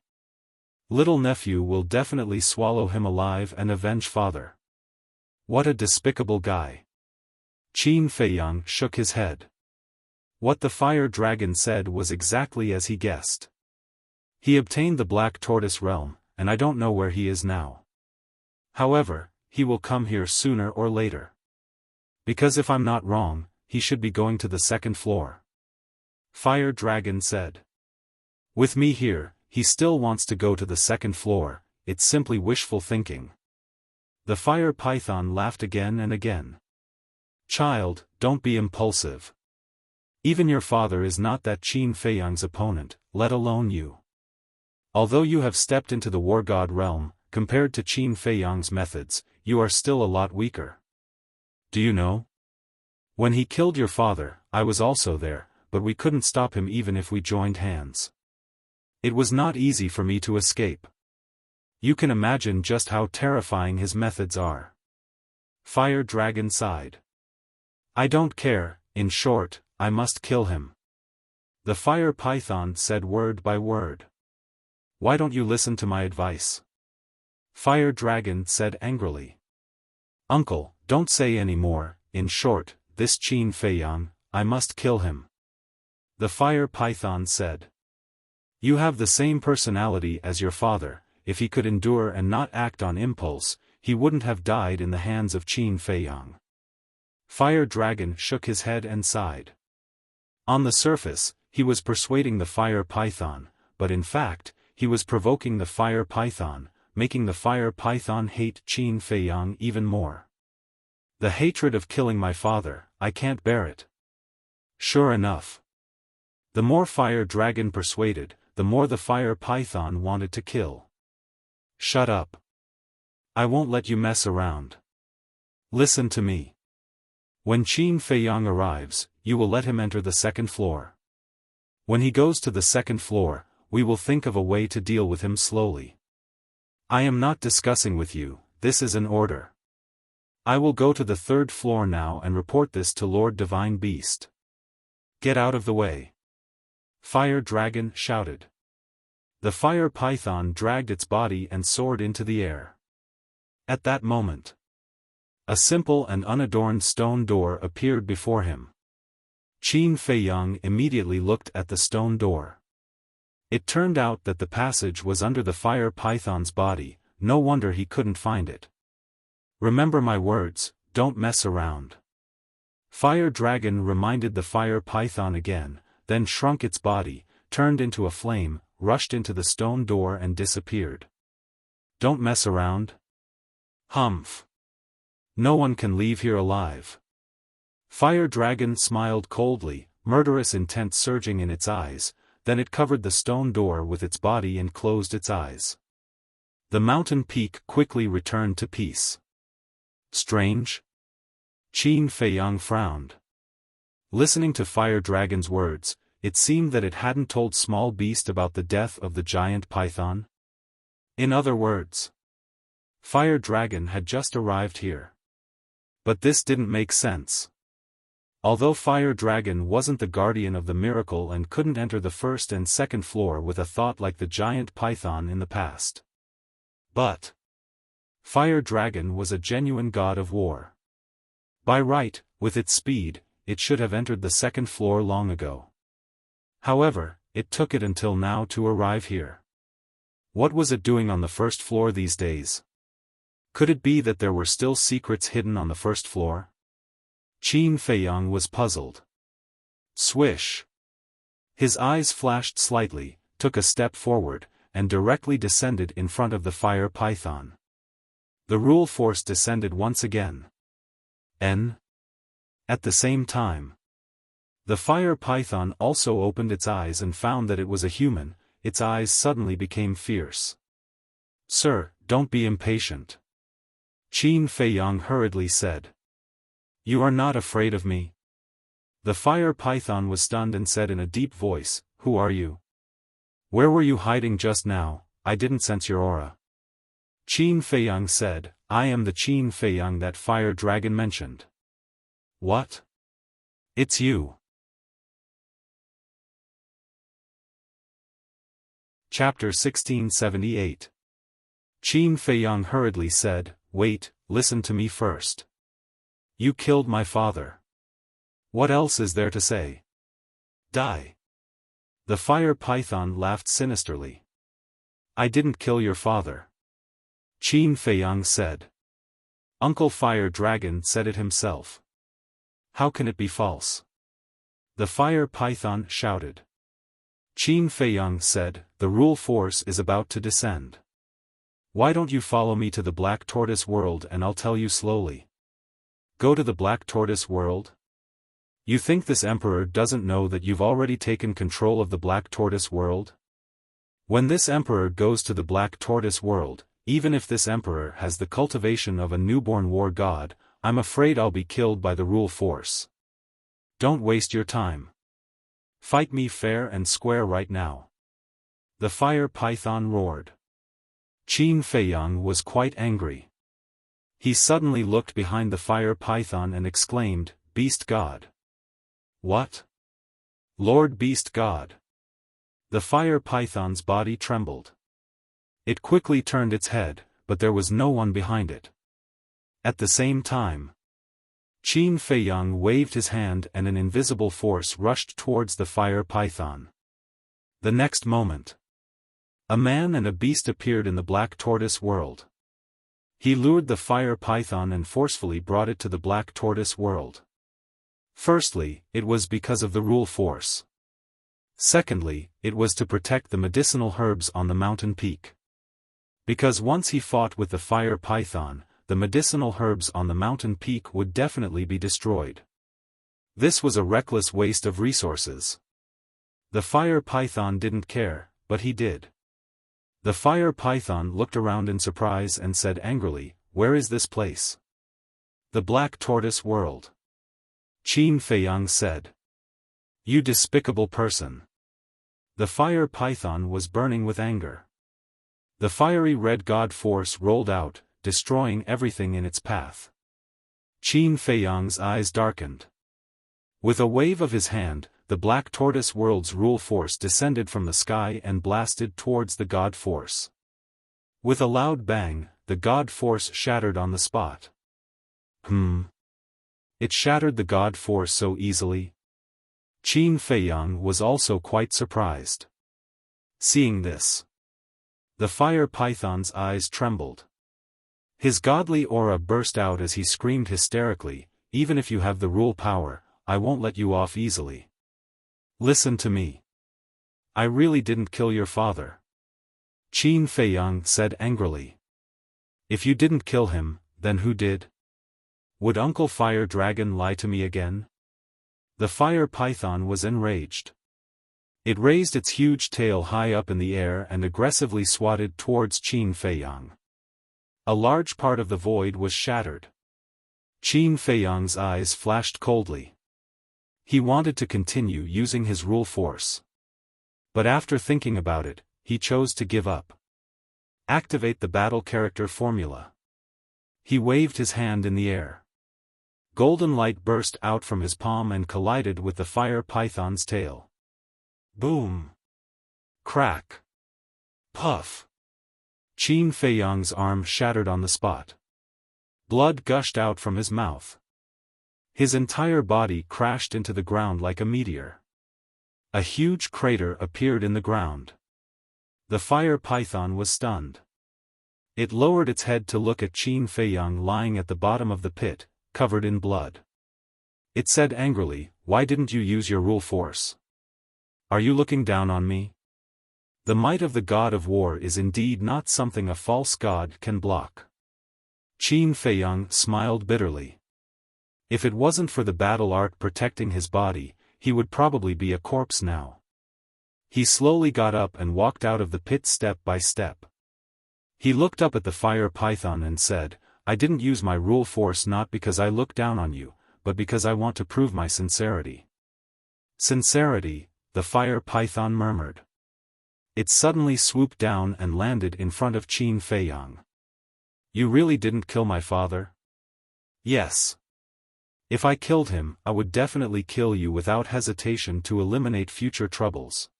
Little nephew will definitely swallow him alive and avenge father. What a despicable guy." Qin Feiyang shook his head. What the fire dragon said was exactly as he guessed. He obtained the Black Tortoise realm, and I don't know where he is now. However, he will come here sooner or later. Because if I'm not wrong, he should be going to the 2nd floor. Fire Dragon said. With me here, he still wants to go to the 2nd floor, it's simply wishful thinking. The fire python laughed again and again. Child, don't be impulsive. Even your father is not that Qin Feiyang's opponent, let alone you. Although you have stepped into the war god realm, compared to Qin Feiyang's methods, you are still a lot weaker. Do you know? When he killed your father, I was also there, but we couldn't stop him even if we joined hands. It was not easy for me to escape. You can imagine just how terrifying his methods are. Fire Dragon sighed. I don't care, in short, I must kill him. The Fire Python said word by word. Why don't you listen to my advice? Fire Dragon said angrily. Uncle, don't say any more, in short, this Qin Feiyang, I must kill him. The Fire Python said. You have the same personality as your father. If he could endure and not act on impulse, he wouldn't have died in the hands of Qin Feiyang. Fire Dragon shook his head and sighed. On the surface, he was persuading the Fire Python, but in fact, he was provoking the Fire Python, making the Fire Python hate Qin Feiyang even more. The hatred of killing my father, I can't bear it. Sure enough. The more Fire Dragon persuaded, the more the Fire Python wanted to kill. Shut up. I won't let you mess around. Listen to me. When Qin Feiyang arrives, you will let him enter the second floor. When he goes to the second floor, we will think of a way to deal with him slowly. I am not discussing with you, this is an order. I will go to the third floor now and report this to Lord Divine Beast. Get out of the way. Fire Dragon shouted. The Fire Python dragged its body and soared into the air. At that moment, a simple and unadorned stone door appeared before him. Qin Feiyang immediately looked at the stone door. It turned out that the passage was under the Fire Python's body, no wonder he couldn't find it. Remember my words, don't mess around. Fire Dragon reminded the Fire Python again, then shrunk its body, turned into a flame, rushed into the stone door and disappeared. Don't mess around? Humph. No one can leave here alive. Fire Dragon smiled coldly, murderous intent surging in its eyes, then it covered the stone door with its body and closed its eyes. The mountain peak quickly returned to peace. Strange? Qin Feiyang frowned. Listening to Fire Dragon's words, it seemed that it hadn't told Small Beast about the death of the giant python. In other words, Fire Dragon had just arrived here. But this didn't make sense. Although Fire Dragon wasn't the guardian of the miracle and couldn't enter the first and second floor with a thought like the giant python in the past. But Fire Dragon was a genuine god of war. By right, with its speed, it should have entered the second floor long ago. However, it took it until now to arrive here. What was it doing on the first floor these days? Could it be that there were still secrets hidden on the first floor? Qin Feiyang was puzzled. Swish! His eyes flashed slightly, took a step forward, and directly descended in front of the Fire Python. The rule force descended once again. At the same time, the Fire Python also opened its eyes and found that it was a human. Its eyes suddenly became fierce. Sir, don't be impatient. Qin Feiyang hurriedly said. You are not afraid of me? The Fire Python was stunned and said in a deep voice, Who are you? Where were you hiding just now? I didn't sense your aura. Qin Feiyang said, I am the Qin Feiyang that Fire Dragon mentioned. What? It's you. Chapter 1678. Qin Feiyang hurriedly said, Wait, listen to me first. You killed my father. What else is there to say? Die. The Fire Python laughed sinisterly. I didn't kill your father. Qin Feiyang said. Uncle Fire Dragon said it himself. How can it be false? The Fire Python shouted. Qin Feiyang said, The rule force is about to descend. Why don't you follow me to the Black Tortoise world and I'll tell you slowly. Go to the Black Tortoise world? You think this emperor doesn't know that you've already taken control of the Black Tortoise world? When this emperor goes to the Black Tortoise world, even if this emperor has the cultivation of a newborn war god, I'm afraid I'll be killed by the rule force. Don't waste your time. Fight me fair and square right now. The fire python roared. Qin Feiyang was quite angry. He suddenly looked behind the fire python and exclaimed, Beast God. What? Lord Beast God. The fire python's body trembled. It quickly turned its head, but there was no one behind it. At the same time, Qin Feiyang waved his hand and an invisible force rushed towards the fire python. The next moment, a man and a beast appeared in the black tortoise world. He lured the fire python and forcefully brought it to the black tortoise world. Firstly, it was because of the rule force. Secondly, it was to protect the medicinal herbs on the mountain peak. Because once he fought with the fire python, the medicinal herbs on the mountain peak would definitely be destroyed. This was a reckless waste of resources. The fire python didn't care, but he did. The fire python looked around in surprise and said angrily, Where is this place? The black tortoise world. Qin Feiyang said. You despicable person. The fire python was burning with anger. The fiery red god force rolled out, destroying everything in its path. Qin Feiyang's eyes darkened. With a wave of his hand, the black tortoise world's rule force descended from the sky and blasted towards the god force. With a loud bang, the god force shattered on the spot. It shattered the god force so easily. Qin Feiyang was also quite surprised. Seeing this, the fire python's eyes trembled. His godly aura burst out as he screamed hysterically, Even if you have the rule power, I won't let you off easily. Listen to me. I really didn't kill your father. Qin Feiyang said angrily. If you didn't kill him, then who did? Would Uncle Fire Dragon lie to me again? The fire python was enraged. It raised its huge tail high up in the air and aggressively swatted towards Qin Feiyang. A large part of the void was shattered. Qin Feiyang's eyes flashed coldly. He wanted to continue using his rule force. But after thinking about it, he chose to give up. Activate the battle character formula. He waved his hand in the air. Golden light burst out from his palm and collided with the fire python's tail. Boom! Crack! Puff! Qin Feiyang's arm shattered on the spot. Blood gushed out from his mouth. His entire body crashed into the ground like a meteor. A huge crater appeared in the ground. The fire python was stunned. It lowered its head to look at Qin Feiyang lying at the bottom of the pit, covered in blood. It said angrily, Why didn't you use your rule force? Are you looking down on me? The might of the god of war is indeed not something a false god can block. Qin Feiyang smiled bitterly. If it wasn't for the battle art protecting his body, he would probably be a corpse now. He slowly got up and walked out of the pit step by step. He looked up at the fire python and said, I didn't use my rule force not because I look down on you, but because I want to prove my sincerity. Sincerity, the fire python murmured. It suddenly swooped down and landed in front of Qin Feiyang. You really didn't kill my father? Yes. If I killed him, I would definitely kill you without hesitation to eliminate future troubles.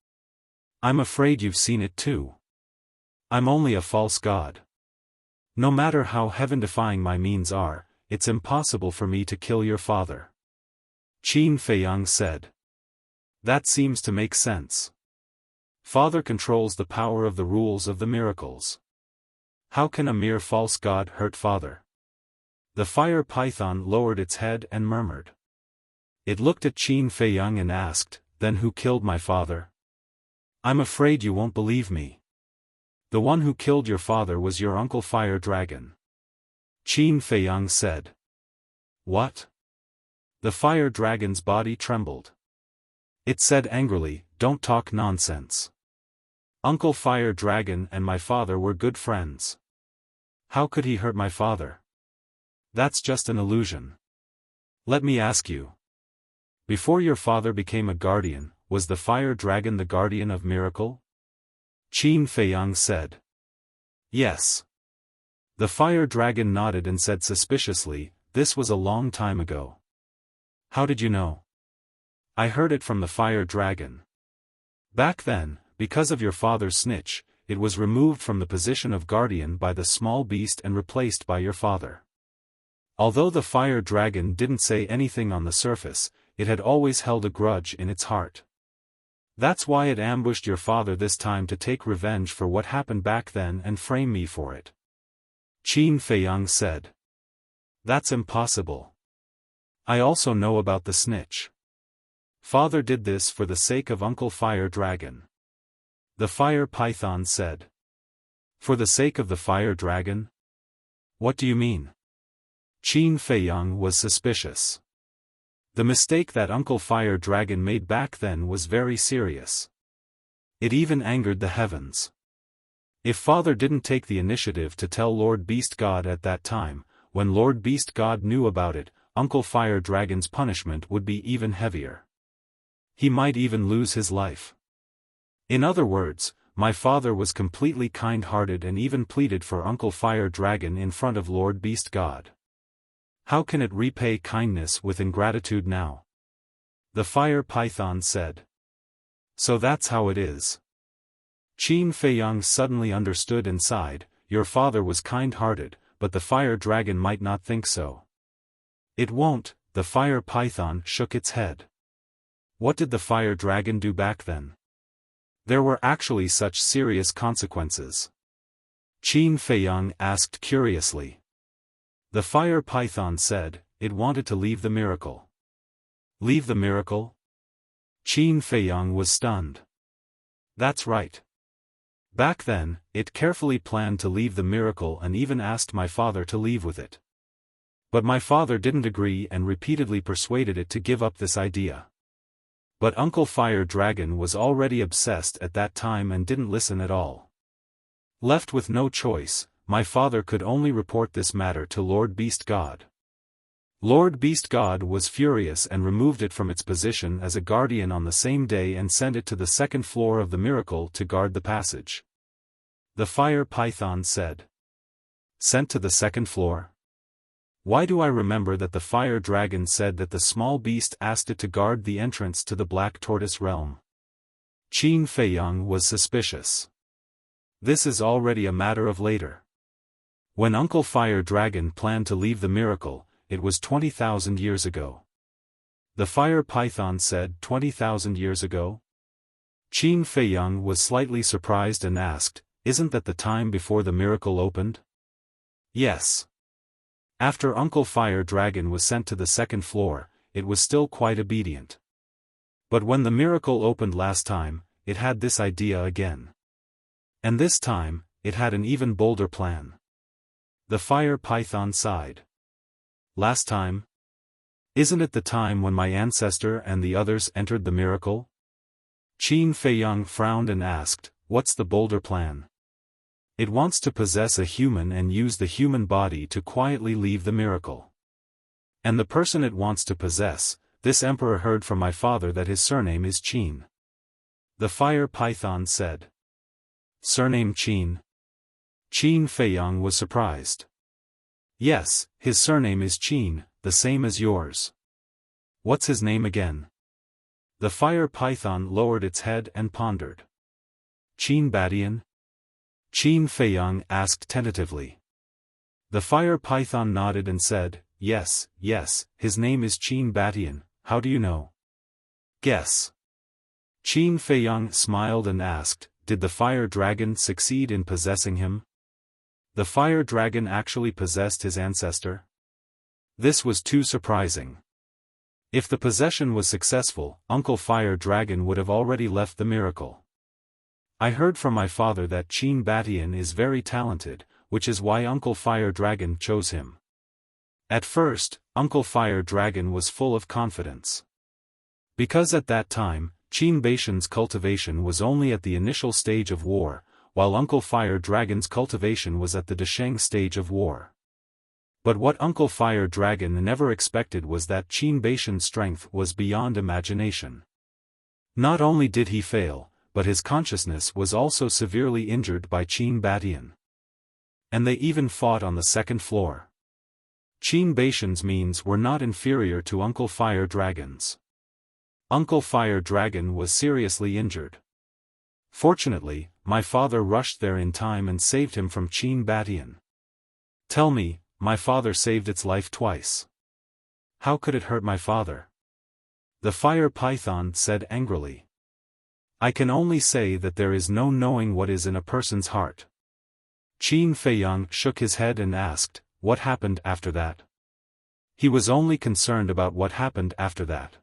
I'm afraid you've seen it too. I'm only a false god. No matter how heaven-defying my means are, it's impossible for me to kill your father. Qin Feiyang said. That seems to make sense. Father controls the power of the rules of the miracles. How can a mere false god hurt father? The fire python lowered its head and murmured. It looked at Qin Feiyang and asked, Then who killed my father? I'm afraid you won't believe me. The one who killed your father was your Uncle Fire Dragon. Qin Feiyang said. What? The fire dragon's body trembled. It said angrily, Don't talk nonsense. Uncle Fire Dragon and my father were good friends. How could he hurt my father? That's just an illusion. Let me ask you. Before your father became a guardian, was the fire dragon the guardian of miracle? Qin Feiyang said. Yes. The fire dragon nodded and said suspiciously, this was a long time ago. How did you know? I heard it from the fire dragon. Back then, because of your father's snitch, it was removed from the position of guardian by the small beast and replaced by your father. Although the fire dragon didn't say anything on the surface, it had always held a grudge in its heart. That's why it ambushed your father this time to take revenge for what happened back then and frame me for it. Qin Feiyang said. That's impossible. I also know about the snitch. Father did this for the sake of Uncle Fire Dragon. The fire python said. For the sake of the fire dragon? What do you mean? Qin Feiyang was suspicious. The mistake that Uncle Fire Dragon made back then was very serious. It even angered the heavens. If Father didn't take the initiative to tell Lord Beast God at that time, when Lord Beast God knew about it, Uncle Fire Dragon's punishment would be even heavier. He might even lose his life. In other words, my father was completely kind-hearted and even pleaded for Uncle Fire Dragon in front of Lord Beast God. How can it repay kindness with ingratitude now? The fire python said. So that's how it is. Qin Feiyang suddenly understood and sighed, your father was kind-hearted, but the fire dragon might not think so. It won't, the fire python shook its head. What did the fire dragon do back then? There were actually such serious consequences. Qin Feiyang asked curiously. The fire python said, it wanted to leave the miracle. Leave the miracle? Qin Feiyang was stunned. That's right. Back then, it carefully planned to leave the miracle and even asked my father to leave with it. But my father didn't agree and repeatedly persuaded it to give up this idea. But Uncle Fire Dragon was already obsessed at that time and didn't listen at all. Left with no choice, my father could only report this matter to Lord Beast God. Lord Beast God was furious and removed it from its position as a guardian on the same day and sent it to the second floor of the miracle to guard the passage. The fire python said. Sent to the second floor? Why do I remember that the fire dragon said that the small beast asked it to guard the entrance to the Black Tortoise realm? Qin Feiyang was suspicious. This is already a matter of later. When Uncle Fire Dragon planned to leave the miracle, it was 20,000 years ago. The fire python said 20,000 years ago? Qin Feiyang was slightly surprised and asked, isn't that the time before the miracle opened? Yes. After Uncle Fire Dragon was sent to the second floor, it was still quite obedient. But when the miracle opened last time, it had this idea again. And this time, it had an even bolder plan. The fire python sighed. Last time? Isn't it the time when my ancestor and the others entered the miracle? Qin Feiyang frowned and asked, what's the bolder plan? It wants to possess a human and use the human body to quietly leave the miracle. And the person it wants to possess, this emperor heard from my father that his surname is Qin. The fire python said. Surname Qin? Qin Feiyang was surprised. Yes, his surname is Qin, the same as yours. What's his name again? The fire python lowered its head and pondered. Qin Badian? Qin Feiyang asked tentatively. The fire python nodded and said, yes, his name is Qin Badian, how do you know? Guess. Qin Feiyang smiled and asked, did the fire dragon succeed in possessing him? The fire dragon actually possessed his ancestor? This was too surprising. If the possession was successful, Uncle Fire Dragon would have already left the miracle. I heard from my father that Qin Badian is very talented, which is why Uncle Fire Dragon chose him. At first, Uncle Fire Dragon was full of confidence. Because at that time, Qin Badian's cultivation was only at the initial stage of war, while Uncle Fire Dragon's cultivation was at the Desheng stage of war. But what Uncle Fire Dragon never expected was that Qin Baishan's strength was beyond imagination. Not only did he fail, but his consciousness was also severely injured by Qin Batian. And they even fought on the second floor. Qin Baishan's means were not inferior to Uncle Fire Dragon's. Uncle Fire Dragon was seriously injured. Fortunately, my father rushed there in time and saved him from Qin Batian. Tell me, my father saved its life twice. How could it hurt my father? The fire python said angrily. I can only say that there is no knowing what is in a person's heart. Qin Feiyang shook his head and asked, what happened after that? He was only concerned about what happened after that.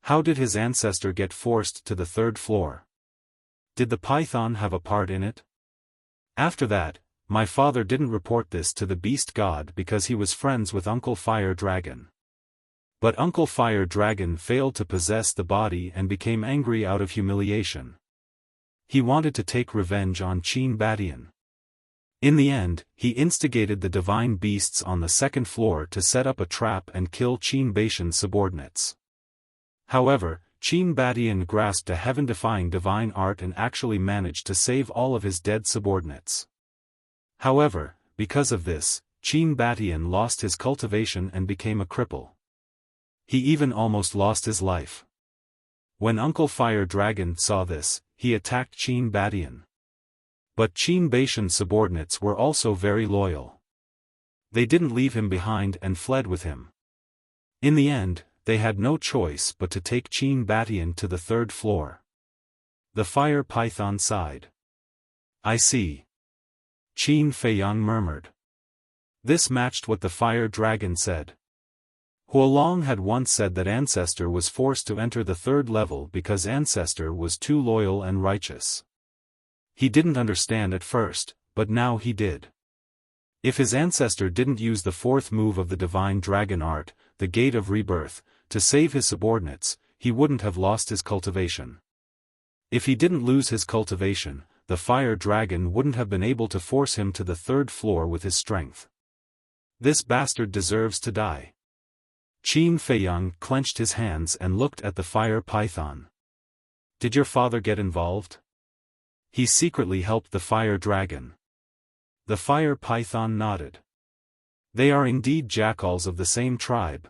How did his ancestor get forced to the third floor? Did the python have a part in it? After that, my father didn't report this to the beast god because he was friends with Uncle Fire Dragon. But Uncle Fire Dragon failed to possess the body and became angry out of humiliation. He wanted to take revenge on Qin Batian. In the end, he instigated the divine beasts on the second floor to set up a trap and kill Qin Baishan's subordinates. However, Qin Batian grasped a heaven-defying divine art and actually managed to save all of his dead subordinates. However, because of this, Qin Batian lost his cultivation and became a cripple. He even almost lost his life. When Uncle Fire Dragon saw this, he attacked Qin Batian. But Qin Baishan's subordinates were also very loyal. They didn't leave him behind and fled with him. In the end, they had no choice but to take Qin Batian to the third floor. The fire python sighed. I see. Qin Feiyang murmured. This matched what the fire dragon said. Huolong had once said that Ancestor was forced to enter the third level because Ancestor was too loyal and righteous. He didn't understand at first, but now he did. If his ancestor didn't use the fourth move of the divine dragon art, the Gate of Rebirth, to save his subordinates, he wouldn't have lost his cultivation. If he didn't lose his cultivation, the fire dragon wouldn't have been able to force him to the third floor with his strength. This bastard deserves to die. Qin Feiyang clenched his hands and looked at the fire python. Did your father get involved? He secretly helped the fire dragon. The fire python nodded. They are indeed jackals of the same tribe.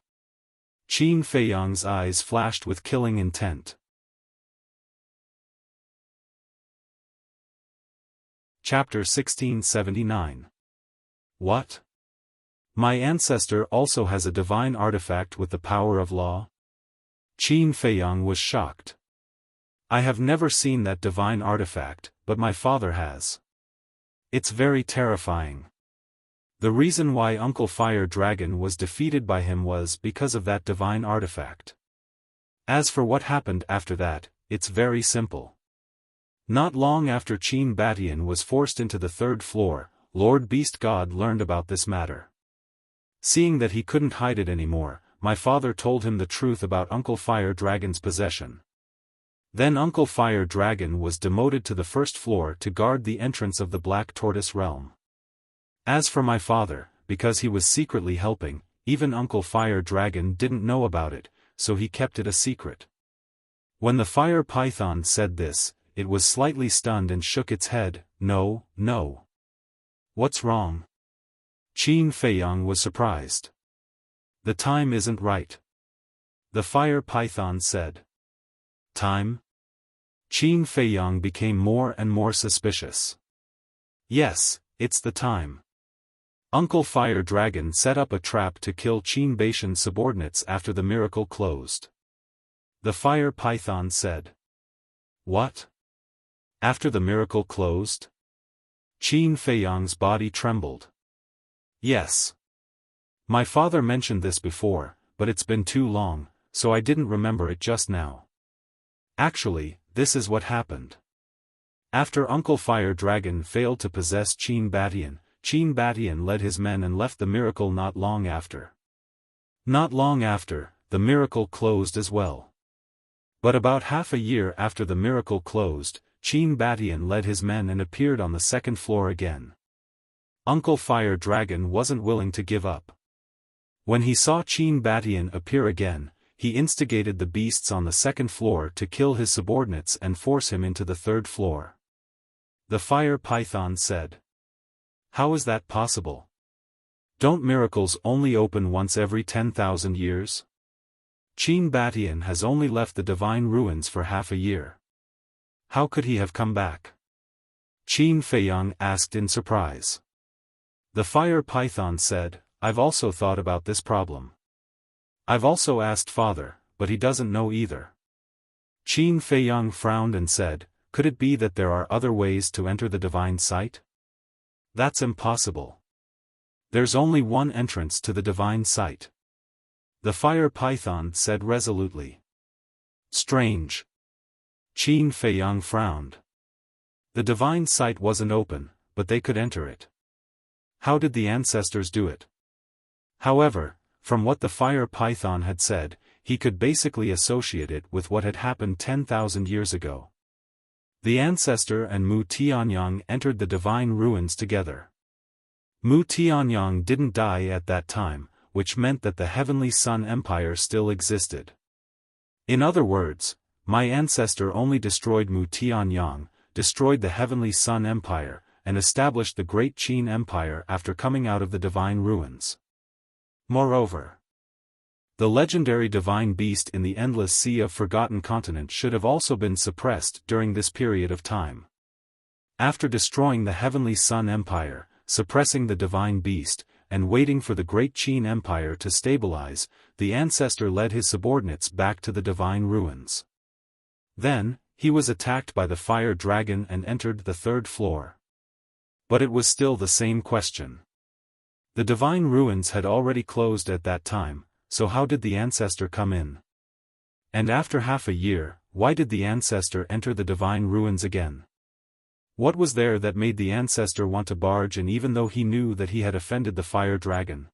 Qin Feiyang's eyes flashed with killing intent. Chapter 1679. What? My ancestor also has a divine artifact with the power of law? Qin Feiyang was shocked. I have never seen that divine artifact, but my father has. It's very terrifying. The reason why Uncle Fire Dragon was defeated by him was because of that divine artifact. As for what happened after that, it's very simple. Not long after Qin Batian was forced into the third floor, Lord Beast God learned about this matter. Seeing that he couldn't hide it anymore, my father told him the truth about Uncle Fire Dragon's possession. Then Uncle Fire Dragon was demoted to the first floor to guard the entrance of the Black Tortoise realm. As for my father, because he was secretly helping, even Uncle Fire Dragon didn't know about it, so he kept it a secret. When the fire python said this, it was slightly stunned and shook its head. No, no. What's wrong? Qin Feiyang was surprised. The time isn't right. The fire python said. Time? Qin Feiyang became more and more suspicious. Yes, it's the time. Uncle Fire Dragon set up a trap to kill Qin Baishan's subordinates after the miracle closed. The fire python said. What? After the miracle closed? Qin Feiyang's body trembled. Yes. My father mentioned this before, but it's been too long, so I didn't remember it just now. Actually, this is what happened. After Uncle Fire Dragon failed to possess Qin Batian led his men and left the miracle not long after. Not long after, the miracle closed as well. But about half a year after the miracle closed, Qin Batian led his men and appeared on the second floor again. Uncle Fire Dragon wasn't willing to give up. When he saw Qin Batian appear again, he instigated the beasts on the second floor to kill his subordinates and force him into the third floor. The fire python said, "How is that possible? Don't miracles only open once every 10,000 years? Qin Batian has only left the divine ruins for half a year. How could he have come back?" Qin Feiyang asked in surprise. The fire python said, "I've also thought about this problem. I've also asked Father, but he doesn't know either." Qin Feiyang frowned and said, "Could it be that there are other ways to enter the divine sight?" "That's impossible. There's only one entrance to the divine sight," the fire python said resolutely. "Strange." Qin Feiyang frowned. The divine sight wasn't open, but they could enter it. How did the ancestors do it? However, from what the fire python had said, he could basically associate it with what had happened 10,000 years ago. The ancestor and Mu Tianyang entered the divine ruins together. Mu Tianyang didn't die at that time, which meant that the Heavenly Sun Empire still existed. In other words, my ancestor only destroyed Mu Tianyang, destroyed the Heavenly Sun Empire, and established the Great Qin Empire after coming out of the divine ruins. Moreover, the legendary divine beast in the endless sea of forgotten continent should have also been suppressed during this period of time. After destroying the Heavenly Sun Empire, suppressing the divine beast, and waiting for the Great Qin Empire to stabilize, the ancestor led his subordinates back to the divine ruins. Then, he was attacked by the fire dragon and entered the third floor. But it was still the same question. The divine ruins had already closed at that time, so how did the ancestor come in? And after half a year, why did the ancestor enter the divine ruins again? What was there that made the ancestor want to barge in even though he knew that he had offended the fire dragon?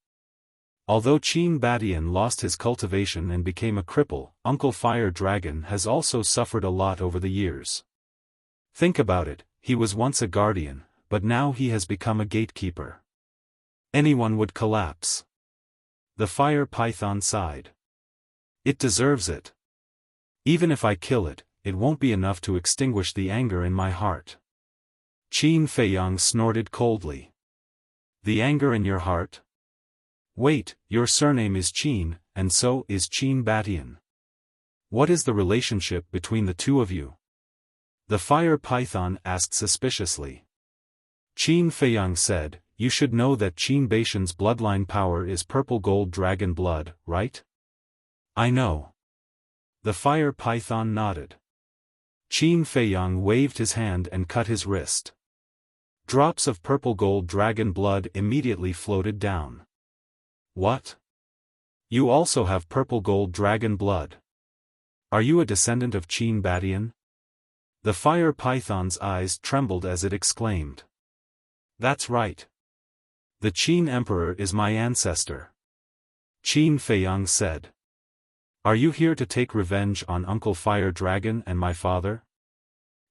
Although Qin Batian lost his cultivation and became a cripple, Uncle Fire Dragon has also suffered a lot over the years. Think about it, he was once a guardian, but now he has become a gatekeeper. Anyone would collapse. The fire python sighed. It deserves it. Even if I kill it, it won't be enough to extinguish the anger in my heart. Qin Feiyang snorted coldly. The anger in your heart? Wait, your surname is Qin, and so is Qin Batian. What is the relationship between the two of you? The fire python asked suspiciously. Qin Feiyang said, "You should know that Qin Batian's bloodline power is purple gold dragon blood, right?" "I know." The fire python nodded. Qin Feiyang waved his hand and cut his wrist. Drops of purple gold dragon blood immediately floated down. "What? You also have purple gold dragon blood? Are you a descendant of Qin Batian?" The fire python's eyes trembled as it exclaimed. "That's right. The Qin Emperor is my ancestor," Qin Feiyang said. "Are you here to take revenge on Uncle Fire Dragon and my father?"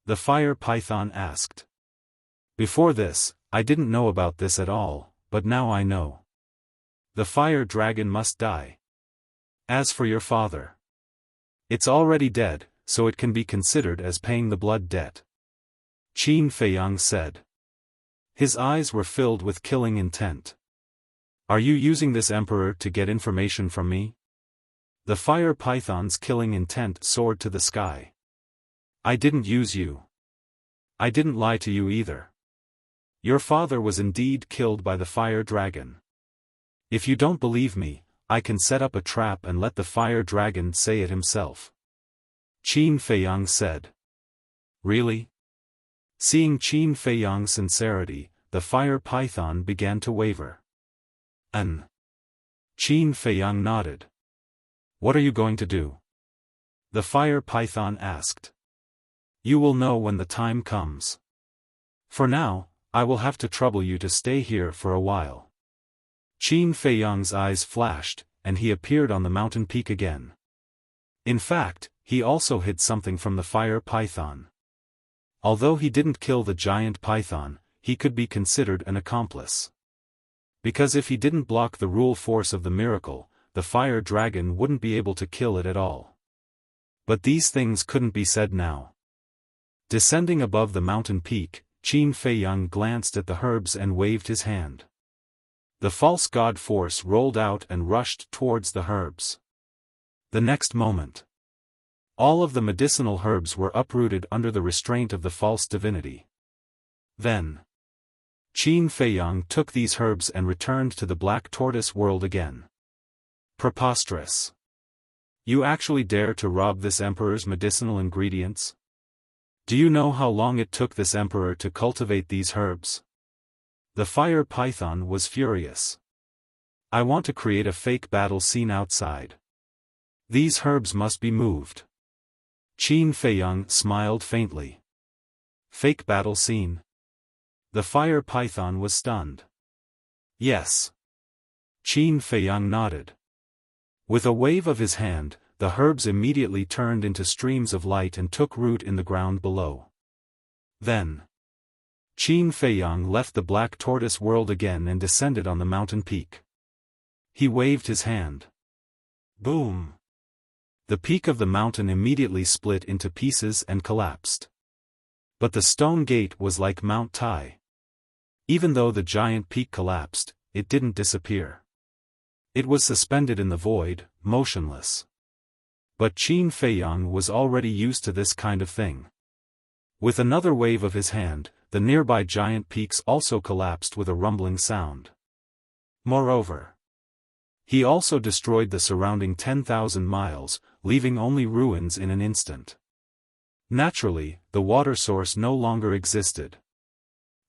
The fire python asked. "Before this, I didn't know about this at all, but now I know. The fire dragon must die. As for your father, it's already dead, so it can be considered as paying the blood debt," Qin Feiyang said. His eyes were filled with killing intent. "Are you using this emperor to get information from me?" The fire python's killing intent soared to the sky. "I didn't use you. I didn't lie to you either. Your father was indeed killed by the fire dragon. If you don't believe me, I can set up a trap and let the fire dragon say it himself," Qin Feiyang said. "Really?" Seeing Qin Feiyang's sincerity, the fire python began to waver. Qin Feiyang nodded. "What are you going to do?" the fire python asked. "You will know when the time comes. For now, I will have to trouble you to stay here for a while." Qin Feiyang's eyes flashed, and he appeared on the mountain peak again. In fact, he also hid something from the fire python. Although he didn't kill the giant python, he could be considered an accomplice. Because if he didn't block the rule force of the miracle, the fire dragon wouldn't be able to kill it at all. But these things couldn't be said now. Descending above the mountain peak, Qin Feiyang glanced at the herbs and waved his hand. The false god force rolled out and rushed towards the herbs. The next moment, all of the medicinal herbs were uprooted under the restraint of the false divinity. Then, Qin Feiyang took these herbs and returned to the Black Tortoise world again. Preposterous. You actually dare to rob this emperor's medicinal ingredients? Do you know how long it took this emperor to cultivate these herbs? The fire python was furious. I want to create a fake battle scene outside. These herbs must be moved. Qin Feiyang smiled faintly. Fake battle scene? The fire python was stunned. Yes. Qin Feiyang nodded. With a wave of his hand, the herbs immediately turned into streams of light and took root in the ground below. Then, Qin Feiyang left the Black Tortoise world again and descended on the mountain peak. He waved his hand. Boom! The peak of the mountain immediately split into pieces and collapsed. But the stone gate was like Mount Tai. Even though the giant peak collapsed, it didn't disappear. It was suspended in the void, motionless. But Qin Feiyang was already used to this kind of thing. With another wave of his hand, the nearby giant peaks also collapsed with a rumbling sound. Moreover, he also destroyed the surrounding 10,000 miles, leaving only ruins in an instant. Naturally, the water source no longer existed.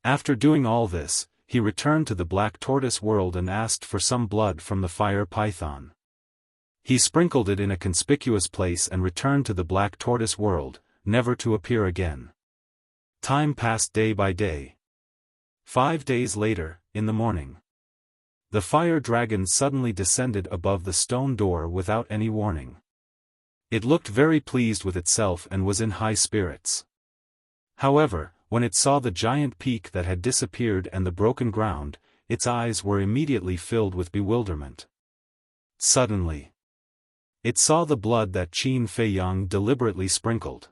After doing all this, he returned to the Black Tortoise world and asked for some blood from the fire python. He sprinkled it in a conspicuous place and returned to the Black Tortoise world, never to appear again. Time passed day by day. 5 days later, in the morning, the fire dragon suddenly descended above the stone door without any warning. It looked very pleased with itself and was in high spirits. However, when it saw the giant peak that had disappeared and the broken ground, its eyes were immediately filled with bewilderment. Suddenly, it saw the blood that Qin Feiyang deliberately sprinkled.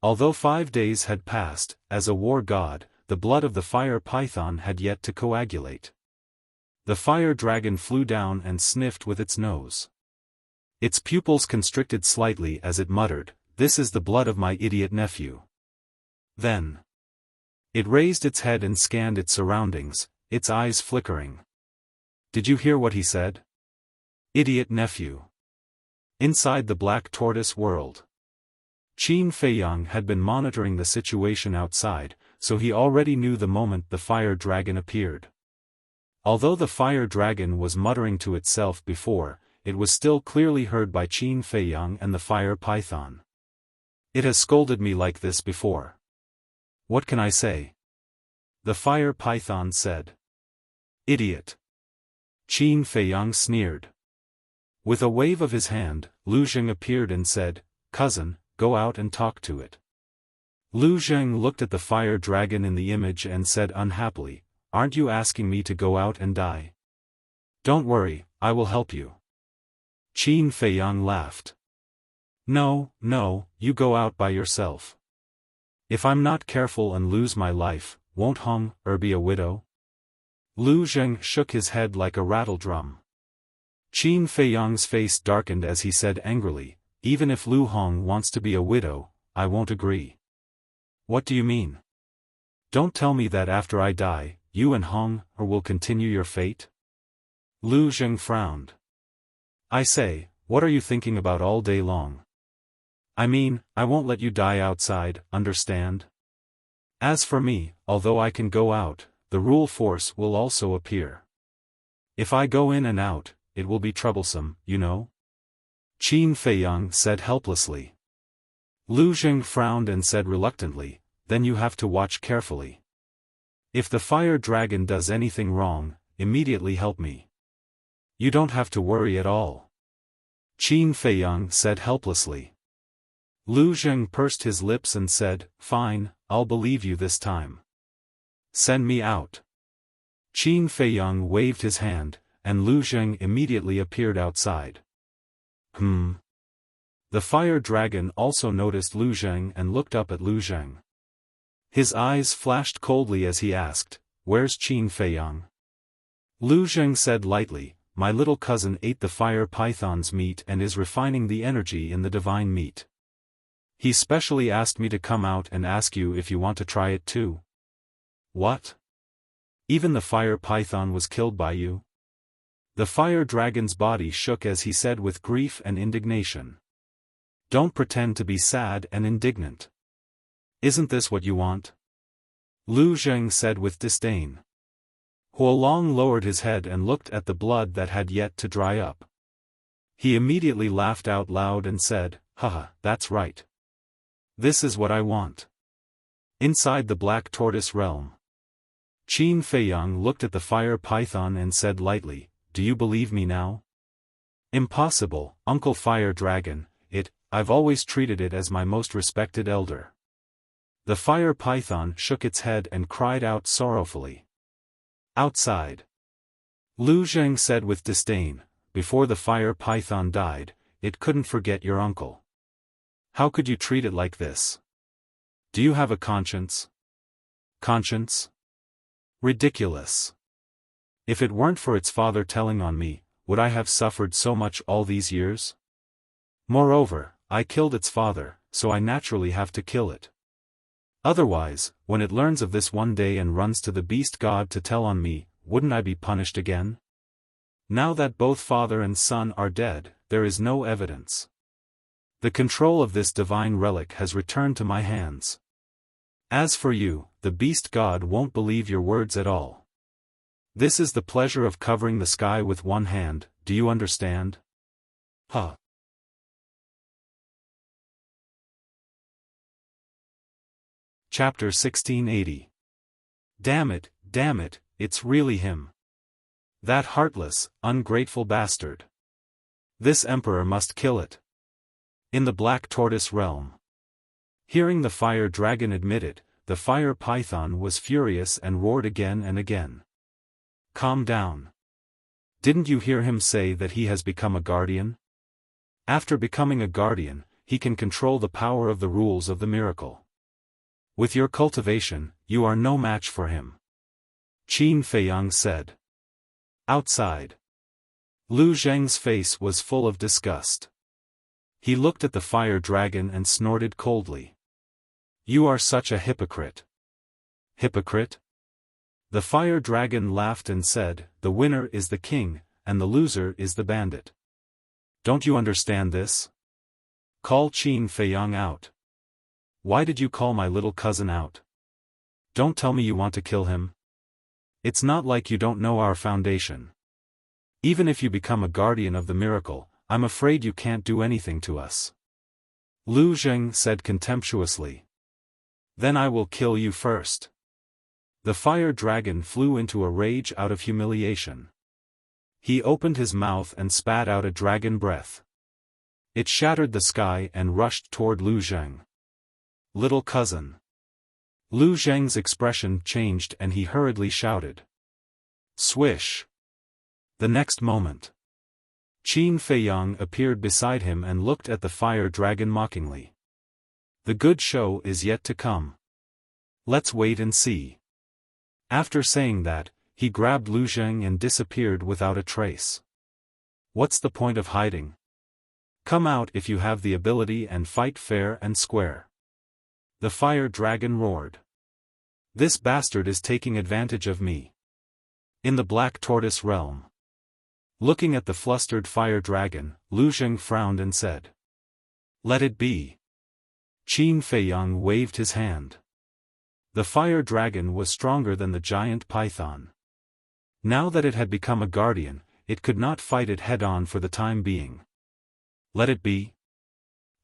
Although 5 days had passed, as a war god, the blood of the fire python had yet to coagulate. The fire dragon flew down and sniffed with its nose. Its pupils constricted slightly as it muttered, "This is the blood of my idiot nephew." Then, it raised its head and scanned its surroundings, its eyes flickering. Did you hear what he said? Idiot nephew. Inside the Black Tortoise world, Qin Feiyang had been monitoring the situation outside, so he already knew the moment the fire dragon appeared. Although the fire dragon was muttering to itself before, it was still clearly heard by Qin Feiyang and the fire python. It has scolded me like this before. What can I say? The fire python said. Idiot. Qin Feiyang sneered. With a wave of his hand, Lu Zheng appeared and said, "Cousin, go out and talk to it." Lu Zheng looked at the fire dragon in the image and said unhappily, "Aren't you asking me to go out and die? Don't worry, I will help you." Qin Feiyang laughed. No, you go out by yourself. If I'm not careful and lose my life, won't Hong be a widow? Lu Zheng shook his head like a rattle drum. Qin Feiyang's face darkened as he said angrily, "Even if Lu Hong wants to be a widow, I won't agree." What do you mean? Don't tell me that after I die, you and Hong will continue your fate? Lu Zheng frowned. I say, what are you thinking about all day long? I mean, I won't let you die outside, understand? As for me, although I can go out, the rule force will also appear. If I go in and out, it will be troublesome, you know? Qin Feiyang said helplessly. Lu Zheng frowned and said reluctantly, then you have to watch carefully. If the fire dragon does anything wrong, immediately help me. You don't have to worry at all. Qin Feiyang said helplessly. Lu Zheng pursed his lips and said, "Fine, I'll believe you this time. Send me out." Qin Feiyang waved his hand, and Lu Zheng immediately appeared outside. The fire dragon also noticed Lu Zheng and looked up at Lu Zheng. His eyes flashed coldly as he asked, "Where's Qin Feiyang?" Lu Zheng said lightly, "My little cousin ate the fire python's meat and is refining the energy in the divine meat. He specially asked me to come out and ask you if you want to try it too." "What? Even the fire python was killed by you?" The fire dragon's body shook as he said with grief and indignation. "Don't pretend to be sad and indignant. Isn't this what you want?" Lu Zheng said with disdain. Huolong lowered his head and looked at the blood that had yet to dry up. He immediately laughed out loud and said, "Haha, that's right. This is what I want." Inside the Black Tortoise realm, Qin Feiyang looked at the fire python and said lightly, "Do you believe me now?" "Impossible, Uncle Fire Dragon, I've always treated it as my most respected elder." The fire python shook its head and cried out sorrowfully. Outside, Lu Zheng said with disdain, "Before the fire python died, it couldn't forget your uncle. How could you treat it like this? Do you have a conscience?" "Conscience? Ridiculous. If it weren't for its father telling on me, would I have suffered so much all these years? Moreover, I killed its father, so I naturally have to kill it. Otherwise, when it learns of this one day and runs to the beast god to tell on me, wouldn't I be punished again? Now that both father and son are dead, there is no evidence. The control of this divine relic has returned to my hands. As for you, the beast god won't believe your words at all. This is the pleasure of covering the sky with one hand, do you understand?" Huh. Chapter 1680. Damn it, it's really him. That heartless, ungrateful bastard. This emperor must kill it. In the Black Tortoise realm. Hearing the fire dragon admit it, the fire python was furious and roared again and again. "Calm down. Didn't you hear him say that he has become a guardian? After becoming a guardian, he can control the power of the rules of the miracle. With your cultivation, you are no match for him," Qin Feiyang said. Outside, Lu Zheng's face was full of disgust. He looked at the fire dragon and snorted coldly. "You are such a hypocrite." "Hypocrite?" The fire dragon laughed and said, "The winner is the king, and the loser is the bandit. Don't you understand this? Call Qin Feiyang out." "Why did you call my little cousin out? Don't tell me you want to kill him. It's not like you don't know our foundation. Even if you become a guardian of the miracle, I'm afraid you can't do anything to us." Lu Zheng said contemptuously. "Then I will kill you first." The fire dragon flew into a rage out of humiliation. He opened his mouth and spat out a dragon breath. It shattered the sky and rushed toward Lu Zheng. "Little cousin." Lu Zheng's expression changed and he hurriedly shouted. Swish! The next moment, Qin Feiyang appeared beside him and looked at the fire dragon mockingly. "The good show is yet to come. Let's wait and see." After saying that, he grabbed Lu Zheng and disappeared without a trace. "What's the point of hiding? Come out if you have the ability and fight fair and square." The fire dragon roared. "This bastard is taking advantage of me." In the Black Tortoise realm, looking at the flustered fire dragon, Lu Zheng frowned and said, "Let it be." Qin Feiyang waved his hand. The fire dragon was stronger than the giant python. Now that it had become a guardian, it could not fight it head-on for the time being. Let it be.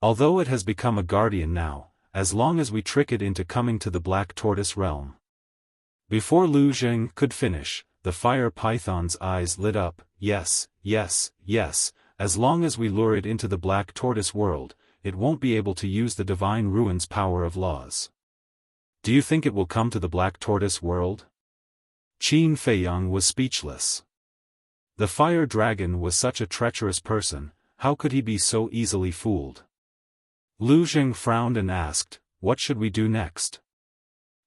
Although it has become a guardian now, as long as we trick it into coming to the Black Tortoise realm. Before Lu Zheng could finish, the fire python's eyes lit up. Yes, as long as we lure it into the Black Tortoise world, it won't be able to use the divine ruin's power of laws. Do you think it will come to the Black Tortoise world? Qin Feiyang was speechless. The fire dragon was such a treacherous person, how could he be so easily fooled? Lu Zheng frowned and asked, "What should we do next?"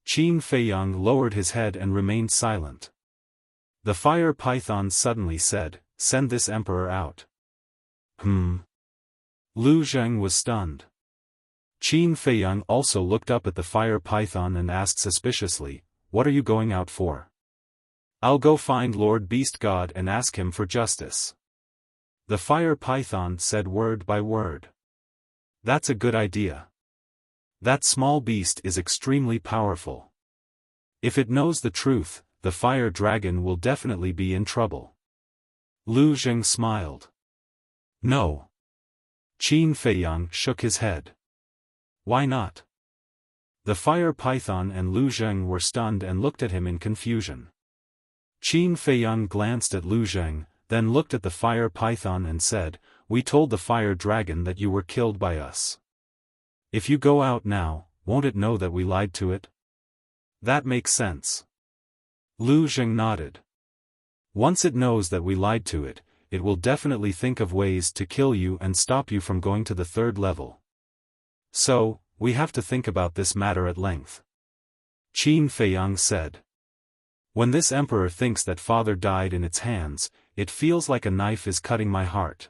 Qin Feiyang lowered his head and remained silent. The fire python suddenly said, "Send this emperor out." Lu Zheng was stunned. Qin Feiyang also looked up at the fire python and asked suspiciously, "What are you going out for?" "I'll go find Lord Beast God and ask him for justice." The fire python said word by word. "That's a good idea. That small beast is extremely powerful. If it knows the truth, the fire dragon will definitely be in trouble." Lu Zheng smiled. "No." Qin Feiyang shook his head. "Why not?" The fire python and Lu Zheng were stunned and looked at him in confusion. Qin Feiyang glanced at Lu Zheng, then looked at the fire python and said, "We told the fire dragon that you were killed by us. If you go out now, won't it know that we lied to it?" "That makes sense." Lu Zheng nodded. "Once it knows that we lied to it, it will definitely think of ways to kill you and stop you from going to the third level. So, we have to think about this matter at length." Qin Feiyang said. "When this emperor thinks that father died in its hands, it feels like a knife is cutting my heart.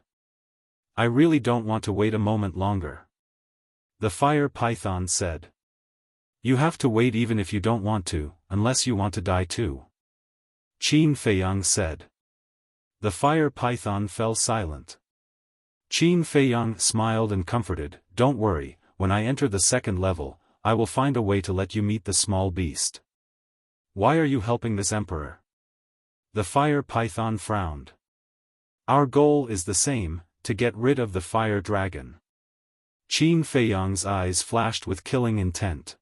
I really don't want to wait a moment longer." The fire python said. "You have to wait even if you don't want to, unless you want to die too." Qin Feiyang said. The fire python fell silent. Qin Feiyang smiled and comforted, "Don't worry, when I enter the second level, I will find a way to let you meet the small beast." "Why are you helping this emperor?" The fire python frowned. "Our goal is the same, to get rid of the fire dragon." Qin Feiyang's eyes flashed with killing intent.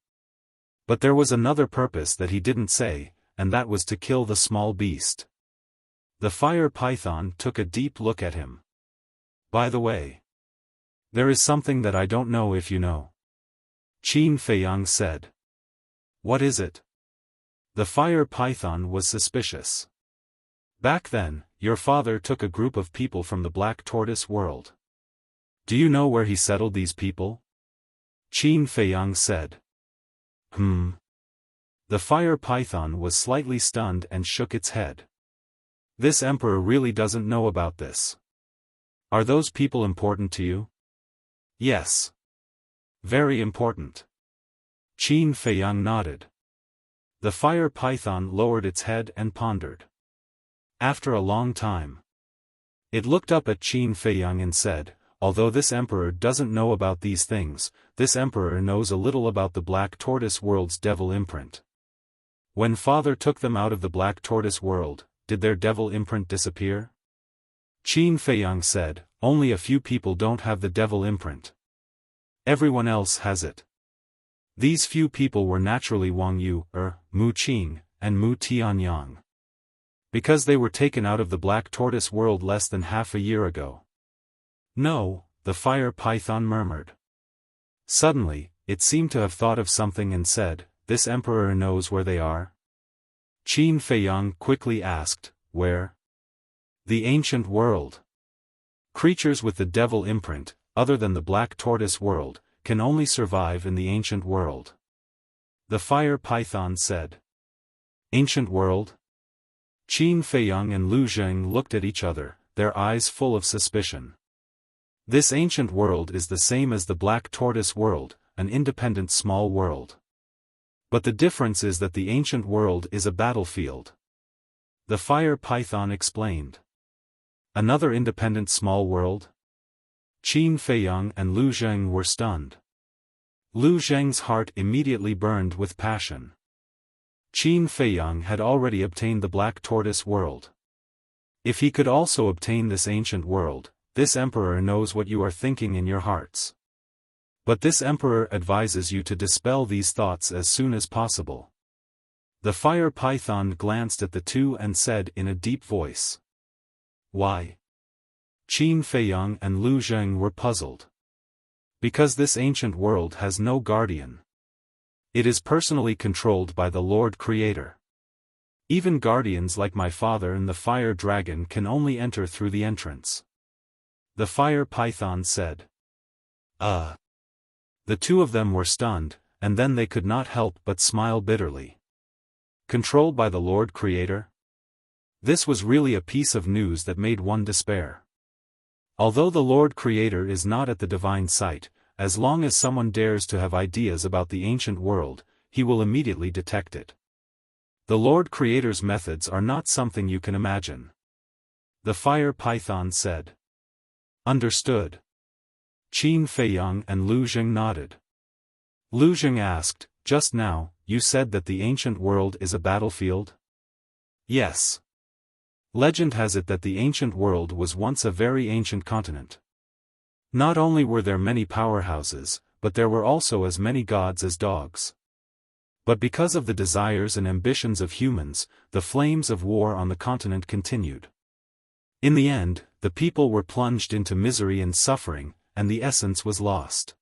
But there was another purpose that he didn't say, and that was to kill the small beast. The fire python took a deep look at him. "By the way, there is something that I don't know if you know." Qin Feiyang said. "What is it?" The fire python was suspicious. "Back then, your father took a group of people from the Black Tortoise world. Do you know where he settled these people?" Qin Feiyang said. The fire python was slightly stunned and shook its head. "This emperor really doesn't know about this. Are those people important to you?" "Yes. Very important." Qin Feiyang nodded. The fire python lowered its head and pondered. After a long time, it looked up at Qin Feiyang and said, "Although this emperor doesn't know about these things, this emperor knows a little about the Black Tortoise world's devil imprint. When father took them out of the Black Tortoise world, did their devil imprint disappear?" Qin Feiyang said, "Only a few people don't have the devil imprint. Everyone else has it. These few people were naturally Wang Yu, Mu Qing, and Mu Tianyang. Because they were taken out of the Black Tortoise world less than half a year ago." "No," the fire python murmured. Suddenly, it seemed to have thought of something and said, "This emperor knows where they are?" Qin Feiyang quickly asked, "Where?" "The ancient world. Creatures with the devil imprint, other than the Black Tortoise world, can only survive in the ancient world." The fire python said. "Ancient world?" Qin Feiyang and Lu Zheng looked at each other, their eyes full of suspicion. "This ancient world is the same as the Black Tortoise world, an independent small world. But the difference is that the ancient world is a battlefield." The fire python explained. "Another independent small world?" Qin Feiyang and Lu Zheng were stunned. Lu Zheng's heart immediately burned with passion. Qin Feiyang had already obtained the Black Tortoise world. If he could also obtain this ancient world, this emperor knows what you are thinking in your hearts. But this emperor advises you to dispel these thoughts as soon as possible." The fire python glanced at the two and said in a deep voice. "Why?" Qin Feiyang and Lu Zheng were puzzled. Because this ancient world has no guardian. It is personally controlled by the Lord Creator. Even guardians like my father and the fire dragon can only enter through the entrance. The fire python said. The two of them were stunned, and then they could not help but smile bitterly. Controlled by the Lord Creator? This was really a piece of news that made one despair. Although the Lord Creator is not at the divine sight, as long as someone dares to have ideas about the ancient world, he will immediately detect it. The Lord Creator's methods are not something you can imagine. The fire python said. Understood. Qin Feiyang and Lu Jing nodded. Lu Jing asked, just now, you said that the ancient world is a battlefield? Yes. Legend has it that the ancient world was once a very ancient continent. Not only were there many powerhouses, but there were also as many gods as dogs. But because of the desires and ambitions of humans, the flames of war on the continent continued. In the end, the people were plunged into misery and suffering, and the essence was lost.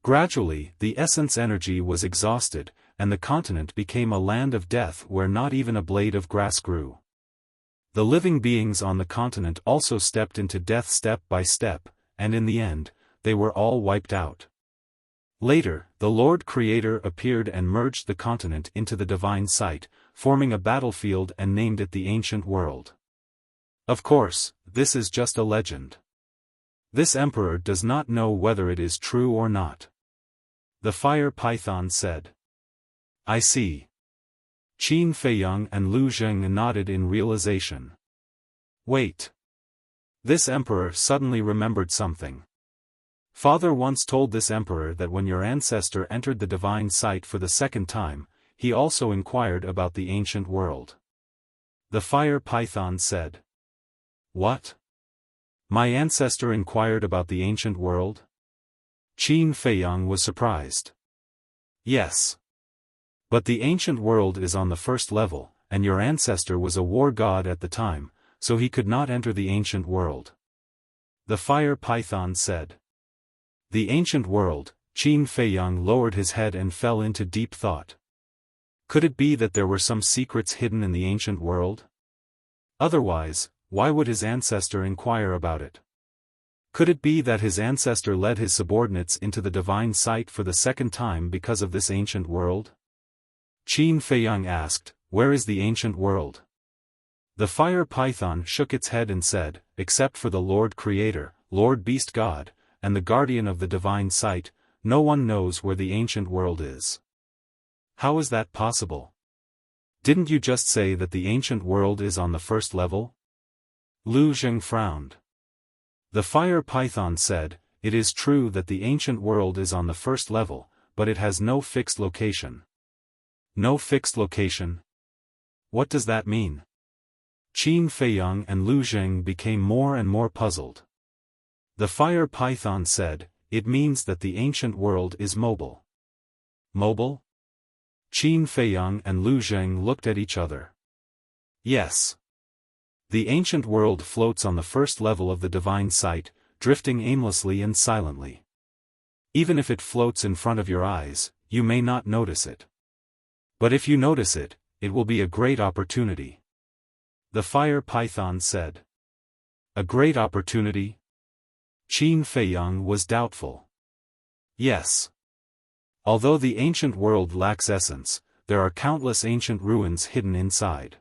Gradually, the essence energy was exhausted, and the continent became a land of death where not even a blade of grass grew. The living beings on the continent also stepped into death step by step, and in the end, they were all wiped out. Later, the Lord Creator appeared and merged the continent into the divine sight, forming a battlefield and named it the ancient world. Of course, this is just a legend. This emperor does not know whether it is true or not. The fire python said. I see. Qin Feiyang and Lu Jing nodded in realization. Wait. This emperor suddenly remembered something. Father once told this emperor that when your ancestor entered the divine sight for the second time, he also inquired about the ancient world. The fire python said. What? My ancestor inquired about the ancient world? Qin Feiyang was surprised. Yes. But the ancient world is on the first level, and your ancestor was a war god at the time, so he could not enter the ancient world. The fire python said. The ancient world. Qin Feiyang lowered his head and fell into deep thought. Could it be that there were some secrets hidden in the ancient world? Otherwise, why would his ancestor inquire about it? Could it be that his ancestor led his subordinates into the divine sight for the second time because of this ancient world? Qin Feiyang asked, where is the ancient world? The fire python shook its head and said, except for the Lord Creator, Lord Beast God, and the guardian of the divine sight, no one knows where the ancient world is. How is that possible? Didn't you just say that the ancient world is on the first level? Lu Jing frowned. The fire python said, it is true that the ancient world is on the first level, but it has no fixed location. No fixed location? What does that mean? Qin Feiyang and Lu Jing became more and more puzzled. The fire python said, it means that the ancient world is mobile. Mobile? Qin Feiyang and Lu Jing looked at each other. Yes. The ancient world floats on the first level of the divine sight, drifting aimlessly and silently. Even if it floats in front of your eyes, you may not notice it. But if you notice it, it will be a great opportunity. The fire python said. A great opportunity? Qin Feiyang was doubtful. Yes. Although the ancient world lacks essence, there are countless ancient ruins hidden inside.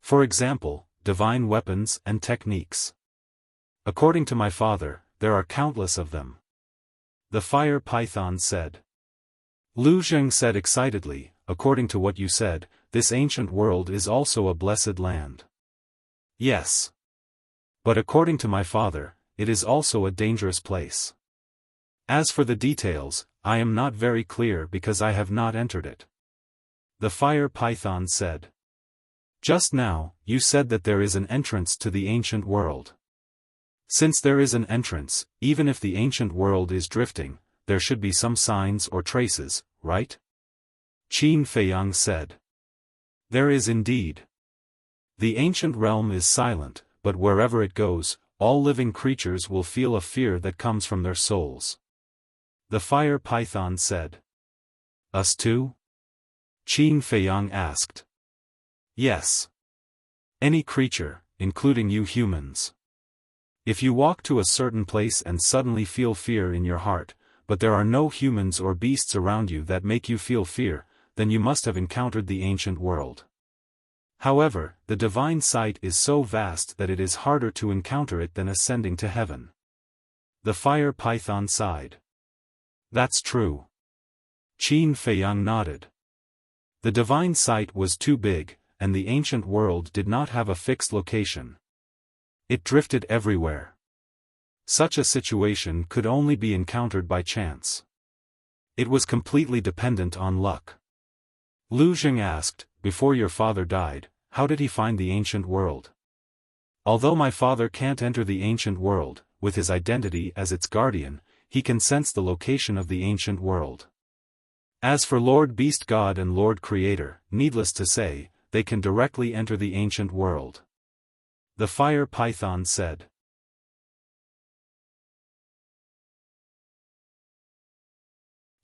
For example, divine weapons and techniques. According to my father, there are countless of them. The fire python said. Lu Jing said excitedly, according to what you said, this ancient world is also a blessed land. Yes. But according to my father, it is also a dangerous place. As for the details, I am not very clear because I have not entered it. The fire python said. Just now, you said that there is an entrance to the ancient world. Since there is an entrance, even if the ancient world is drifting, there should be some signs or traces, right? Qin Feiyang said. There is indeed. The ancient realm is silent, but wherever it goes, all living creatures will feel a fear that comes from their souls. The fire python said. Us too? Qin Feiyang asked. Yes. Any creature, including you humans. If you walk to a certain place and suddenly feel fear in your heart, but there are no humans or beasts around you that make you feel fear, then you must have encountered the ancient world. However, the divine sight is so vast that it is harder to encounter it than ascending to heaven. The fire python sighed. That's true. Qin Feiyang nodded. The divine sight was too big, and the ancient world did not have a fixed location. It drifted everywhere. Such a situation could only be encountered by chance. It was completely dependent on luck. Lu Xing asked, before your father died, how did he find the ancient world? Although my father can't enter the ancient world, with his identity as its guardian, he can sense the location of the ancient world. As for Lord Beast God and Lord Creator, needless to say, they can directly enter the ancient world. The fire python said.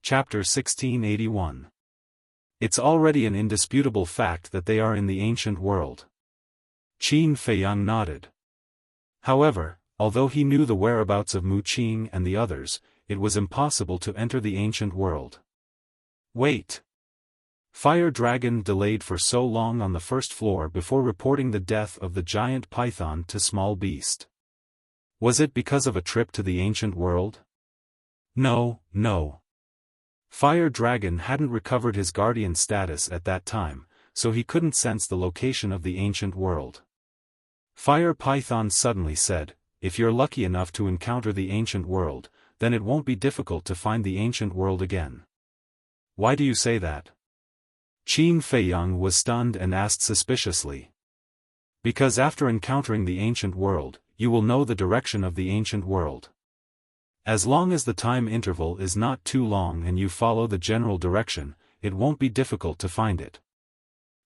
Chapter 1681. It's already an indisputable fact that they are in the ancient world. Qin Feiyang nodded. However, although he knew the whereabouts of Mu Qing and the others, it was impossible to enter the ancient world. Wait. Fire Dragon delayed for so long on the first floor before reporting the death of the giant python to Small Beast. Was it because of a trip to the ancient world? No. Fire Dragon hadn't recovered his guardian status at that time, so he couldn't sense the location of the ancient world. Fire Python suddenly said, if you're lucky enough to encounter the ancient world, then it won't be difficult to find the ancient world again. Why do you say that? Qin Feiyang was stunned and asked suspiciously. Because after encountering the ancient world, you will know the direction of the ancient world. As long as the time interval is not too long and you follow the general direction, it won't be difficult to find it.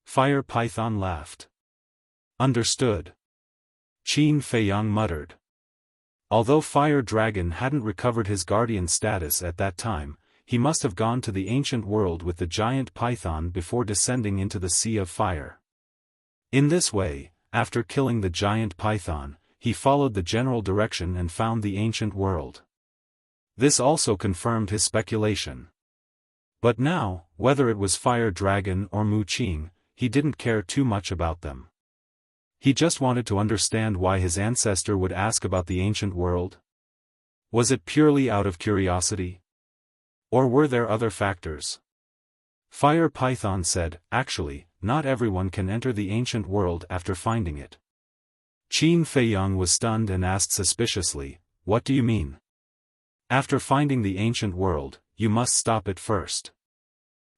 Fire Python laughed. Understood. Qin Feiyang muttered. Although Fire Dragon hadn't recovered his guardian status at that time, he must have gone to the ancient world with the giant python before descending into the Sea of Fire. In this way, after killing the giant python, he followed the general direction and found the ancient world. This also confirmed his speculation. But now, whether it was Fire Dragon or Mu Qing, he didn't care too much about them. He just wanted to understand why his ancestor would ask about the ancient world. Was it purely out of curiosity? Or were there other factors? Fire Python said, actually, not everyone can enter the ancient world after finding it. Qin Feiyang was stunned and asked suspiciously, what do you mean? After finding the ancient world, you must stop it first.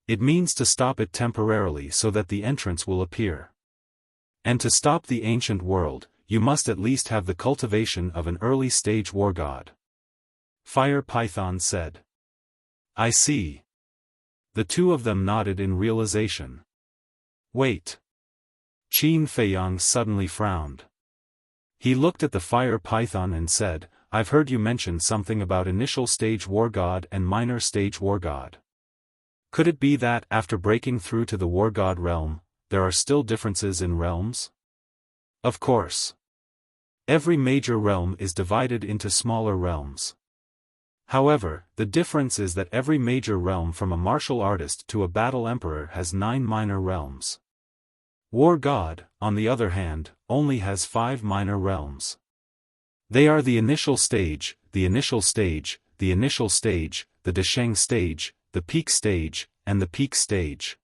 It means to stop it temporarily so that the entrance will appear. And to stop the ancient world, you must at least have the cultivation of an early-stage war god. Fire Python said. I see. The two of them nodded in realization. Wait. Qin Feiyang suddenly frowned. He looked at the fire python and said, I've heard you mention something about initial stage war god and minor stage war god. Could it be that, after breaking through to the war god realm, there are still differences in realms? Of course. Every major realm is divided into smaller realms. However, the difference is that every major realm from a martial artist to a battle emperor has 9 minor realms. War God, on the other hand, only has 5 minor realms. They are the initial stage, the initial stage, the initial stage, the Desheng stage, the peak stage, and the peak stage.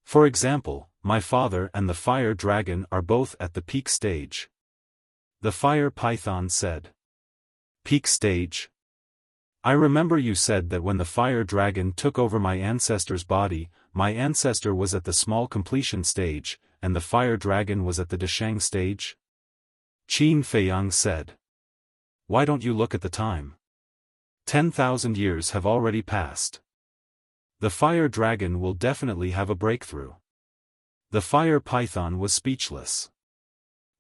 For example, my father and the fire dragon are both at the peak stage. The fire python said. Peak stage? I remember you said that when the fire dragon took over my ancestor's body, my ancestor was at the small completion stage, and the fire dragon was at the Desheng stage? Qin Feiyang said. Why don't you look at the time? 10,000 years have already passed. The fire dragon will definitely have a breakthrough. The fire python was speechless.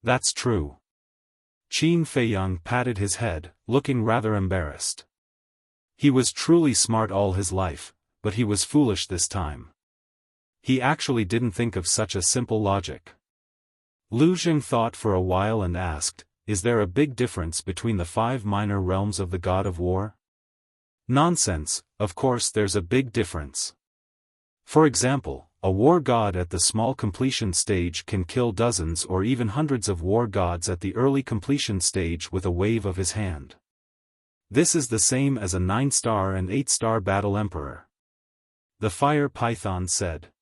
That's true. Qin Feiyang patted his head, looking rather embarrassed. He was truly smart all his life, but he was foolish this time. He actually didn't think of such a simple logic. Lu Xing thought for a while and asked, "Is there a big difference between the 5 minor realms of the god of war?" "Nonsense, of course there's a big difference. For example, a war god at the small completion stage can kill dozens or even hundreds of war gods at the early completion stage with a wave of his hand. This is the same as a 9-star and 8-star battle emperor," the fire python said.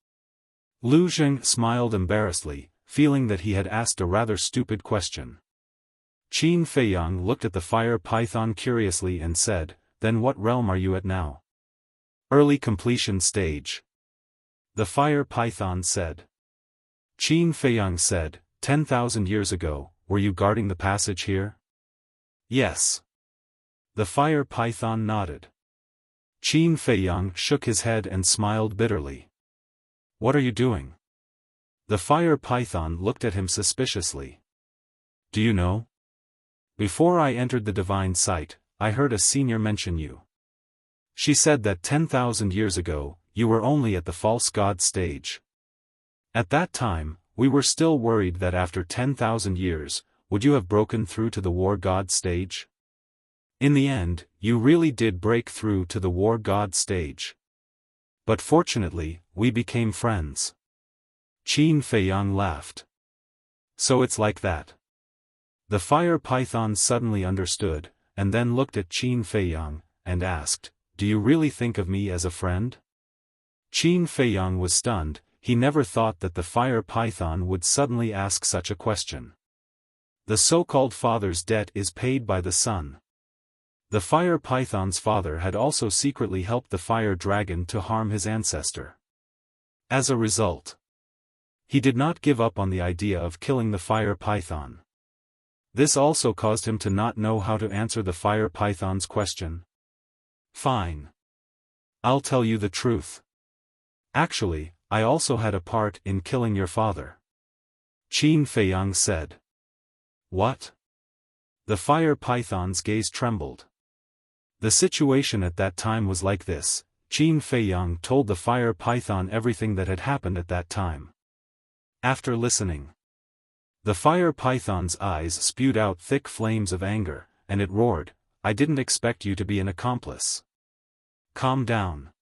Lu Xing smiled embarrassedly, feeling that he had asked a rather stupid question. Qin Feiyang looked at the fire python curiously and said, "Then what realm are you at now?" "Early completion stage," the fire python said. Qin Feiyang said, 10,000 years ago, were you guarding the passage here?" "Yes." The fire python nodded. Qin Feiyang shook his head and smiled bitterly. "What are you doing?" The fire python looked at him suspiciously. "Do you know? Before I entered the divine site, I heard a senior mention you. She said that 10,000 years ago, you were only at the false god stage. At that time, we were still worried that after 10,000 years, would you have broken through to the war god stage? In the end, you really did break through to the war god stage. But fortunately, we became friends." Qin Feiyang laughed. "So it's like that." The fire python suddenly understood, and then looked at Qin Feiyang, and asked, "Do you really think of me as a friend?" Qin Feiyang was stunned. He never thought that the fire python would suddenly ask such a question. The so-called father's debt is paid by the son. The fire python's father had also secretly helped the fire dragon to harm his ancestor. As a result, he did not give up on the idea of killing the fire python. This also caused him to not know how to answer the fire python's question. "Fine. I'll tell you the truth. Actually, I also had a part in killing your father," Qin Feiyang said. "What?" The fire python's gaze trembled. The situation at that time was like this. Qin Feiyang told the fire python everything that had happened at that time. After listening, the fire python's eyes spewed out thick flames of anger, and it roared, "I didn't expect you to be an accomplice. Calm down.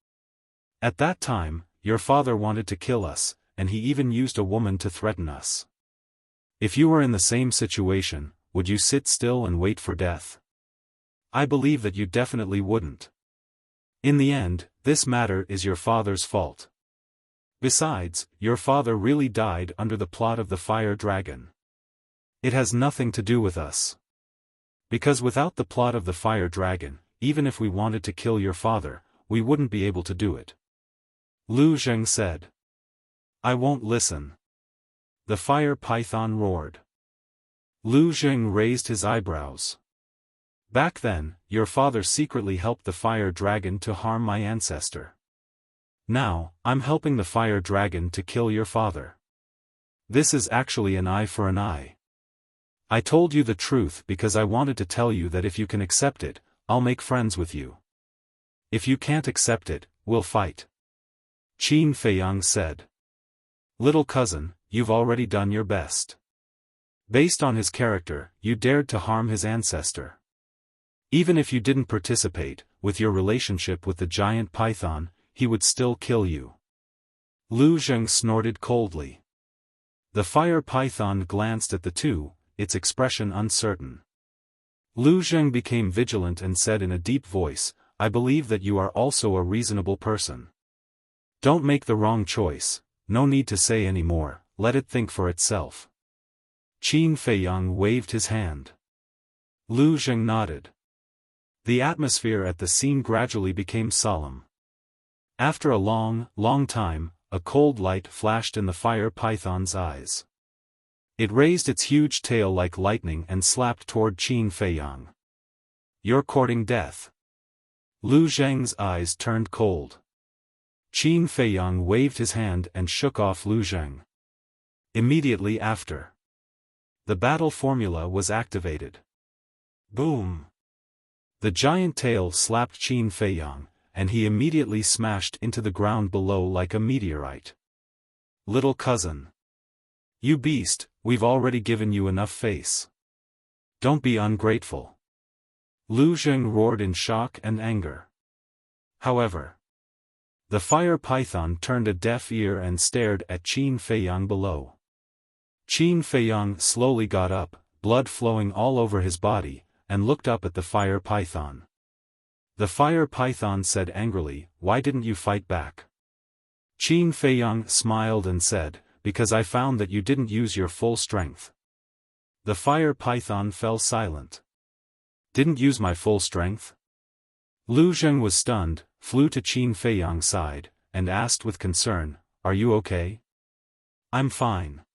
At that time, your father wanted to kill us, and he even used a woman to threaten us. If you were in the same situation, would you sit still and wait for death? I believe that you definitely wouldn't. In the end, this matter is your father's fault. Besides, your father really died under the plot of the fire dragon. It has nothing to do with us. Because without the plot of the fire dragon, even if we wanted to kill your father, we wouldn't be able to do it," Lu Xing said. "I won't listen," the fire python roared. Lu Xing raised his eyebrows. "Back then, your father secretly helped the fire dragon to harm my ancestor. Now, I'm helping the fire dragon to kill your father. This is actually an eye for an eye. I told you the truth because I wanted to tell you that if you can accept it, I'll make friends with you. If you can't accept it, we'll fight," Qin Feiyang said. "Little cousin, you've already done your best. Based on his character, you dared to harm his ancestor. Even if you didn't participate, with your relationship with the giant python, he would still kill you." Lu Xing snorted coldly. The fire python glanced at the two, its expression uncertain. Lu Xing became vigilant and said in a deep voice, "I believe that you are also a reasonable person. Don't make the wrong choice, no need to say any more, let it think for itself." Qin Feiyang waved his hand. Lu Xing nodded. The atmosphere at the scene gradually became solemn. After a long, long time, a cold light flashed in the fire python's eyes. It raised its huge tail like lightning and slapped toward Qin Feiyang. "You're courting death." Lu Zheng's eyes turned cold. Qin Feiyang waved his hand and shook off Lu Zheng. Immediately after, the battle formula was activated. Boom! The giant tail slapped Qin Feiyang, and he immediately smashed into the ground below like a meteorite. Little cousin. You beast, we've already given you enough face. Don't be ungrateful. Lu Zheng roared in shock and anger. However, the fire python turned a deaf ear and stared at Qin Feiyang below. Qin Feiyang slowly got up, blood flowing all over his body, and looked up at the fire python. The fire python said angrily, "Why didn't you fight back?" Qin Feiyang smiled and said, "Because I found that you didn't use your full strength." The fire python fell silent. Didn't use my full strength? Lu Zheng was stunned, flew to Qin Feiyang's side, and asked with concern, "Are you okay?" "I'm fine."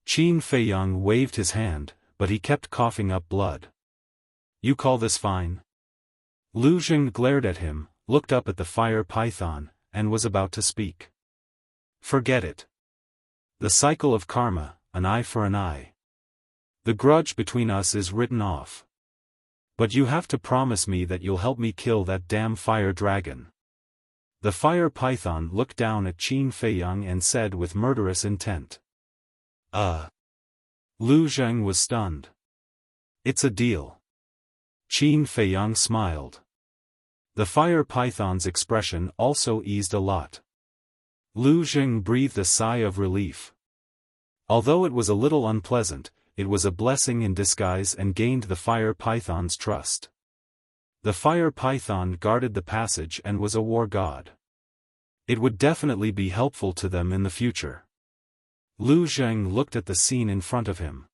Qin Feiyang waved his hand, but he kept coughing up blood. "You call this fine?" Lu Zheng glared at him, looked up at the fire python, and was about to speak. "Forget it. The cycle of karma, an eye for an eye. The grudge between us is written off. But you have to promise me that you'll help me kill that damn fire dragon." The fire python looked down at Qin Feiyang and said with murderous intent. Lu Zheng was stunned. "It's a deal." Qin Feiyang smiled. The fire python's expression also eased a lot. Lu Zheng breathed a sigh of relief. Although it was a little unpleasant, it was a blessing in disguise and gained the fire python's trust. The fire python guarded the passage and was a war god. It would definitely be helpful to them in the future. Lu Zheng looked at the scene in front of him.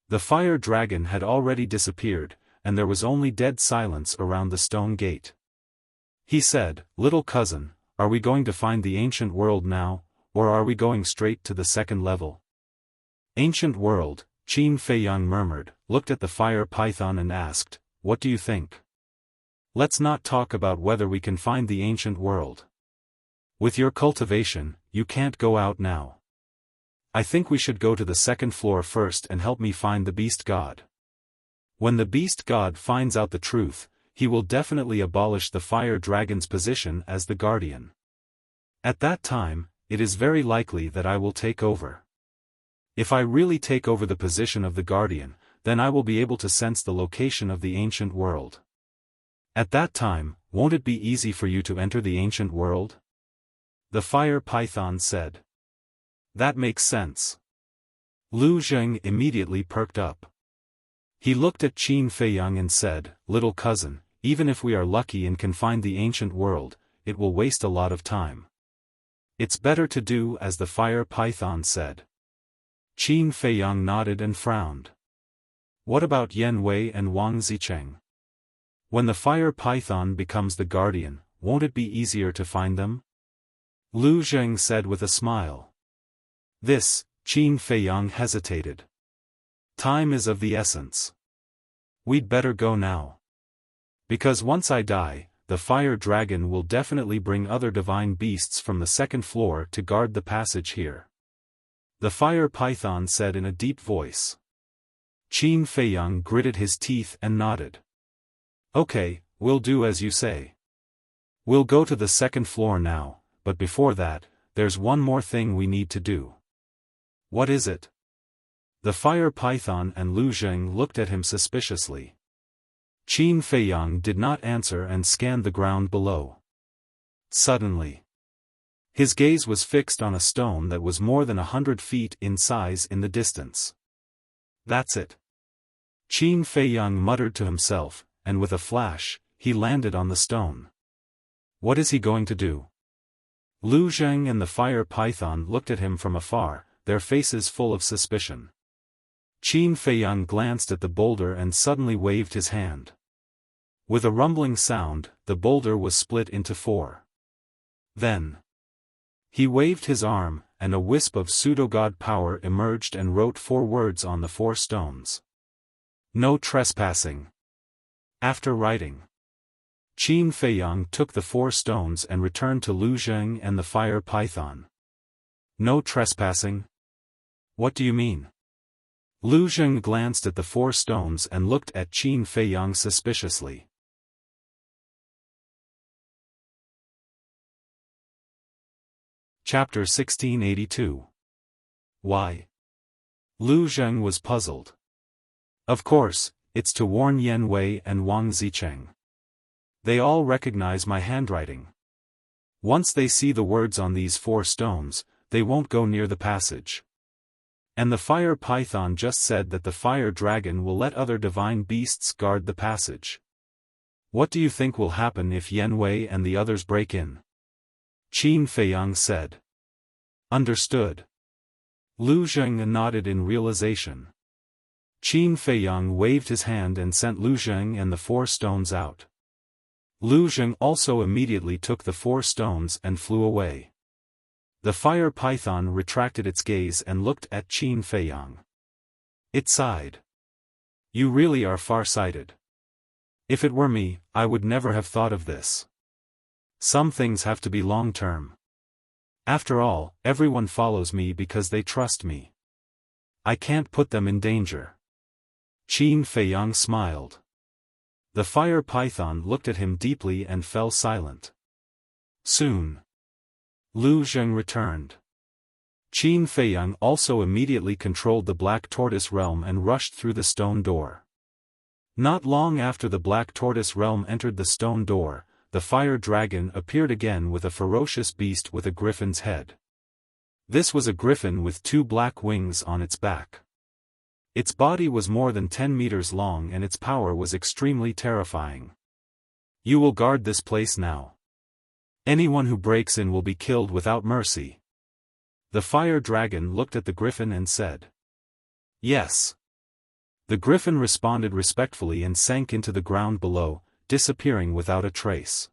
The fire dragon had already disappeared, and there was only dead silence around the stone gate. He said, "Little cousin, are we going to find the ancient world now, or are we going straight to the second level?" "Ancient world," Qin Feiyang murmured, looked at the fire python and asked, "What do you think?" "Let's not talk about whether we can find the ancient world. With your cultivation, you can't go out now. I think we should go to the second floor first and help me find the beast god. When the beast god finds out the truth, he will definitely abolish the fire dragon's position as the guardian. At that time, it is very likely that I will take over. If I really take over the position of the guardian, then I will be able to sense the location of the ancient world. At that time, won't it be easy for you to enter the ancient world?" The fire python said. "That makes sense." Lu Zheng immediately perked up. He looked at Qin Feiyang and said, "Little cousin, even if we are lucky and can find the ancient world, it will waste a lot of time. It's better to do as the fire python said." Qin Feiyang nodded and frowned. "What about Yan Wei and Wang Zicheng? When the fire python becomes the guardian, won't it be easier to find them?" Lu Zheng said with a smile. Qin Feiyang hesitated. "Time is of the essence. We'd better go now. Because once I die, the fire dragon will definitely bring other divine beasts from the second floor to guard the passage here." The fire python said in a deep voice. Qin Feiyang gritted his teeth and nodded. "Okay, we'll do as you say. We'll go to the second floor now, but before that, there's one more thing we need to do." "What is it?" The fire python and Lu Zheng looked at him suspiciously. Qin Feiyang did not answer and scanned the ground below. Suddenly, his gaze was fixed on a stone that was more than 100 feet in size in the distance. "That's it." Qin Feiyang muttered to himself, and with a flash, he landed on the stone. What is he going to do? Lu Zheng and the fire python looked at him from afar, their faces full of suspicion. Qin Feiyang glanced at the boulder and suddenly waved his hand. With a rumbling sound, the boulder was split into 4. Then he waved his arm, and a wisp of pseudo-god power emerged and wrote 4 words on the 4 stones. "No trespassing." After writing, Qin Feiyang took the 4 stones and returned to Lu Zheng and the fire python. "No trespassing? What do you mean?" Lu Zheng glanced at the 4 stones and looked at Qin Feiyang suspiciously. Chapter 1682. Why? Lu Zheng was puzzled. Of course, it's to warn Yan Wei and Wang Zicheng. They all recognize my handwriting. Once they see the words on these 4 stones, they won't go near the passage. And the fire python just said that the fire dragon will let other divine beasts guard the passage. What do you think will happen if Yan Wei and the others break in? Qin Feiyang said. Understood. Lu Zheng nodded in realization. Qin Feiyang waved his hand and sent Lu Zheng and the 4 stones out. Lu Zheng also immediately took the 4 stones and flew away. The fire python retracted its gaze and looked at Qin Feiyang. It sighed. You really are far-sighted. If it were me, I would never have thought of this. Some things have to be long-term. After all, everyone follows me because they trust me. I can't put them in danger. Qin Feiyang smiled. The fire python looked at him deeply and fell silent. Soon, Lu Zheng returned. Qin Feiyang also immediately controlled the Black Tortoise realm and rushed through the stone door. Not long after the Black Tortoise realm entered the stone door, the fire dragon appeared again with a ferocious beast with a griffin's head. This was a griffin with 2 black wings on its back. Its body was more than 10 meters long and its power was extremely terrifying. You will guard this place now. Anyone who breaks in will be killed without mercy. The fire dragon looked at the griffin and said. Yes. The griffin responded respectfully and sank into the ground below, disappearing without a trace.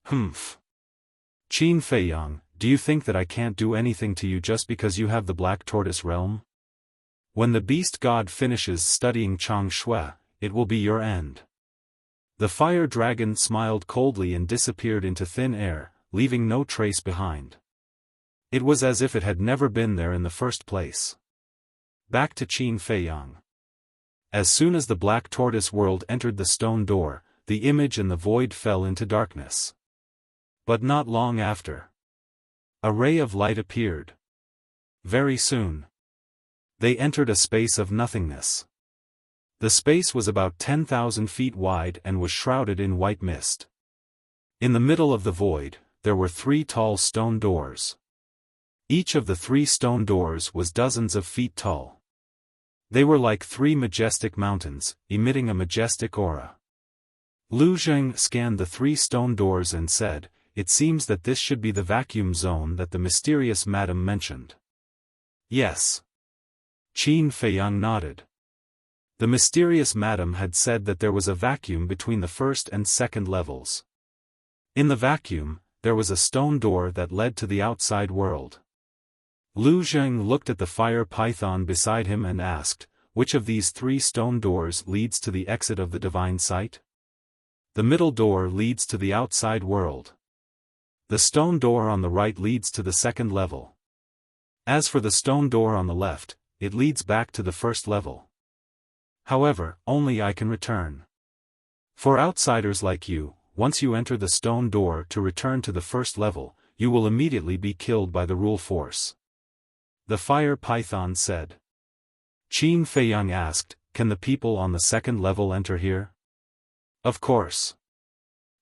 Humph. Qin Feiyang, do you think that I can't do anything to you just because you have the Black Tortoise realm? When the beast god finishes studying Chang Shui, it will be your end. The fire dragon smiled coldly and disappeared into thin air, leaving no trace behind. It was as if it had never been there in the first place. Back to Qin Feiyang. As soon as the Black Tortoise world entered the stone door, the image and the void fell into darkness. But not long after, a ray of light appeared. Very soon, they entered a space of nothingness. The space was about 10,000 feet wide and was shrouded in white mist. In the middle of the void, there were 3 tall stone doors. Each of the 3 stone doors was dozens of feet tall. They were like 3 majestic mountains, emitting a majestic aura. Lu Zheng scanned the 3 stone doors and said, "It seems that this should be the vacuum zone that the mysterious madam mentioned." Yes. Qin Feiyang nodded. The mysterious madam had said that there was a vacuum between the first and second levels. In the vacuum, there was a stone door that led to the outside world. Lu Zheng looked at the fire python beside him and asked, "Which of these 3 stone doors leads to the exit of the divine sight?" "The middle door leads to the outside world. The stone door on the right leads to the second level. As for the stone door on the left, it leads back to the first level. However, only I can return. For outsiders like you, once you enter the stone door to return to the first level, you will immediately be killed by the rule force." The fire python said. Qin Feiyang asked, "Can the people on the second level enter here?" "Of course.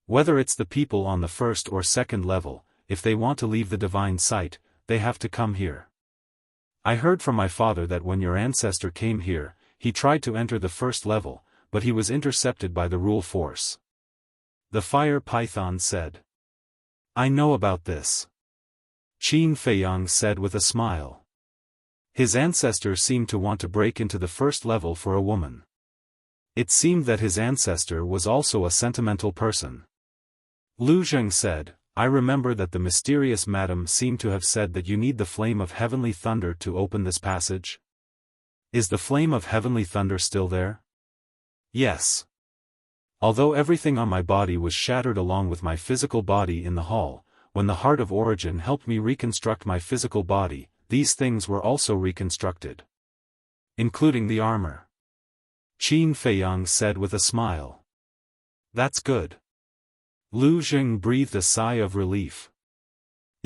Whether it's the people on the first or second level, if they want to leave the divine sight, they have to come here. I heard from my father that when your ancestor came here, he tried to enter the first level, but he was intercepted by the rule force." The fire python said. "I know about this," Qin Feiyang said with a smile. His ancestor seemed to want to break into the first level for a woman. It seemed that his ancestor was also a sentimental person. Lu Zheng said, "I remember that the mysterious madam seemed to have said that you need the flame of heavenly thunder to open this passage. Is the flame of heavenly thunder still there?" "Yes. Although everything on my body was shattered along with my physical body in the hall, when the Heart of Origin helped me reconstruct my physical body, these things were also reconstructed. Including the armor," Qin Feiyang said with a smile. "That's good." Lu Zheng breathed a sigh of relief.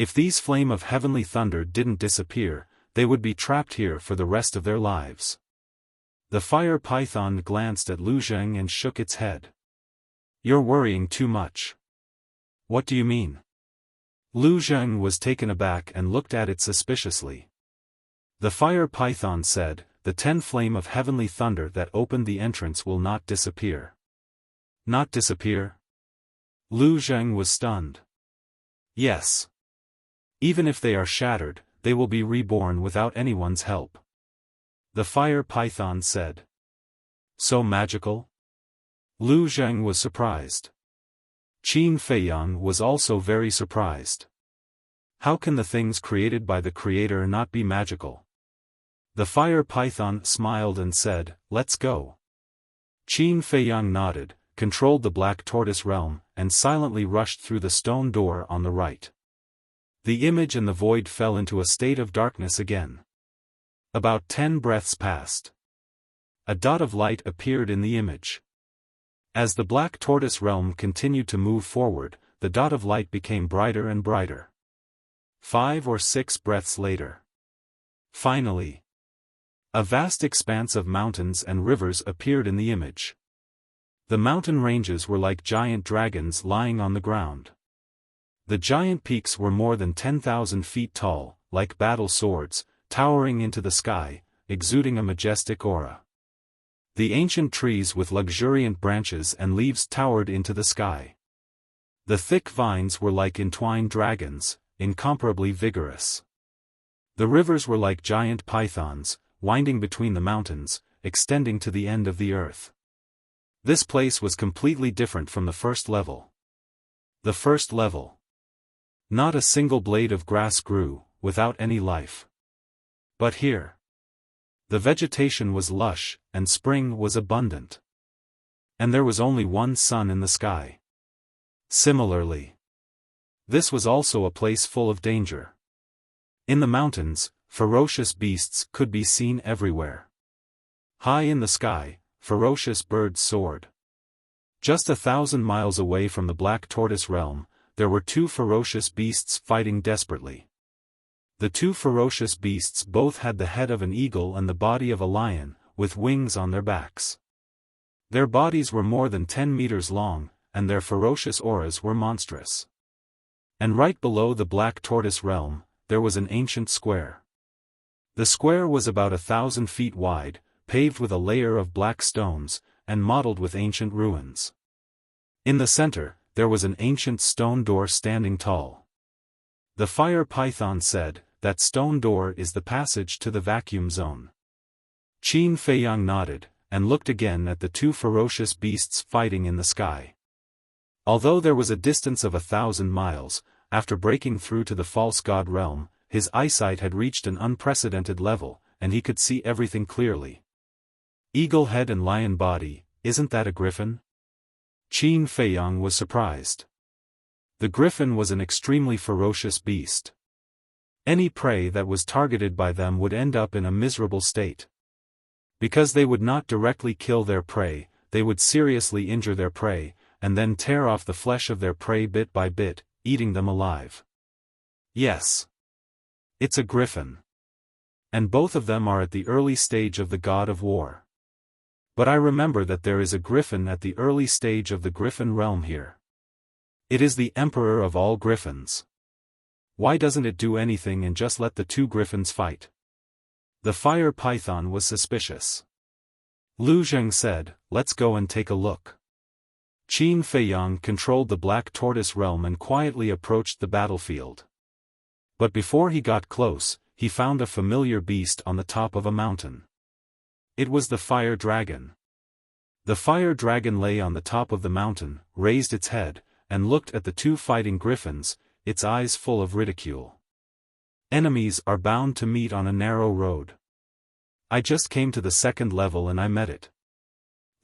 If these flame of heavenly thunder didn't disappear, they would be trapped here for the rest of their lives. The fire python glanced at Lu Zheng and shook its head. You're worrying too much. What do you mean? Lu Zheng was taken aback and looked at it suspiciously. The fire python said, the 10 flame of heavenly thunder that opened the entrance will not disappear. Not disappear? Lu Zheng was stunned. Yes. Even if they are shattered, they will be reborn without anyone's help. The fire python said. So magical? Lu Zheng was surprised. Qin Feiyang was also very surprised. How can the things created by the Creator not be magical? The fire python smiled and said, let's go. Qin Feiyang nodded, controlled the black tortoise realm, and silently rushed through the stone door on the right. The image and the void fell into a state of darkness again. About 10 breaths passed. A dot of light appeared in the image. As the black tortoise realm continued to move forward, the dot of light became brighter and brighter. 5 or 6 breaths later. Finally, a vast expanse of mountains and rivers appeared in the image. The mountain ranges were like giant dragons lying on the ground. The giant peaks were more than 10,000 feet tall, like battle swords, towering into the sky, exuding a majestic aura. The ancient trees with luxuriant branches and leaves towered into the sky. The thick vines were like entwined dragons, incomparably vigorous. The rivers were like giant pythons, winding between the mountains, extending to the end of the earth. This place was completely different from the first level. The first level. Not a single blade of grass grew, without any life. But here, the vegetation was lush, and spring was abundant. And there was only one sun in the sky. Similarly, this was also a place full of danger. In the mountains, ferocious beasts could be seen everywhere. High in the sky, ferocious birds soared. Just 1,000 miles away from the Black Tortoise realm, there were 2 ferocious beasts fighting desperately. The 2 ferocious beasts both had the head of an eagle and the body of a lion, with wings on their backs. Their bodies were more than 10 meters long, and their ferocious auras were monstrous. And right below the Black Tortoise realm, there was an ancient square. The square was about 1,000 feet wide, paved with a layer of black stones, and mottled with ancient ruins. In the center, there was an ancient stone door standing tall. The fire python said, that stone door is the passage to the vacuum zone. Qin Feiyang nodded, and looked again at the 2 ferocious beasts fighting in the sky. Although there was a distance of 1,000 miles, after breaking through to the false god realm, his eyesight had reached an unprecedented level, and he could see everything clearly. Eagle head and lion body, isn't that a griffin? Qin Feiyang was surprised. The griffin was an extremely ferocious beast. Any prey that was targeted by them would end up in a miserable state. Because they would not directly kill their prey, they would seriously injure their prey, and then tear off the flesh of their prey bit by bit, eating them alive. Yes. It's a griffin. And both of them are at the early stage of the god of war. But I remember that there is a griffin at the early stage of the griffin realm here. It is the emperor of all griffins. Why doesn't it do anything and just let the 2 griffins fight? The fire python was suspicious. Lu Zheng said, let's go and take a look. Qin Feiyang controlled the Black Tortoise realm and quietly approached the battlefield. But before he got close, he found a familiar beast on the top of a mountain. It was the fire dragon. The fire dragon lay on the top of the mountain, raised its head, and looked at the 2 fighting griffins, its eyes full of ridicule. Enemies are bound to meet on a narrow road. I just came to the 2nd level and I met it.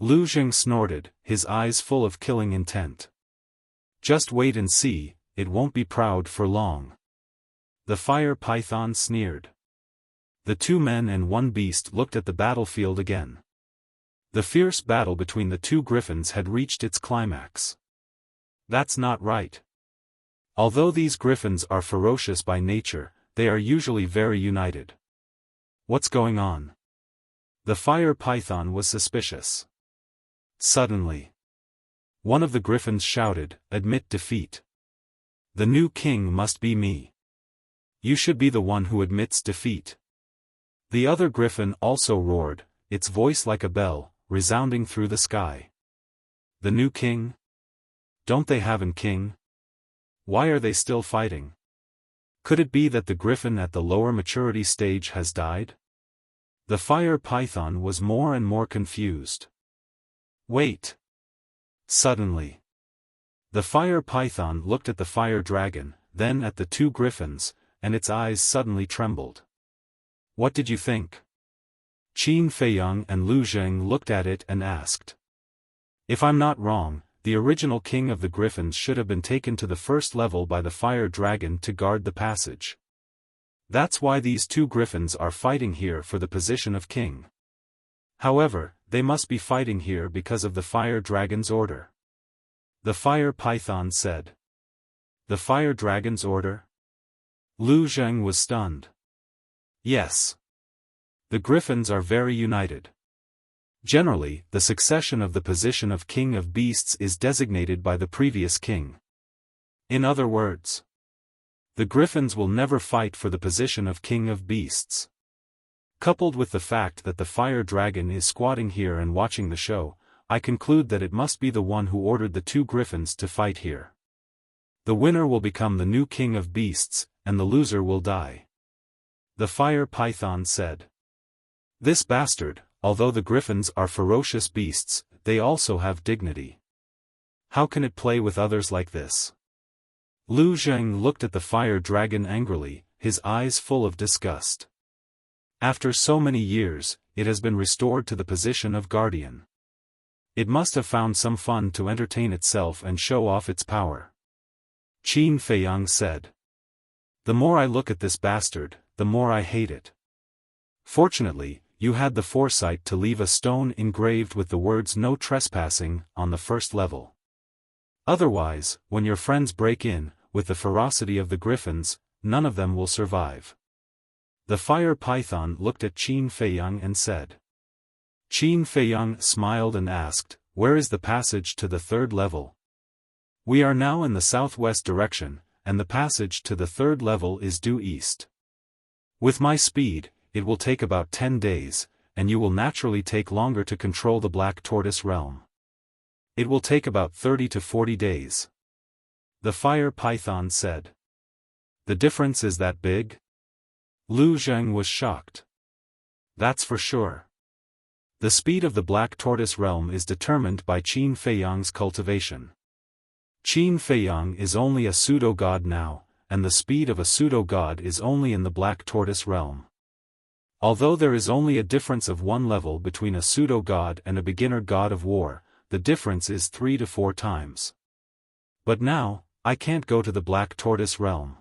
Lu Zheng snorted, his eyes full of killing intent. Just wait and see, it won't be proud for long. The fire python sneered. The 2 men and 1 beast looked at the battlefield again. The fierce battle between the 2 griffins had reached its climax. That's not right. Although these griffins are ferocious by nature, they are usually very united. What's going on? The fire python was suspicious. Suddenly, one of the griffins shouted, "Admit defeat. The new king must be me. You should be the one who admits defeat." The other griffin also roared, its voice like a bell, resounding through the sky. The new king? Don't they have a king? Why are they still fighting? Could it be that the griffin at the lower maturity stage has died? The fire python was more and more confused. Wait. Suddenly, the fire python looked at the fire dragon, then at the two griffins, and its eyes suddenly trembled. What did you think? Qin Feiyang and Lu Zheng looked at it and asked. If I'm not wrong, the original king of the griffins should have been taken to the first level by the fire dragon to guard the passage. That's why these two griffins are fighting here for the position of king. However, they must be fighting here because of the fire dragon's order. The fire python said. The fire dragon's order? Lu Zheng was stunned. Yes. The griffins are very united. Generally, the succession of the position of king of beasts is designated by the previous king. In other words, the griffins will never fight for the position of king of beasts. Coupled with the fact that the fire dragon is squatting here and watching the show, I conclude that it must be the one who ordered the two griffins to fight here. The winner will become the new king of beasts, and the loser will die. The fire python said. This bastard, although the griffins are ferocious beasts, they also have dignity. How can it play with others like this? Lu Zheng looked at the fire dragon angrily, his eyes full of disgust. After so many years, it has been restored to the position of guardian. It must have found some fun to entertain itself and show off its power. Qin Feiyang said. The more I look at this bastard, the more I hate it. Fortunately, you had the foresight to leave a stone engraved with the words "No trespassing" on the first level. Otherwise, when your friends break in, with the ferocity of the griffins, none of them will survive. The fire python looked at Qin Feiyang and said. Qin Feiyang smiled and asked, where is the passage to the third level? We are now in the southwest direction, and the passage to the third level is due east. With my speed, it will take about 10 days, and you will naturally take longer to control the Black Tortoise realm. It will take about 30 to 40 days. The fire python said. The difference is that big? Lu Zheng was shocked. That's for sure. The speed of the Black Tortoise realm is determined by Qin Feiyang's cultivation. Qin Feiyang is only a pseudo-god now, and the speed of a pseudo-god is only in the Black Tortoise realm. Although there is only a difference of one level between a pseudo-god and a beginner god of war, the difference is 3 to 4 times. But now, I can't go to the Black Tortoise realm.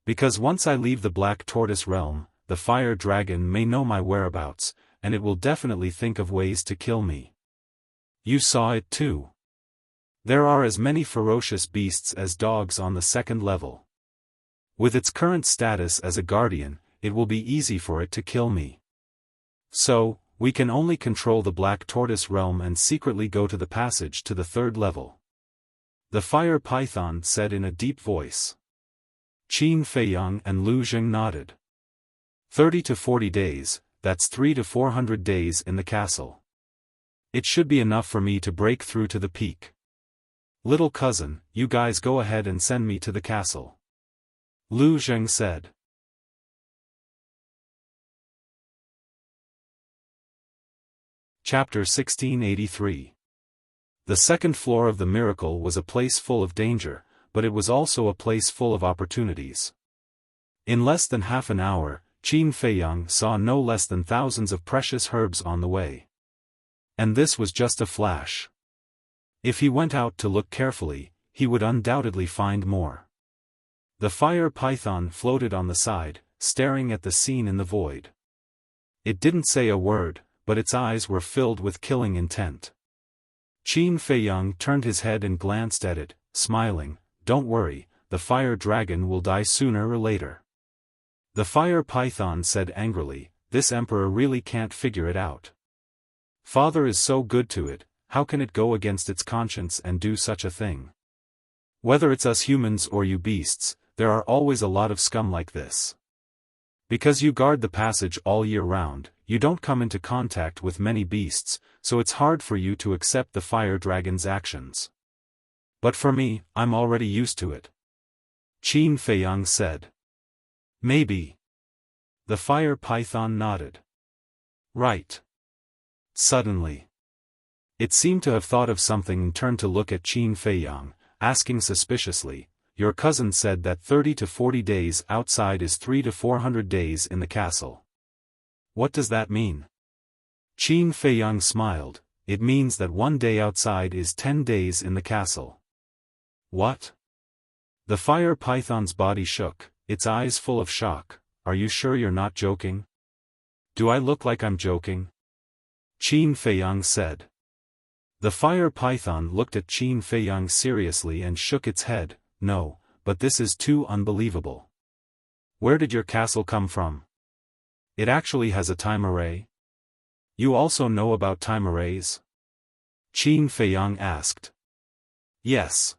Because once I leave the Black Tortoise realm, the fire dragon may know my whereabouts, and it will definitely think of ways to kill me. You saw it too. There are as many ferocious beasts as dogs on the second level. With its current status as a guardian, it will be easy for it to kill me. So, we can only control the Black Tortoise realm and secretly go to the passage to the third level. The fire python said in a deep voice. Qin Feiyang and Lu Zheng nodded. 30 to 40 days, that's 300 to 400 days in the castle. It should be enough for me to break through to the peak. Little cousin, you guys go ahead and send me to the castle. Lu Zheng said. Chapter 1683. The second floor of the miracle was a place full of danger, but it was also a place full of opportunities. In less than half an hour, Qin Feiyang saw no less than thousands of precious herbs on the way. And this was just a flash. If he went out to look carefully, he would undoubtedly find more. The fire python floated on the side, staring at the scene in the void. It didn't say a word, but its eyes were filled with killing intent. Qin Feiyang turned his head and glanced at it, smiling. Don't worry, the fire dragon will die sooner or later. The fire python said angrily, this emperor really can't figure it out. Father is so good to it, how can it go against its conscience and do such a thing? Whether it's us humans or you beasts, there are always a lot of scum like this. Because you guard the passage all year round, you don't come into contact with many beasts, so it's hard for you to accept the fire dragon's actions. But for me, I'm already used to it. Qin Feiyang said. Maybe. The fire python nodded. Right. Suddenly. It seemed to have thought of something and turned to look at Qin Feiyang, asking suspiciously, your cousin said that 30 to 40 days outside is 300 to 400 days in the castle. What does that mean? Qin Feiyang smiled, it means that 1 day outside is 10 days in the castle. What? The fire python's body shook, its eyes full of shock. Are you sure you're not joking? Do I look like I'm joking? Qin Feiyang said. The fire python looked at Qin Feiyang seriously and shook its head. No, but this is too unbelievable. Where did your castle come from? It actually has a time array? You also know about time arrays? Qin Feiyang asked. Yes.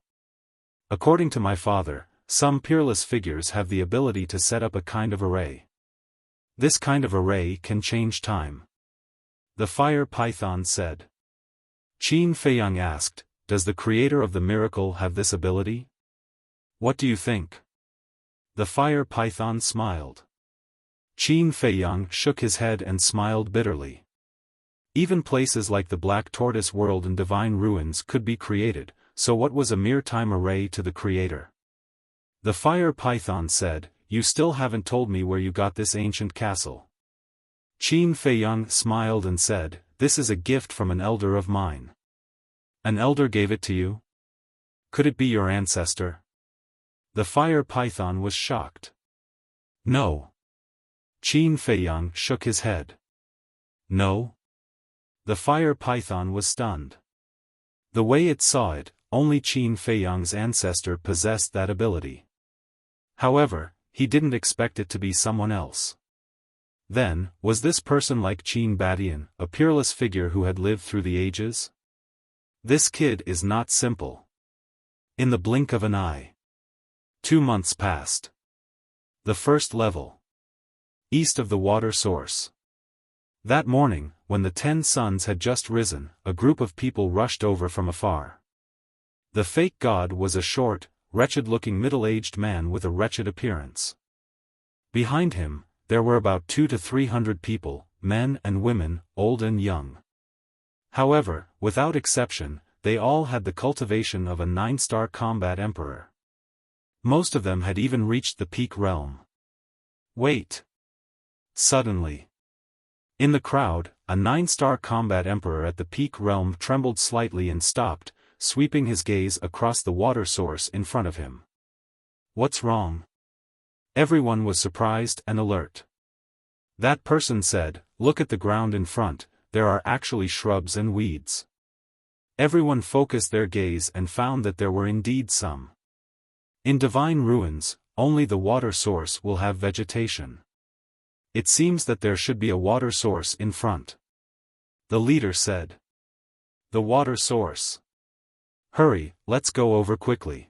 According to my father, some peerless figures have the ability to set up a kind of array. This kind of array can change time. The fire python said. Qin Feiyang asked, does the creator of the miracle have this ability? What do you think? The fire python smiled. Qin Feiyang shook his head and smiled bitterly. Even places like the Black Tortoise World and Divine Ruins could be created, so what was a mere time array to the creator? The fire python said, you still haven't told me where you got this ancient castle. Qin Feiyang smiled and said, this is a gift from an elder of mine. An elder gave it to you? Could it be your ancestor? The fire python was shocked. No. Qin Feiyang shook his head. No? The fire python was stunned. The way it saw it, only Qin Feiyang's ancestor possessed that ability. However, he didn't expect it to be someone else. Then, was this person like Qin Badian, a peerless figure who had lived through the ages? This kid is not simple. In the blink of an eye. 2 months passed. The first level. East of the water source. That morning, when the 10 suns had just risen, a group of people rushed over from afar. The fake god was a short, wretched-looking middle-aged man with a wretched appearance. Behind him, there were about 200 to 300 people, men and women, old and young. However, without exception, they all had the cultivation of a 9-star combat emperor. Most of them had even reached the peak realm. Wait. Suddenly. In the crowd, a 9-star combat emperor at the peak realm trembled slightly and stopped, sweeping his gaze across the water source in front of him. What's wrong? Everyone was surprised and alert. That person said, look at the ground in front, there are actually shrubs and weeds. Everyone focused their gaze and found that there were indeed some. In Divine Ruins, only the water source will have vegetation. It seems that there should be a water source in front. The leader said. The water source. Hurry, let's go over quickly.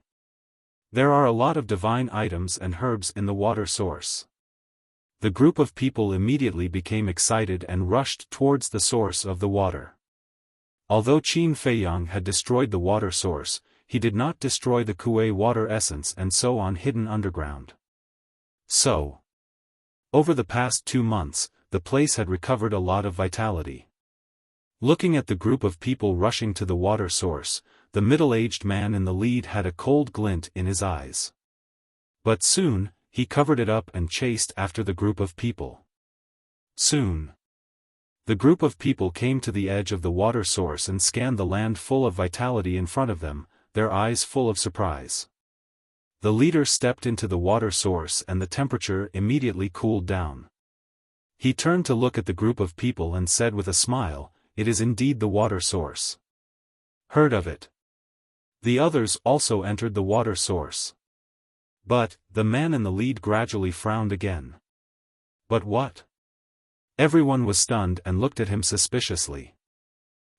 There are a lot of divine items and herbs in the water source. The group of people immediately became excited and rushed towards the source of the water. Although Qin Feiyang had destroyed the water source, he did not destroy the Kuei water essence and so on hidden underground. So, over the past 2 months, the place had recovered a lot of vitality. Looking at the group of people rushing to the water source, the middle-aged man in the lead had a cold glint in his eyes. But soon, he covered it up and chased after the group of people. Soon, the group of people came to the edge of the water source and scanned the land full of vitality in front of them, their eyes full of surprise. The leader stepped into the water source and the temperature immediately cooled down. He turned to look at the group of people and said with a smile, it is indeed the water source. Heard of it? The others also entered the water source. But, the man in the lead gradually frowned again. But what? Everyone was stunned and looked at him suspiciously.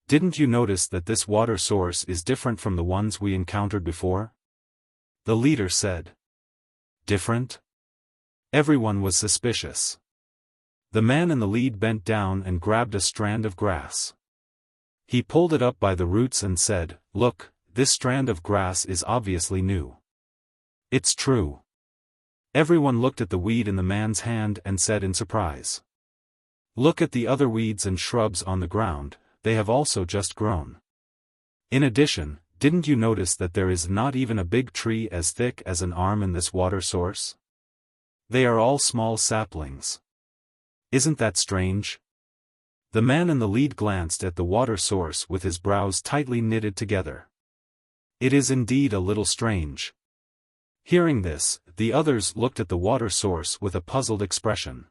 Didn't you notice that this water source is different from the ones we encountered before? The leader said. Different? Everyone was suspicious. The man in the lead bent down and grabbed a strand of grass. He pulled it up by the roots and said, "Look, this strand of grass is obviously new." It's true. Everyone looked at the weed in the man's hand and said in surprise. Look at the other weeds and shrubs on the ground, they have also just grown. In addition, didn't you notice that there is not even a big tree as thick as an arm in this water source? They are all small saplings. Isn't that strange? The man in the lead glanced at the water source with his brows tightly knitted together. It is indeed a little strange. Hearing this, the others looked at the water source with a puzzled expression.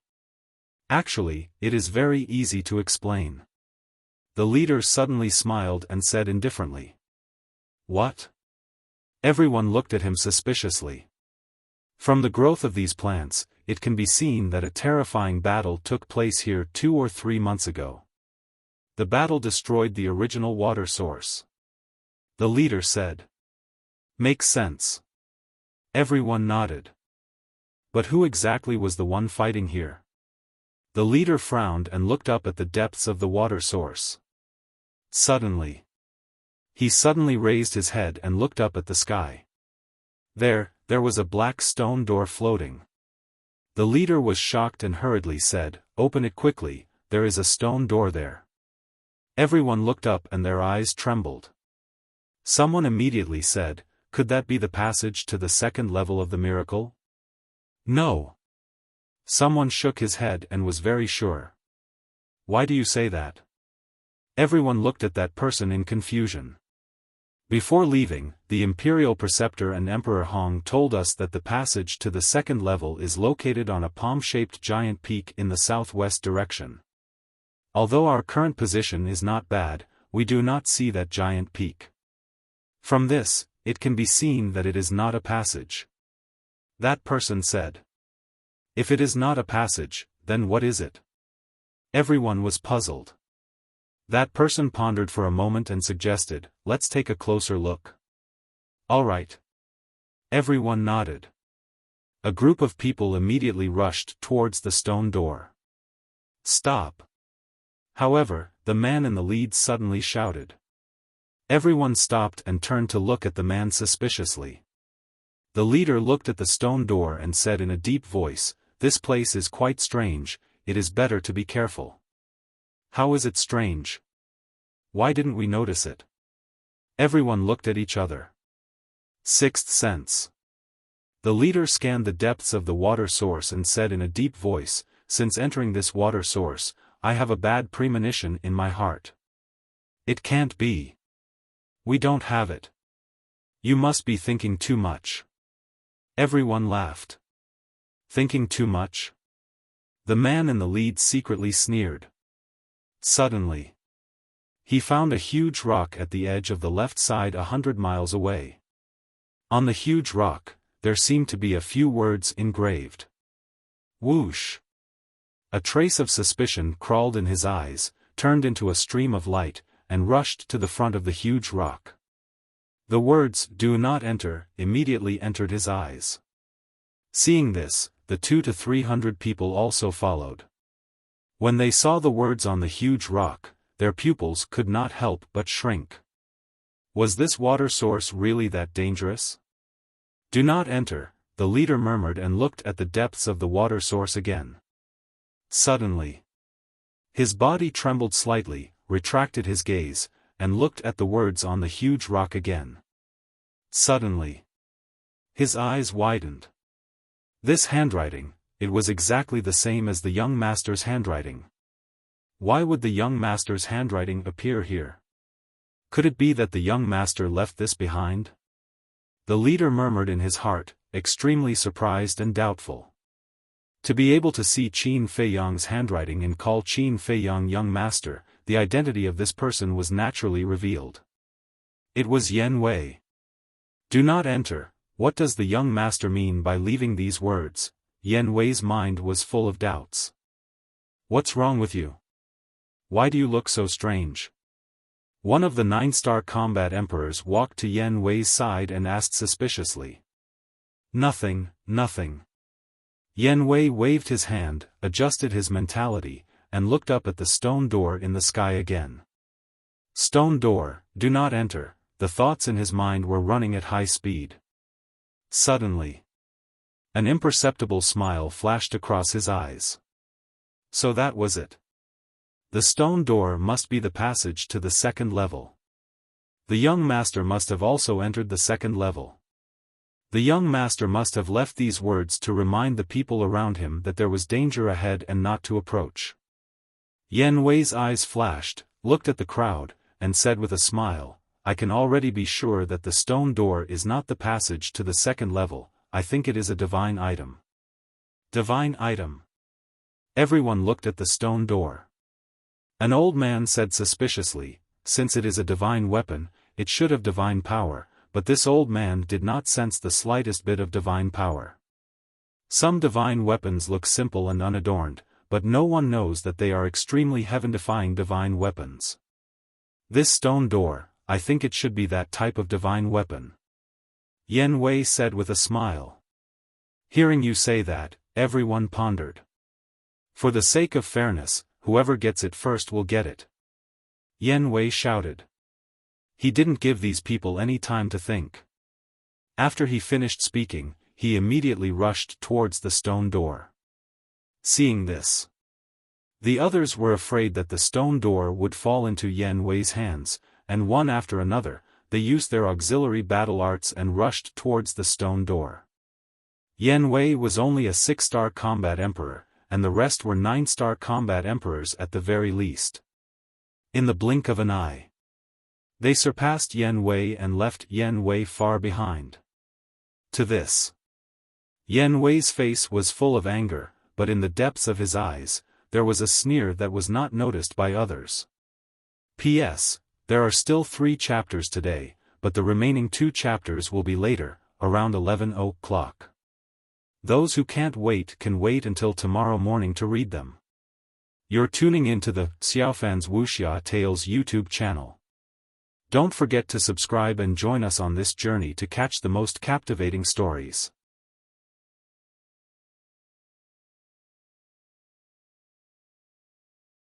Actually, it is very easy to explain. The leader suddenly smiled and said indifferently. What? Everyone looked at him suspiciously. From the growth of these plants, it can be seen that a terrifying battle took place here 2 or 3 months ago. The battle destroyed the original water source. The leader said. Makes sense. Everyone nodded. But who exactly was the one fighting here? The leader frowned and looked up at the depths of the water source. Suddenly. He suddenly raised his head and looked up at the sky. There was a black stone door floating. The leader was shocked and hurriedly said, "Open it quickly, there is a stone door there." Everyone looked up and their eyes trembled. Someone immediately said, "Could that be the passage to the second level of the miracle?" No. Someone shook his head and was very sure. Why do you say that? Everyone looked at that person in confusion. Before leaving, the Imperial Preceptor and Emperor Hong told us that the passage to the second level is located on a palm-shaped giant peak in the southwest direction. Although our current position is not bad, we do not see that giant peak. From this, it can be seen that it is not a passage. That person said. If it is not a passage, then what is it? Everyone was puzzled. That person pondered for a moment and suggested, "Let's take a closer look." All right. Everyone nodded. A group of people immediately rushed towards the stone door. Stop. However, the man in the lead suddenly shouted. Everyone stopped and turned to look at the man suspiciously. The leader looked at the stone door and said in a deep voice, "This place is quite strange, it is better to be careful." How is it strange? Why didn't we notice it? Everyone looked at each other. Sixth sense. The leader scanned the depths of the water source and said in a deep voice, "Since entering this water source, I have a bad premonition in my heart. It can't be. We don't have it. You must be thinking too much." Everyone laughed. Thinking too much? The man in the lead secretly sneered. Suddenly. He found a huge rock at the edge of the left side 100 miles away. On the huge rock, there seemed to be a few words engraved. Whoosh! A trace of suspicion crawled in his eyes, turned into a stream of light, and rushed to the front of the huge rock. The words, "Do not enter," immediately entered his eyes. Seeing this, the 200 to 300 people also followed. When they saw the words on the huge rock, their pupils could not help but shrink. Was this water source really that dangerous? "Do not enter," the leader murmured and looked at the depths of the water source again. Suddenly. His body trembled slightly, retracted his gaze, and looked at the words on the huge rock again. Suddenly. His eyes widened. This handwriting, it was exactly the same as the young master's handwriting. Why would the young master's handwriting appear here? Could it be that the young master left this behind? The leader murmured in his heart, extremely surprised and doubtful. To be able to see Qin Feiyang's handwriting and call Qin Feiyang young master, the identity of this person was naturally revealed. It was Yen Wei. "Do not enter," What does the young master mean by leaving these words? Yan Wei's mind was full of doubts. What's wrong with you? Why do you look so strange? One of the 9-star combat emperors walked to Yan Wei's side and asked suspiciously. Nothing, nothing. Yan Wei waved his hand, adjusted his mentality, and looked up at the stone door in the sky again. Stone door, do not enter, the thoughts in his mind were running at high speed. Suddenly, an imperceptible smile flashed across his eyes. So that was it. The stone door must be the passage to the second level. The young master must have also entered the second level. The young master must have left these words to remind the people around him that there was danger ahead and not to approach. Yan Wei's eyes flashed, looked at the crowd, and said with a smile, I can already be sure that the stone door is not the passage to the second level, I think it is a divine item. Divine item. Everyone looked at the stone door. An old man said suspiciously, since it is a divine weapon, it should have divine power, but this old man did not sense the slightest bit of divine power. Some divine weapons look simple and unadorned, but no one knows that they are extremely heaven-defying divine weapons. This stone door, I think it should be that type of divine weapon. Yan Wei said with a smile. Hearing you say that, everyone pondered. For the sake of fairness, whoever gets it first will get it. Yan Wei shouted. He didn't give these people any time to think. After he finished speaking, he immediately rushed towards the stone door. Seeing this, the others were afraid that the stone door would fall into Yan Wei's hands, and one after another, they used their auxiliary battle arts and rushed towards the stone door. Yan Wei was only a 6-star combat emperor, and the rest were 9-star combat emperors at the very least. In the blink of an eye, they surpassed Yan Wei and left Yan Wei far behind. To this, Yan Wei's face was full of anger, but in the depths of his eyes, there was a sneer that was not noticed by others. P.S. There are still 3 chapters today, but the remaining 2 chapters will be later, around 11 o'clock. Those who can't wait can wait until tomorrow morning to read them. You're tuning into the Xiaofan's Wuxia Tales YouTube channel. Don't forget to subscribe and join us on this journey to catch the most captivating stories.